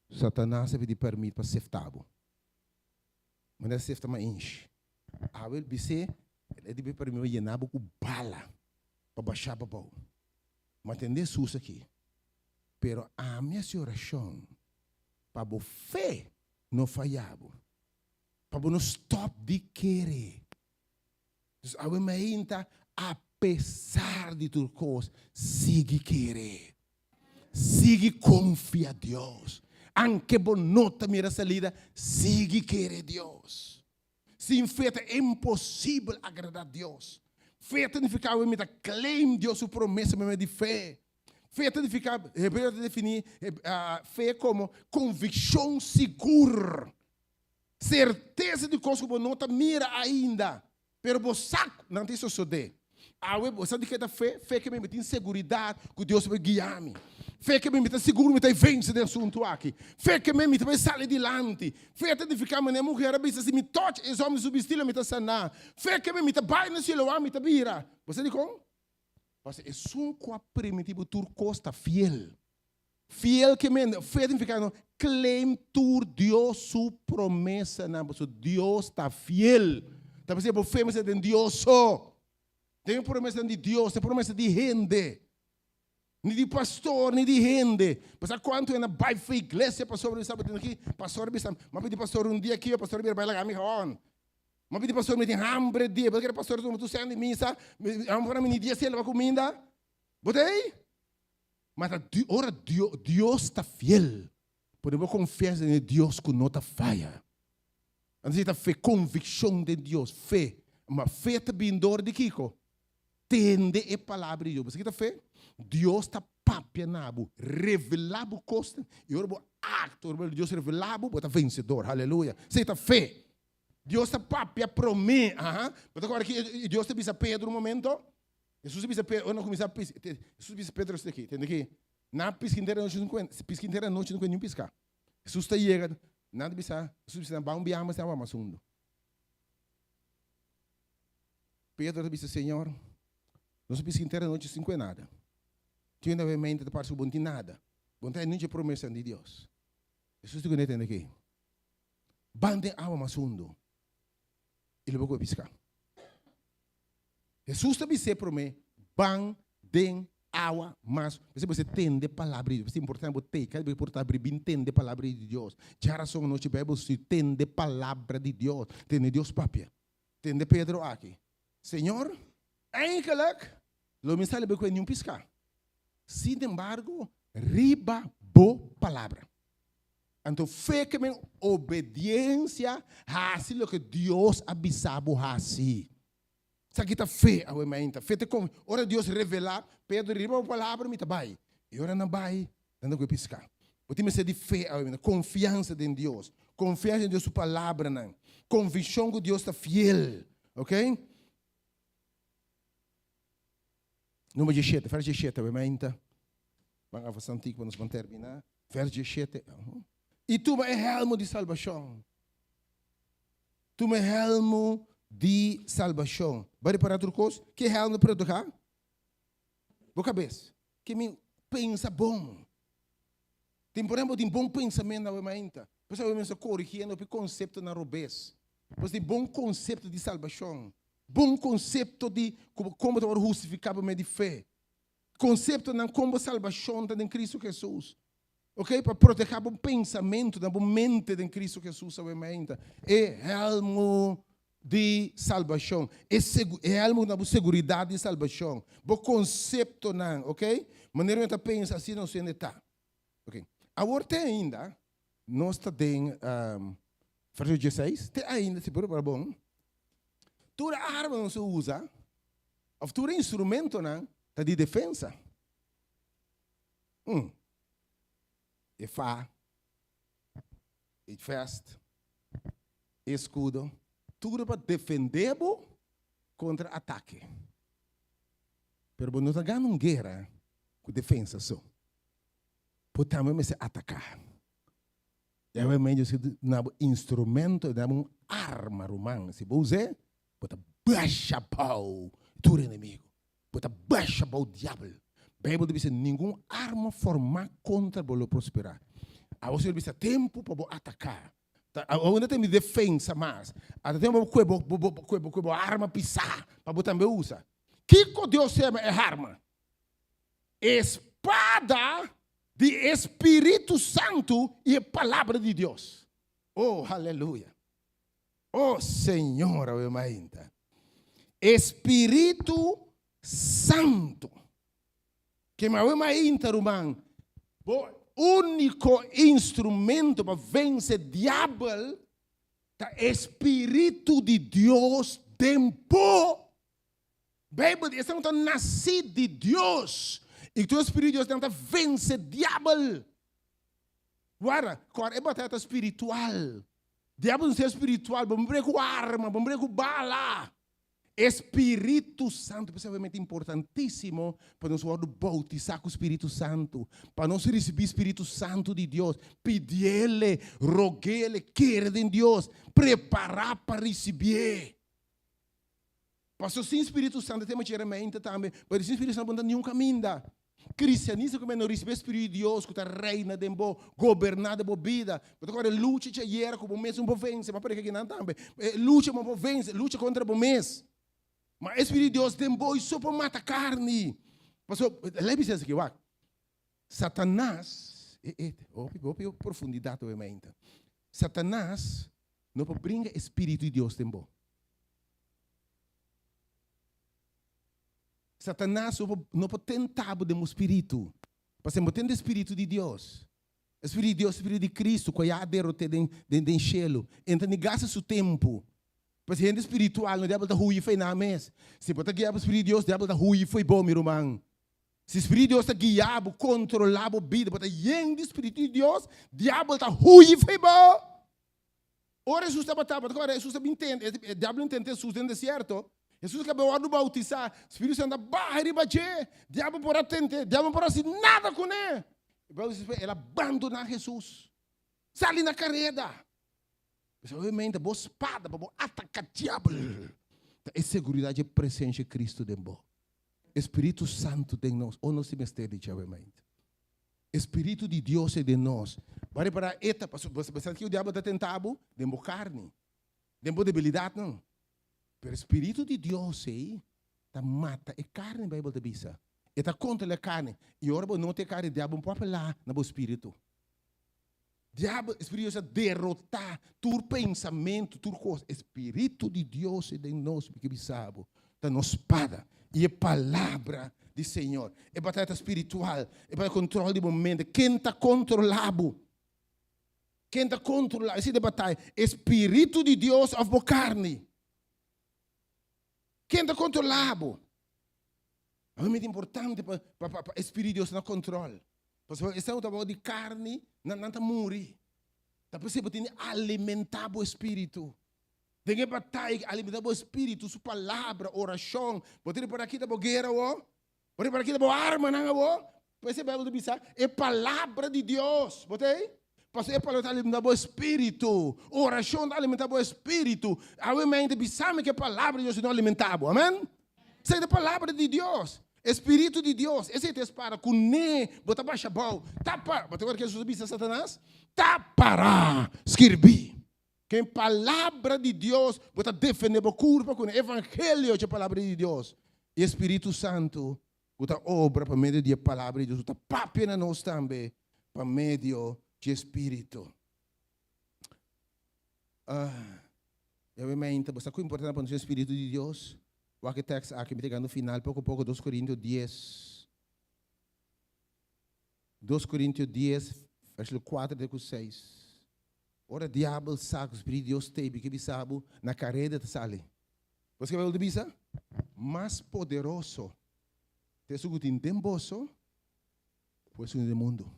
Satanás te permite para seftabo. Mas não é sefta mais enche. Ao ele disse, ele te permite llenar com bala para baixar para o mas tem Jesus aqui. Pero a minha oração, para a fé não falhava. Para não stop de querer. Então, apesar de tudo coisa, siga querer. Siga confiar a Deus. Anche bonota mira salida, siga querer Deus. Sem fé é impossível agradar a Deus. Fé significa que me claim Deus sua promessa mesmo de fé. Fé significa, Hebreu definir fé como convicção segura. Certeza de coisas que você não mira ainda. Pero você não tem suceder. Você tem que ter fé que me tem segurança que Deus vai guiar-me. Fé que me tem seguro, me tem vence desse assunto aqui. Fé que me tem sair adiante. Fé que ficar minha mulher, se me toque, os homens subestilam, me tem sanar. Fé que me tem baile no cielo, me tem vira. Você diz como? Você é um quadro primitivo, tu costa fiel. Fiel que me fé significa claim tu Deus sua promessa, Deus está fiel. Tá pensando, fé mas é de Deus só. Tem promessa de Deus, tem promessa de gente. Nem de pastor, nem de gente. Mas quanto é na bairro igreja, pastor, ele sabe aqui, pastor, mas pedi pastor dia aqui, o pastor vai lá me on. Mas pedi pastor me tem hambre dia, porque pastor tu sai de missa, hambre me dia se leva comida. Botei? Mas ora Deus está fiel. Podemos confiar em Deus que não está falha. Antes está fé, convicção de Deus, fé. Mas fé está vindo de Kiko. Tende a palavra de Deus. Você está fé? Deus está papianabo, revelado costa. E ora acto, Deus revelado, está vencedor. Aleluia. Você está fé? Deus está papia promessa. Mas agora que Deus te disse Pedro um momento. Jesus disse Pedro, eu não comecei a piscar. Jesus disse Pedro isso daqui, entende aqui? Na pisca inteira noite não conheço piscar. Jesus está chegando, nada piscar. Jesus disse, vamos biar, mas não vamos fundo. Pedro disse, Senhor, nossa pisca inteira noite não conheço nada. Tu ainda mente da parte do bom de nada. Bom tem nenhuma promessa de Deus. Jesus te conhece aqui. Bande água mais fundo. Ele vai piscar. Jesus também se promete, ban den água mais. Você tem de palavra de Deus. É importante você ter, é importante bem entender a palavra de Deus. Já razão noite Bíblia se tem de palavra de Deus, tem de Deus papia, tem de Pedro aqui. Senhor, eigenlijk, lo mensagem é que nenhum piscar. Sin embargo, riba bo palavra. Então, fé que me obediência hace lo que Deus avisava hace. Sabe que fé, a mente. Fé te como, ora Deus revelar, Pedro riba a palavra, me vai. E ora não vai, não vai piscar. Porque me ser de fé, a mente, confiança em Deus, confiança em Deus sua palavra, não. Convicção que Deus está fiel, ok? Número 17, verso 17, a mente. Vamos fazer antigo para nos terminar. Verso 17. E tu é helmo de salvação. Tu é helmo de salvação. Vai para outro coisa? Que helmo para tocar? Boa cabeça. Que me pensa bom. Tem tempo de bom pensamento na mente. Você vai me corrigindo o conceito na robês. Você tem bom conceito de salvação. Bom conceito de como tu vai justificar por meio de fé. Conceito de como salvação está em Cristo Jesus. Ok? Para proteger o pensamento, da mente de Cristo Jesus, obviamente. É helmo de salvação. É helmo da segurança de salvação. O conceito, não, ok? Maneira que pensa assim, não sei onde está. Ok? Agora tem ainda, nós temos, verso 16, tem ainda, se for para bom, toda arma não se usa, ou todo instrumento, não, está de defesa. É fá, é festa, é escudo, tudo para defender contra ataque. Pero não está ganhando guerra com defesa só. Por também se atacar. E aí mesmo se um instrumento, uma arma romana, se você bota baixa pau, tu inimigo, bota baixa pau diabo. Bíblia diz nenhuma arma formada contra o prosperar. A você diz tempo para atacar. Ainda tem defesa mais. Até tem uma arma pisar para botar me usa. Que Deus chama é arma? Espada de Espírito Santo e a palavra de Deus. Oh, aleluia. Oh, Senhor, Espírito Santo. Que me irmão, o único instrumento para vencer o diabo é o Espírito de Deus dentro Bíblia diz que não nascido de Deus. E que o Espírito de Deus não vence o diabo. Agora, é batata espiritual. Diabo não é espiritual, vamos com arma, vamos com bala. Espírito Santo, principalmente importantíssimo para nós bautizar com o Espírito Santo, para nós receber o Espírito Santo de Deus, pedir-lhe, rogar-lhe, querer em Deus, preparar para receber. Pastor, sem Espírito Santo, temos que mente também, mas sem Espírito Santo não tem nenhum caminho. Cristianismo como não recebe o Espírito de Deus, que está reina de boa, governada de vida. Mas agora luta que era com o mês um vence, mas para que não também. Luta uma vence, luta contra o mês. Mas o Espírito de Deus tem boa e só para matar carne. Pastor, lembra isso aqui, ó. Satanás, ouve profundidade obviamente. Satanás não pode brincar Espírito de Deus tem boa. Satanás não pode tentar o espírito. Porque não tem o espírito de Deus. O espírito de Deus, o espírito de Cristo, que é derrotado dentro do cielo. Então, não gasta seu tempo. Porque a gente espiritual, o diabo está ruim e na mesa. Se você guiar o espírito de Deus, o diabo está ruim e foi bom, meu irmão. Se o espírito de Deus está guiado, controlado a vida, porque o espírito de Deus, o diabo está ruim e foi bom. Ora, Jesus está batendo, agora Jesus entende, o diabo entende Jesus dentro do deserto. Jesus acabou de bautizar, o Espírito Santo barra e bater, o diabo por atender, o diabo por fazer nada com ele. Ele abandona Jesus, sai na carreira. Obviamente, boa espada, para atacar o diabo. É segurança e presença de Cristo dentro. Espírito Santo de nós, ou nós se mistério, obviamente. Espírito de Deus é de nós. Para eta, você sabe que o diabo está tentado, dentro da carne, dentro da debilidade, não. Pero o Espírito de Deus aí, tá mata a carne, a Bíblia diz. Está contra a carne. E ora, não tem carne, o diabo não pode lá no Espírito. Diabo, o Espírito de Deus derrotar tu pensamento, tu coisa. Espírito de Deus é de nós, porque sabe, está na espada. E a palavra do Senhor. É batalha espiritual, é para controle do momento. Quem está controlado? Quem está controlado? Essa é a batalha. Espírito de Deus ou carne? Quem está controlado? É muito importante para o Espírito de Deus no controle. Porque estamos falando de carne, não está morrer. Está possível alimentar o Espírito. Tem que batalhar, alimentar o Espírito, sua palavra, oração. Pode ir para aqui da guerra, pode ir para aqui da arma, não, pode ser Bíblia de é palavra de Deus. Pode ir? Pastor, é para alimentar o Espírito. Oração para alimentar o Espírito. Obviamente, pensamos que a palavra de Deus não alimentava. Amém? Isso é a palavra de Deus. Espírito de Deus. Esse é o para com ne, botar baixa bal. Tapa. Mas agora que Jesus disse a Satanás? Tapará. Escrevi. Que a palavra de Deus, botar defender a curva com o evangelho de palavra de Deus. E Espírito Santo, botar obra para meio da palavra de Deus. Botar papo na nós também, para meio de Espírito. Obviamente, você é importante para o Espírito de Deus. O arquiteto aqui me pegando no final, pouco a pouco, 2 Coríntios 10. 2 Coríntios 10, versículo 4 até 6. Ora, diabo sabe, o Espírito de Deus teve, que sabe, na carreira de sale. Você vai dizer? Mais poderoso. Te sugo em temposo, pois no mundo.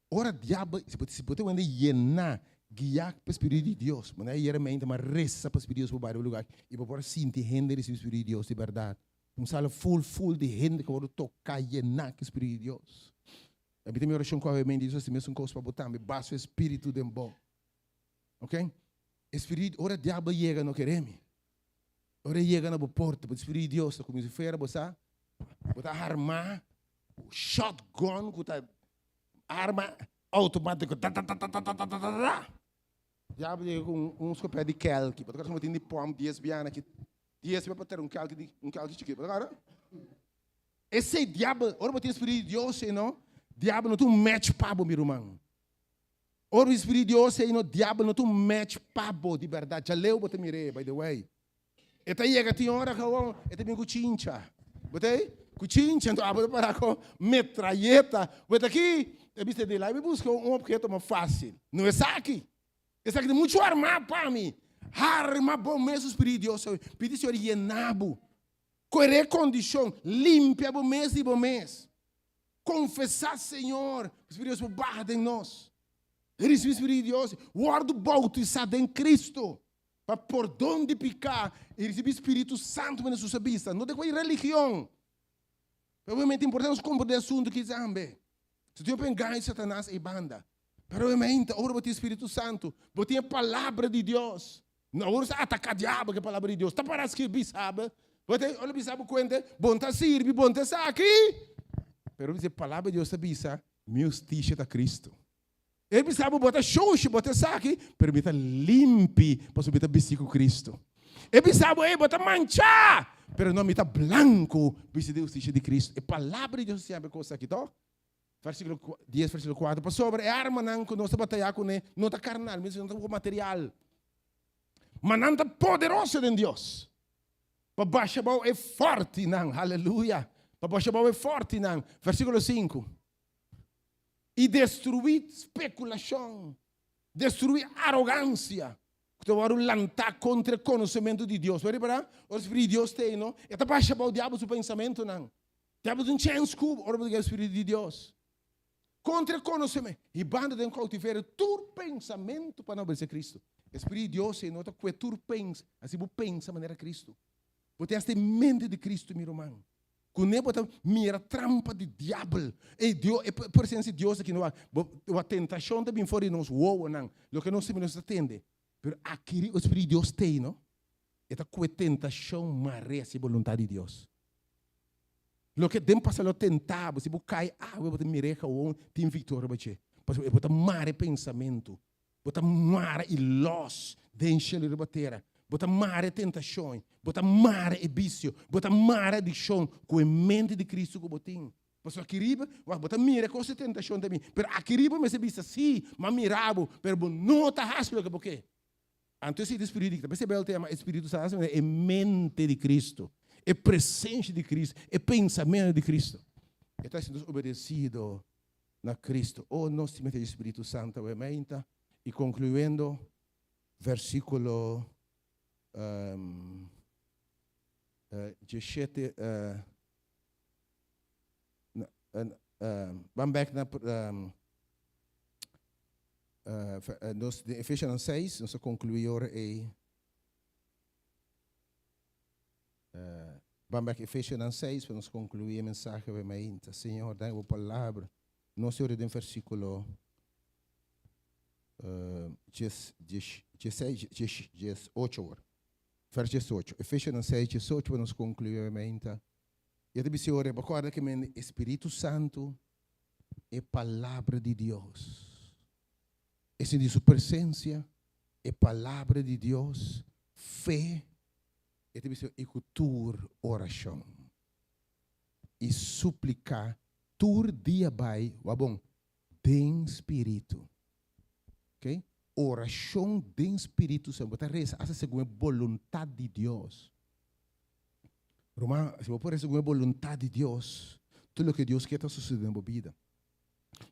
Ora, diabo, se você vai llenar, guiar para o Espírito de Deus, mas aí era mais reza para o Espírito de Deus para vários lugares, e para sentir gente desse Espírito de Deus de verdade. Sala full de gente que vai tocar, llenar com o Espírito de Deus. A minha oração com a mente diz assim, mesmo coisa para botar, me basta o Espírito de bom. Ok? Espírito, ora, diabo chega, não queremos. Ora, chega na porta, o Espírito de Deus, como se fosse, botar arma, shotgun, arma automática. Já abre com escopeta de calque. Porque agora tem de pom, dias biana aqui. Dias vai ter um calque chiquito. Agora, esse diabo, ora tem Espírito de Deus, não? Diabo não tem um match pabo, meu irmão. Ora o Espírito de Deus, não? Diabo não tem um match pabo de verdade. Já leu, bota mirei, by the way. E tá aí, tem hora que eu tenho cuchincha. Botei? Cuchincha, então abre para com metralheta. Bota aqui. Eu disse de lá, eu busco objeto mais fácil. Não é saque? Esse aqui tem muito armado para mim. Arma bom mesmo, Espírito de Deus. Pedi, Senhor, llenabo. Com recondição, limpia o mês e o mês. Confessar, Senhor, o Espírito Deus barra em nós. Receber o Espírito de Deus, guarda bautizado em Cristo. Para por onde picar e receber o Espírito Santo na sua vista. Não tem coisa religião. Obviamente é importante nós compreender o assunto que zambe. Se tu pengar Satanás e banda. Mas obviamente, ora você tem o Espírito Santo. Você tem a palavra de Deus. Não, ora você ataca o diabo com a palavra de Deus. Está para que sabe. Olha, bisabo conta, bom tá sirve, bom tá aqui. Pero a palavra de Deus sabia, meu t-shirt a Cristo. Ele bisabo bota xoxo, bota aqui, pero bota limpe, para subir a bicicleta Cristo. Ele bisabo bota manchar, pero não bota branco, bisa Deus t-shirt de Cristo. A palavra de Deus sabe coisa aqui, tá? Versículo 10, versículo 4. Para sobre a arma não que nós batalhar com ele, não está carnal, mas não está material. Mas não está poderosa em Deus. Para baixar é forte, não. Aleluia. Para baixar é forte, não. Versículo 5. E destruir especulação. Destruir arrogância. Que vai lançar contra o conhecimento de Deus. Vai reparar? O Espírito de Deus tem, não? E está baixar o diabo seu pensamento, não. O diabo tem um chance cubo. Ora, porque é o Espírito de Deus. Contra o conhecimento. E banda de cautiveiro. Tu pensamento para não obedecer Cristo. O Espírito de Deus é nota que tu pensa. Assim, você pensa de maneira Cristo. Você tem a mente de Cristo, meu irmão. Quando você mira a trampa do diabo. E Deus, a presença de Deus aqui não há. A tentação também fora de nós. Uou, não. O que nós nos atende. Mas aqui o Espírito de Deus tem, não? É a tentação marece a vontade de Deus. O que tem passado tentar, você cai, você mireca ou tem vitória, você mare pensamento, você mare e los dentro da bateria. Bota mare tentação, bota mare vício, bota mare adicção com a mente de Cristo que você tem. Mas aqui riba, bota mira com essa tentação também. Mas aqui riba, mas você vista sim, mas mirabo, mas não está rápido que porque. Então esse Espírito, percebe o tema, Espírito Santo é mente de Cristo, é presença de Cristo, é pensamento de Cristo. Está sendo obedecido na Cristo. Oh, nós temos o Espírito Santo, obviamente, e concluindo, versículo 17, vamos back na Efésios 6, nós concluímos vamos back Efésios 6 para nós concluir a mensagem obviamente. Senhor, dá a palavra. Nós estamos no versículo 18. Verso 18. Efésios 6, 18, para nós concluir obviamente. E a Senhor, recorda que o Espírito Santo é a palavra de Deus. É de sua presença, é a palavra de Deus, fé, e cultura, oração. E suplicar, tur dia vai, bom, de Espírito. Ok? Oração de Espírito Santo. Você reza, essa segundo a vontade de Deus. Romano, se você segundo a vontade de Deus, tudo o que Deus quer está sucedendo na vida.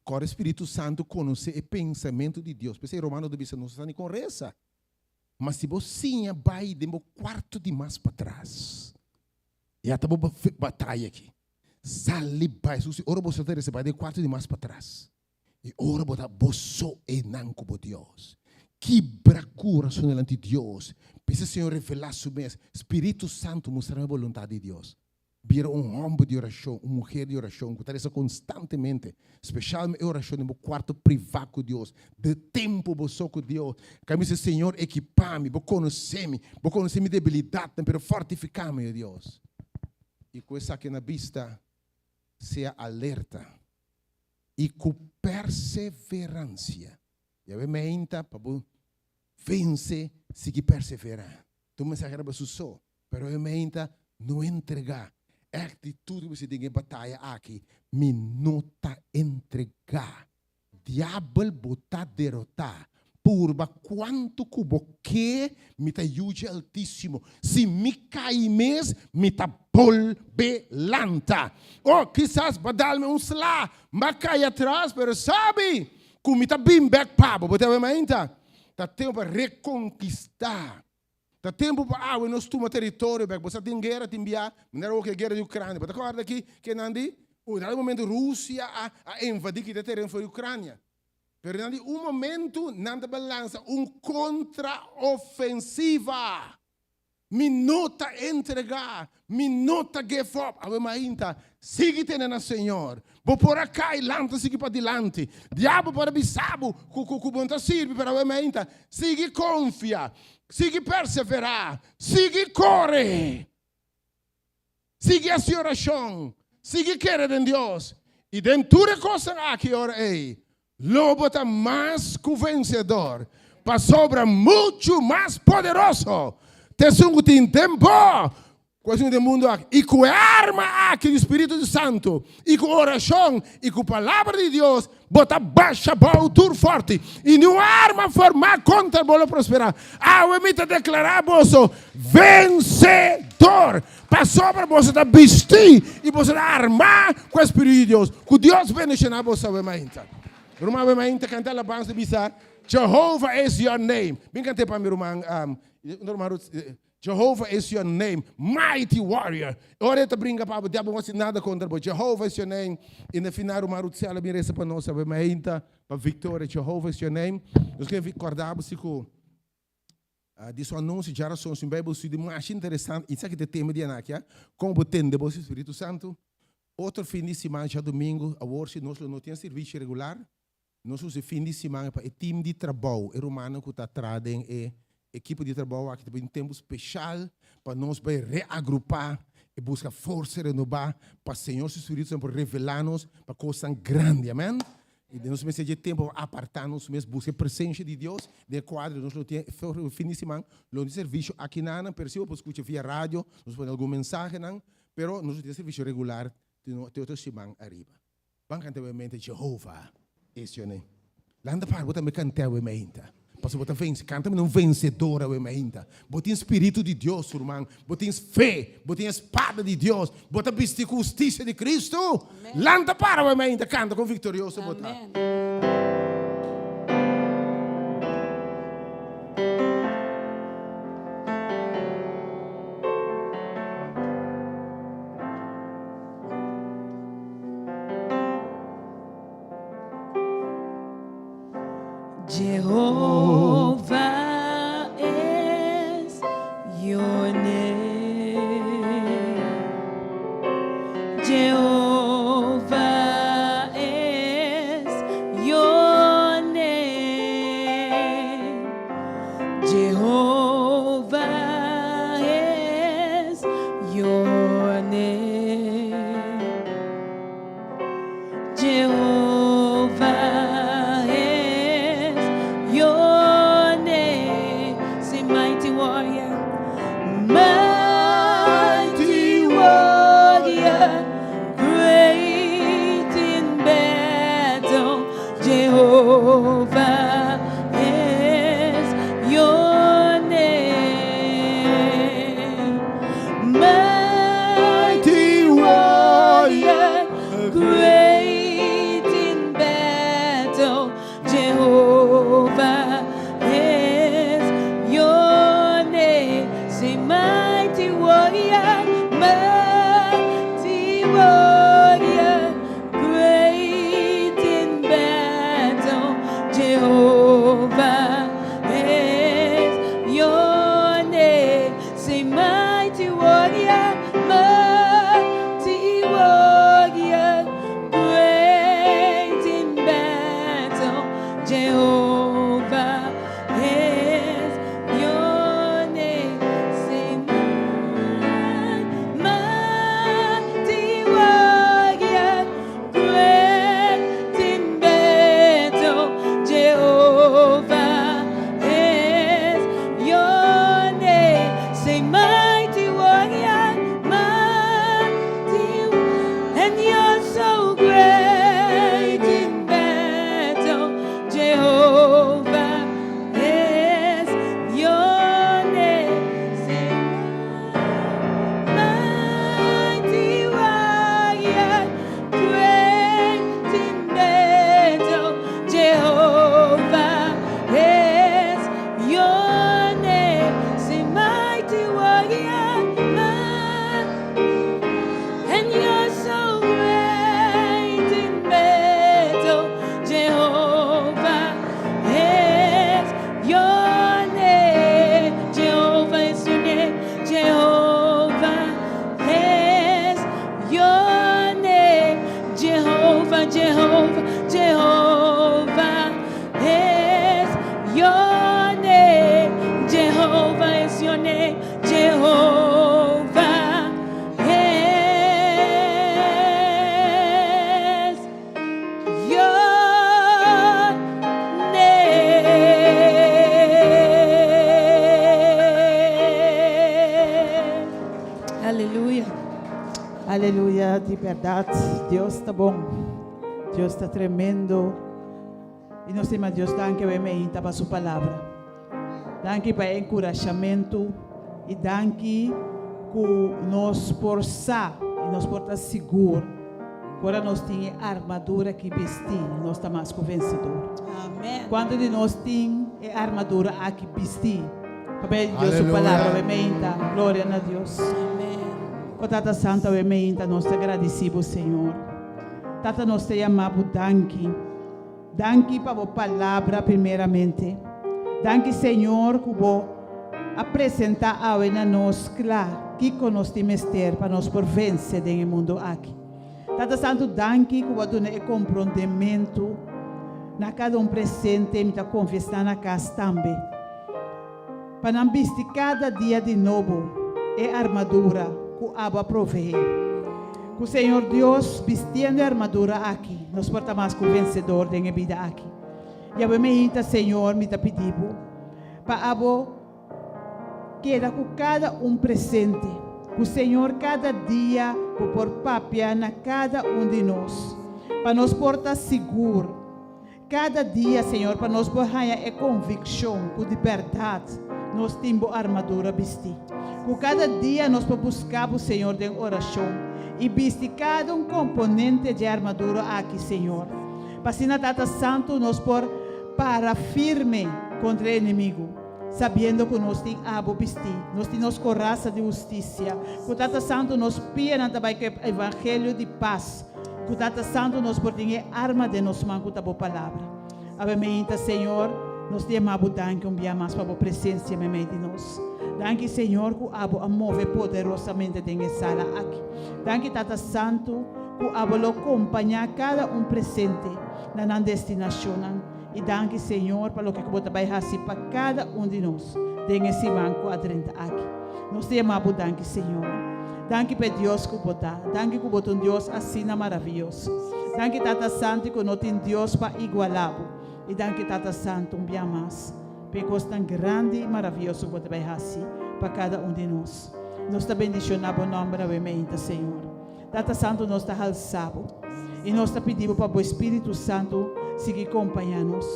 Quando o Espírito Santo conhece o pensamento de Deus, pensei Romano deve ser não está nem com reza. Mas se você vai de um quarto de mais para trás, e até uma batalha aqui, sale vai, ora você vai de quarto de mais para trás. E ora você é não como Deus. Quebra coração delante de Deus. Precisa o Senhor revelar sobre o Espírito Santo mostrar a vontade de Deus. Vira homem de oração, uma mulher de oração, que está constantemente, especialmente oração no quarto privado com Deus, de tempo você com Deus. Que me diz, Senhor, equipar-me, vou conhecer-me minha debilidade, mas fortificar-me, Deus. E com isso aqui na vista, seja alerta. E com perseverança. E a mente, para vencer, seguir perseverar. Tu me sabe que só, mas a mente não entregar. A atitude que você tem em batalha aqui, me não está entregar. Diabo botar derrotar. Purba quanto que me está ajuda altíssimo. Se me cair mesmo, me está bolbelanta. Oh, quizás vai dar-me slá, mas cai atrás, mas sabe, como me está bem back para, você vai me entender? Está tempo para reconquistar. Tá tempo para água nós toma território, porque você tem guerra, tem biá, não é o que guerra de Ucrânia. Mas acorda aqui que nandi, no momento Rússia a invadir que terreno foi a Ucrânia. Pero nandi momento nanda balança contra-ofensiva. Minuta entregar, minuta give up. Ave mainta, sigue tendo Senhor. Vou por acá e lanta sigue para dilante. Diabo para bisabo, cu bonta sirve para ave mainta. Sigue confia, sigue perseverar, sigue corre. Sigue a sua oração, sigue querer em Deus. E dentro de coisa aqui ora ei, lobo está mais que vencedor, para sobra muito mais poderoso. Tesungo tem tempo, quase do mundo aqui, e com a arma aqui do Espírito Santo, e com oração, e com a palavra de Deus, bota baixa para o forte, e nenhuma arma formar contra o prosperar. Eu emito declarar você vencedor, para sobre você da vestir, e você da armar com o Espírito de Deus, que Deus vai ensinar você a mainta. Roma vai mainta cantar a bança de bisa, Jehovah is your name. Bem cantei para mim, irmão. Jehovah is your name, mighty warrior. Ora te brinca para o diabo não tem nada contra você. Jehovah is your name. E no final o Marut se ela me reza para nós, sabe, mainta para vitória. Jehovah is your name. Nós queremos recordar você que disso anúncio de geração em Bíblia é mais interessante. Isso aqui é o tema de aqui, como tem de você Espírito Santo. Outro fim de semana, já domingo, a worship nós não tem serviço regular. Nós usamos fim de semana para o time de trabalho, o romano que está atrás e equipe de trabalho aqui tem um tempo especial para nós reagrupar e buscar força renovar para o Senhor Espírito Santo revelar-nos para coisas grandes, amém? E nós temos de tempo apartar-nos mesmo, buscar a presença de Deus, de quadro, nós temos fim de semana, nós serviço aqui na percebo, para escutar via rádio, nós temos algum mensagem, pero nós temos serviço regular, de outra semana arriba. Vamos cantar a mente Jehovah. Esse é o nome. Lá anda para botar me cantar o mente. Pastor, botar vence, canta me um vencedor o mente. Botem espírito de Deus, irmão. Botem fé, botem espada de Deus, botem vestir justiça de Cristo. Lá anda para o mente, canta com vitorioso botar. Jehovah is your name. Jehovah is your name, Jehovah is your name. Hallelujah. Aleluia, de verdade, Deus está bom, Deus está tremendo. E nós temos a Deus, danke para a sua palavra. Danke para o encorajamento e danke por nos forçar e nos portar seguro. Agora nós temos a armadura que vestir, nós estamos mais que vencedor. Amen. Quando de nós temos a armadura aqui vestir, para Deus a Aleluia. palavra, glória a Deus. Amen. O Tata Santa, nós te agradecemos, Senhor. Tata, nós te amamos, danke. Danke para a palavra, primeiramente. Danke, Senhor, que vou apresentar a nós, claro, que nós temos ter para nós por vencer no mundo aqui. Tata Santo, danke que vou dar o comprometimento na cada presente, me confessar na casa também. Para não vestir cada dia de novo, é armadura que Abba provee. Que o Senhor Deus, vestindo a armadura aqui, nos porta mais que o vencedor da vida aqui. E a mim, Senhor, me pedindo para Abba queda com cada presente. Que o Senhor, cada dia, por papia na cada de nós. Para nos portar seguro. Cada dia, Senhor, para nos portar a convicção, com liberdade, nós temos a armadura vestir. Que cada dia nós buscamos o Senhor de oração. E vestir cada componente de armadura aqui, Senhor. Para assim, Tata Santo, nós para firme contra o inimigo. Sabendo que nós temos a vestir. Nós temos coraça de justiça. Que Tata Santo nos pia também que o evangelho de paz. Que Tata Santo nos portinha arma de nos mãos com a palavra. Amém, Senhor. Nós te amamos, danke um dia mais para a presença de nós. Danke, Senhor, que a move poderosamente nessa sala aqui. Danke, Tata Santo, que a acompanha cada presente na destinação. E danke, Senhor, para o que você vai fazer para cada de nós, nesse banco adentro aqui. Nós te amamos, danke, Senhor. Danke para Deus que você dá. Danke que você é um Deus assim maravilhoso. Danke, Tata Santo, que não tem Deus para igualar. E danke, Tata Santo, um dia mais. Porque tão grande e maravilhoso que você vai fazer para cada de nós. Nós te bendicionamos o nome da Senhor. Tata Santo, nós te alçamos. E nós te pedimos para o Espírito Santo seguir acompanhando-nos.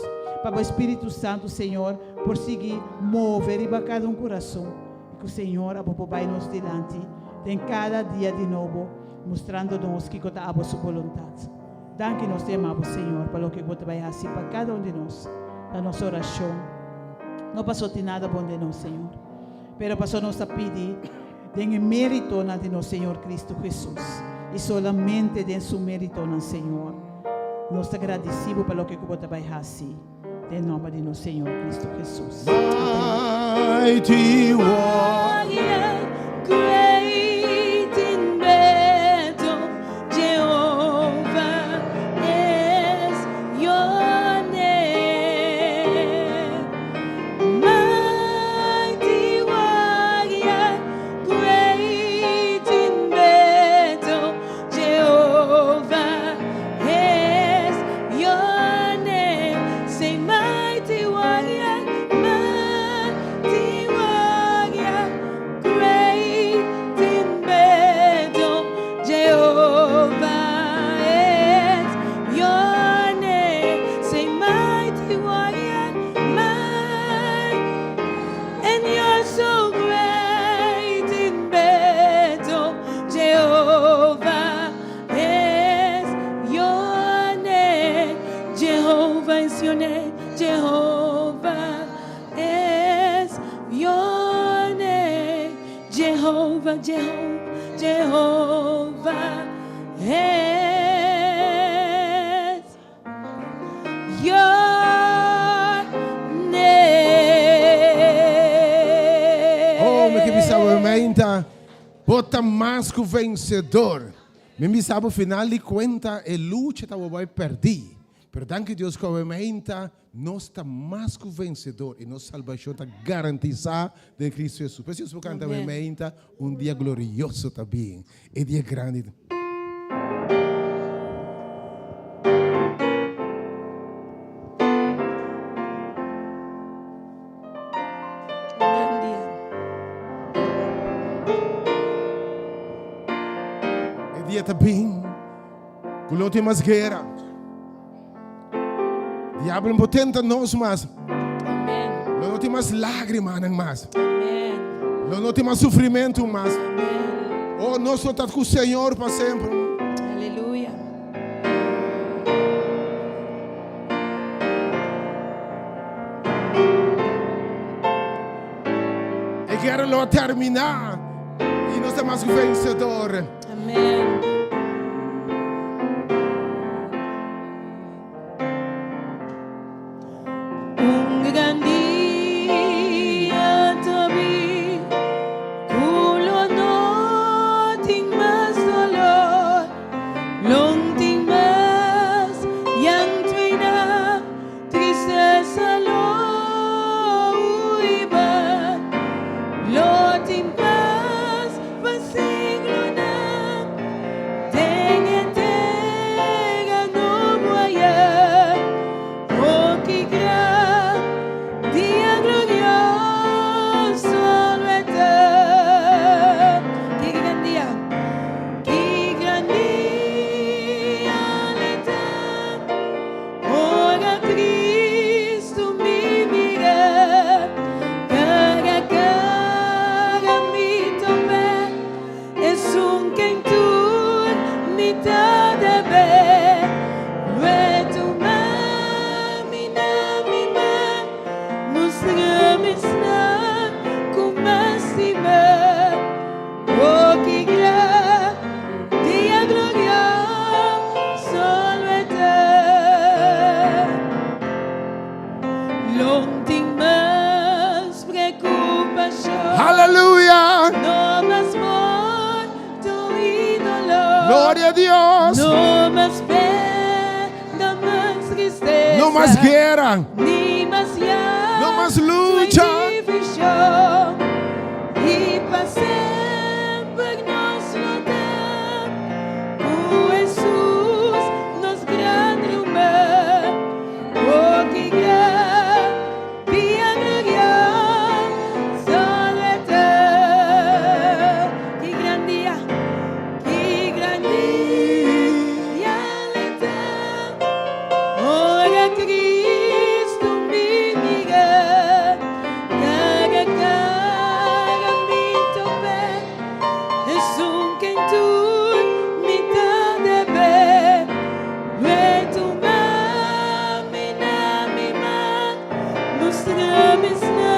Para o Espírito Santo, Senhor, por seguir mover e cada coração. E que o Senhor vai nos diante, em cada dia de novo, mostrando-nos que está a sua vontade. Danke, nós te amamos, Senhor, para o que você vai fazer para cada de nós, na nossa oração. Não passou de nada bom de nós, Senhor. Pero passou nos a pedir de mérito de nosso Senhor Cristo Jesus. E solamente de seu mérito, Senhor. Nós te agradecemos pelo que você vai fazer. Em nome de nosso Senhor Cristo Jesus. Mighty one. Great in battle, Jehovah is your name. Mighty warrior, great in battle, Jehovah is your name. Say mighty warrior, mighty warrior, great in battle, Jehovah is your name. Say mighty warrior, and you're so great in battle, Jehovah is your name. Jehovah is your name. Jehovah is your name. Jehovah, Jehovah, Jehovah is your name. Oh, me que sabe menta, bota mais que o vencedor. Me sabe final de conta, a luta estava vai perder. Pero danke Deus que aumenta, nós está mais que vencedor e nossa salvação está garantizada em Cristo Jesus. Por isso, canta aumenta dia glorioso também, e dia grande. Gran dia. E dia também, com a última guerra. Diablo potente nós mais. Amen. Não tem mais lágrimas mais. Amen. Não tem mais sofrimento mais. Amen. Oh, nós estamos com o Senhor para sempre. Aleluia. E quero terminar. E nós estamos mais que vencedor. Amen. Gran dia tabi, kulo no ting mas dolor, long ting mas yang tuina, tristeza lo iba, lo ting mas pasiglo na, tenga no voya, oh que dia glorioso lueta, que gran dia lueta, ora Cristo mi mira, cara mi tope, es un quentur mi ta debe, lueto mi mostramos na kumastime, oh que dia glorioso lueta, long ting mas preocupação, Aleluia! no mas morto e dolor, Glória a Deus! no mas pena, mas tristeza, Não mais guerra! ni más ya, Não mais luta! e para sempre nos lutar, com Jesus nos grande humor, oh que dia glorioso lueta, que gran dia lueta, ora Cristo mi mira, cara mi tope, es un quentur mi ta debe, lueto mi ma, mostramos na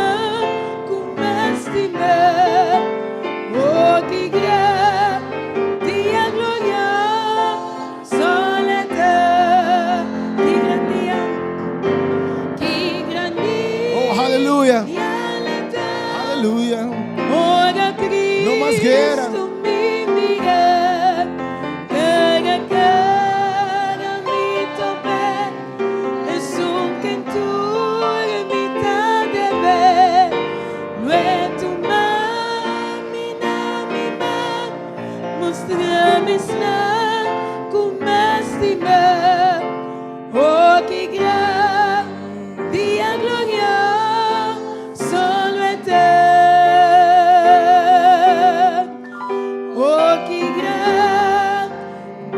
kumastime, oh que dia glorioso lueta, que gran dia Oh, aleluia! lueta, Aleluia! ora Cristo Não mais guerra. mi mira, cara mi tope, es un quentur mi ta debe, lueto mi ma, mostramos na kumastime, oh que dia glorioso lueta, oh que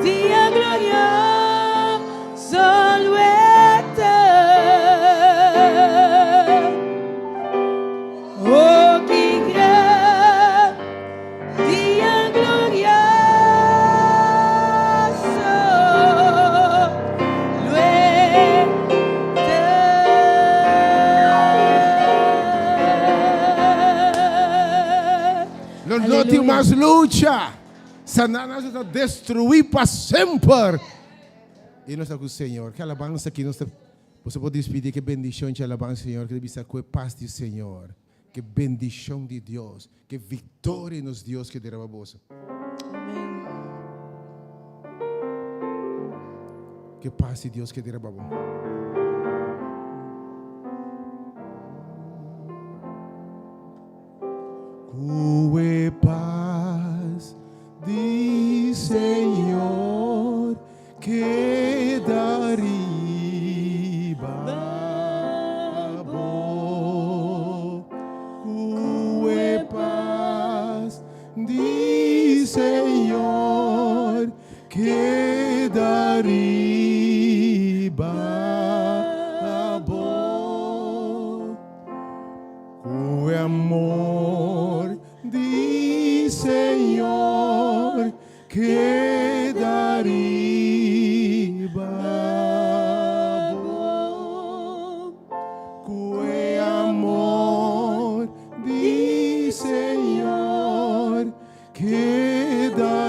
dia glorioso lueta, oh que dia glorioso lueta. Não tem mais luta! Satanás está destruído para sempre! E nós estamos com o Senhor. Que alabança aqui, você pode despedir, que bendição de alabança, Senhor, que deve ser com a paz do Senhor. Que bendição de Deus, que vitória nos Deus que derrama a bolsa. Amen. Que paz de Dios que dirá babo. Que paz de Señor que daría babo. Que paz de Señor que daría babo. Que amor de Señor que daría babo. Que amor de Señor que daría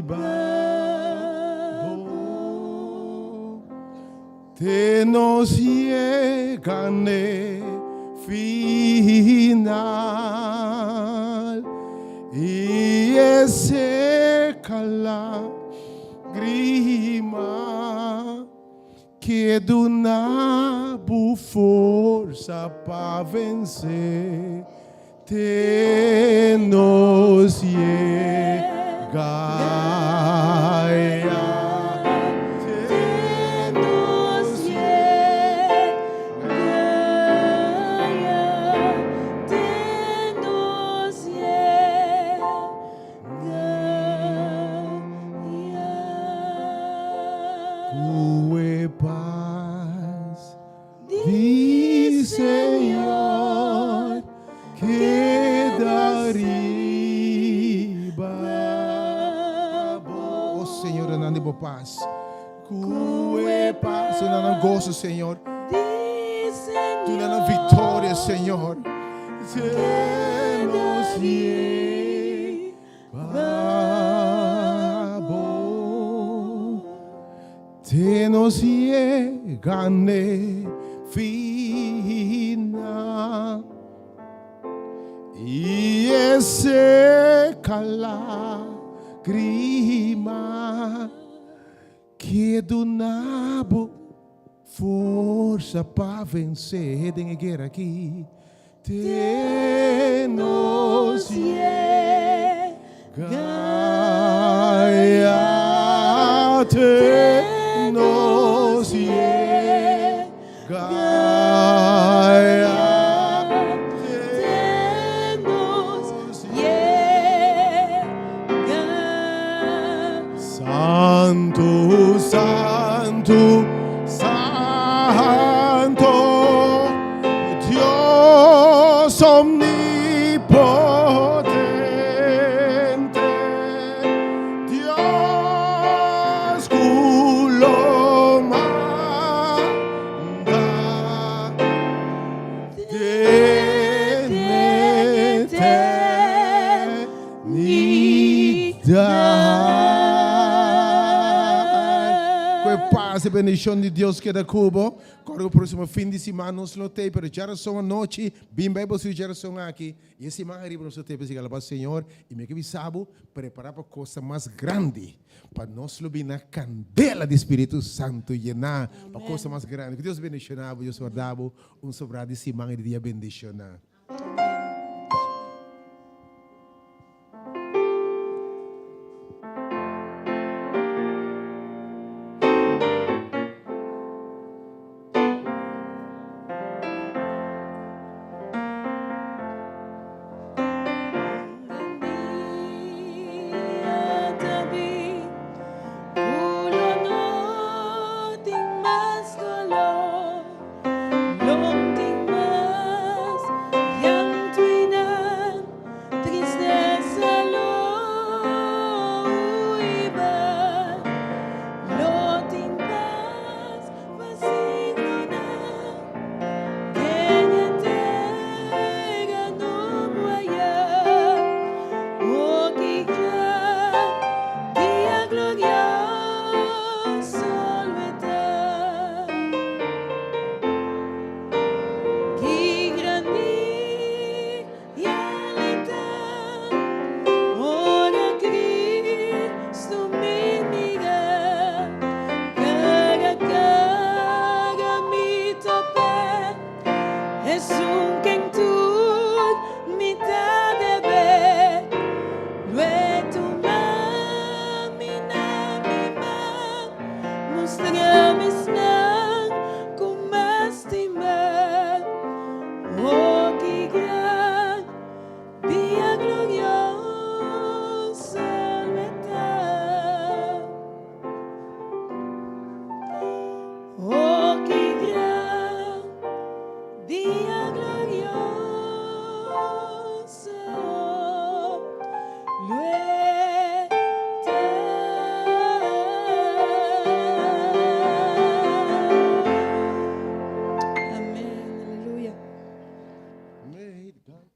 babo. Te nos llegan final y seca la grima que de una força para vencer te nos llega. Que paz de Señor que daría babo. Oh Senhor, andando por paz. Que paz, andando gozo, Senhor. Tu dando vitória, Senhor. Te nos babo. Te nos llegan final y seca la grima que do nabo força para vencer. Tem guerra aqui. Te nos llega, te nos llega, te nos llega. Santo, Santo, Santo, Dios omnipotente, Dios culo manda de eternidad. Que paz e bendición de Dios que da cubo. Agora o próximo fim de semana nos lotei, pero já são a noite, bem bem você já são aqui. E esse semana arriba nos lotei para chegar lá para o Senhor e me que sabe preparar para coisa mais grande, para nós lo na candela do Espírito Santo llenar para coisa mais grande. Que Deus bendicionava, Deus guardava sobrado de semana e de dia bendicionar. Long ting mas es un quien tú mitad de ver. Lue tu mamina mi man, mostrame snang kung mastima. Oh, que gran día glorioso está. Oh, que gran día glorioso lo está. Amén, aleluya. Made God.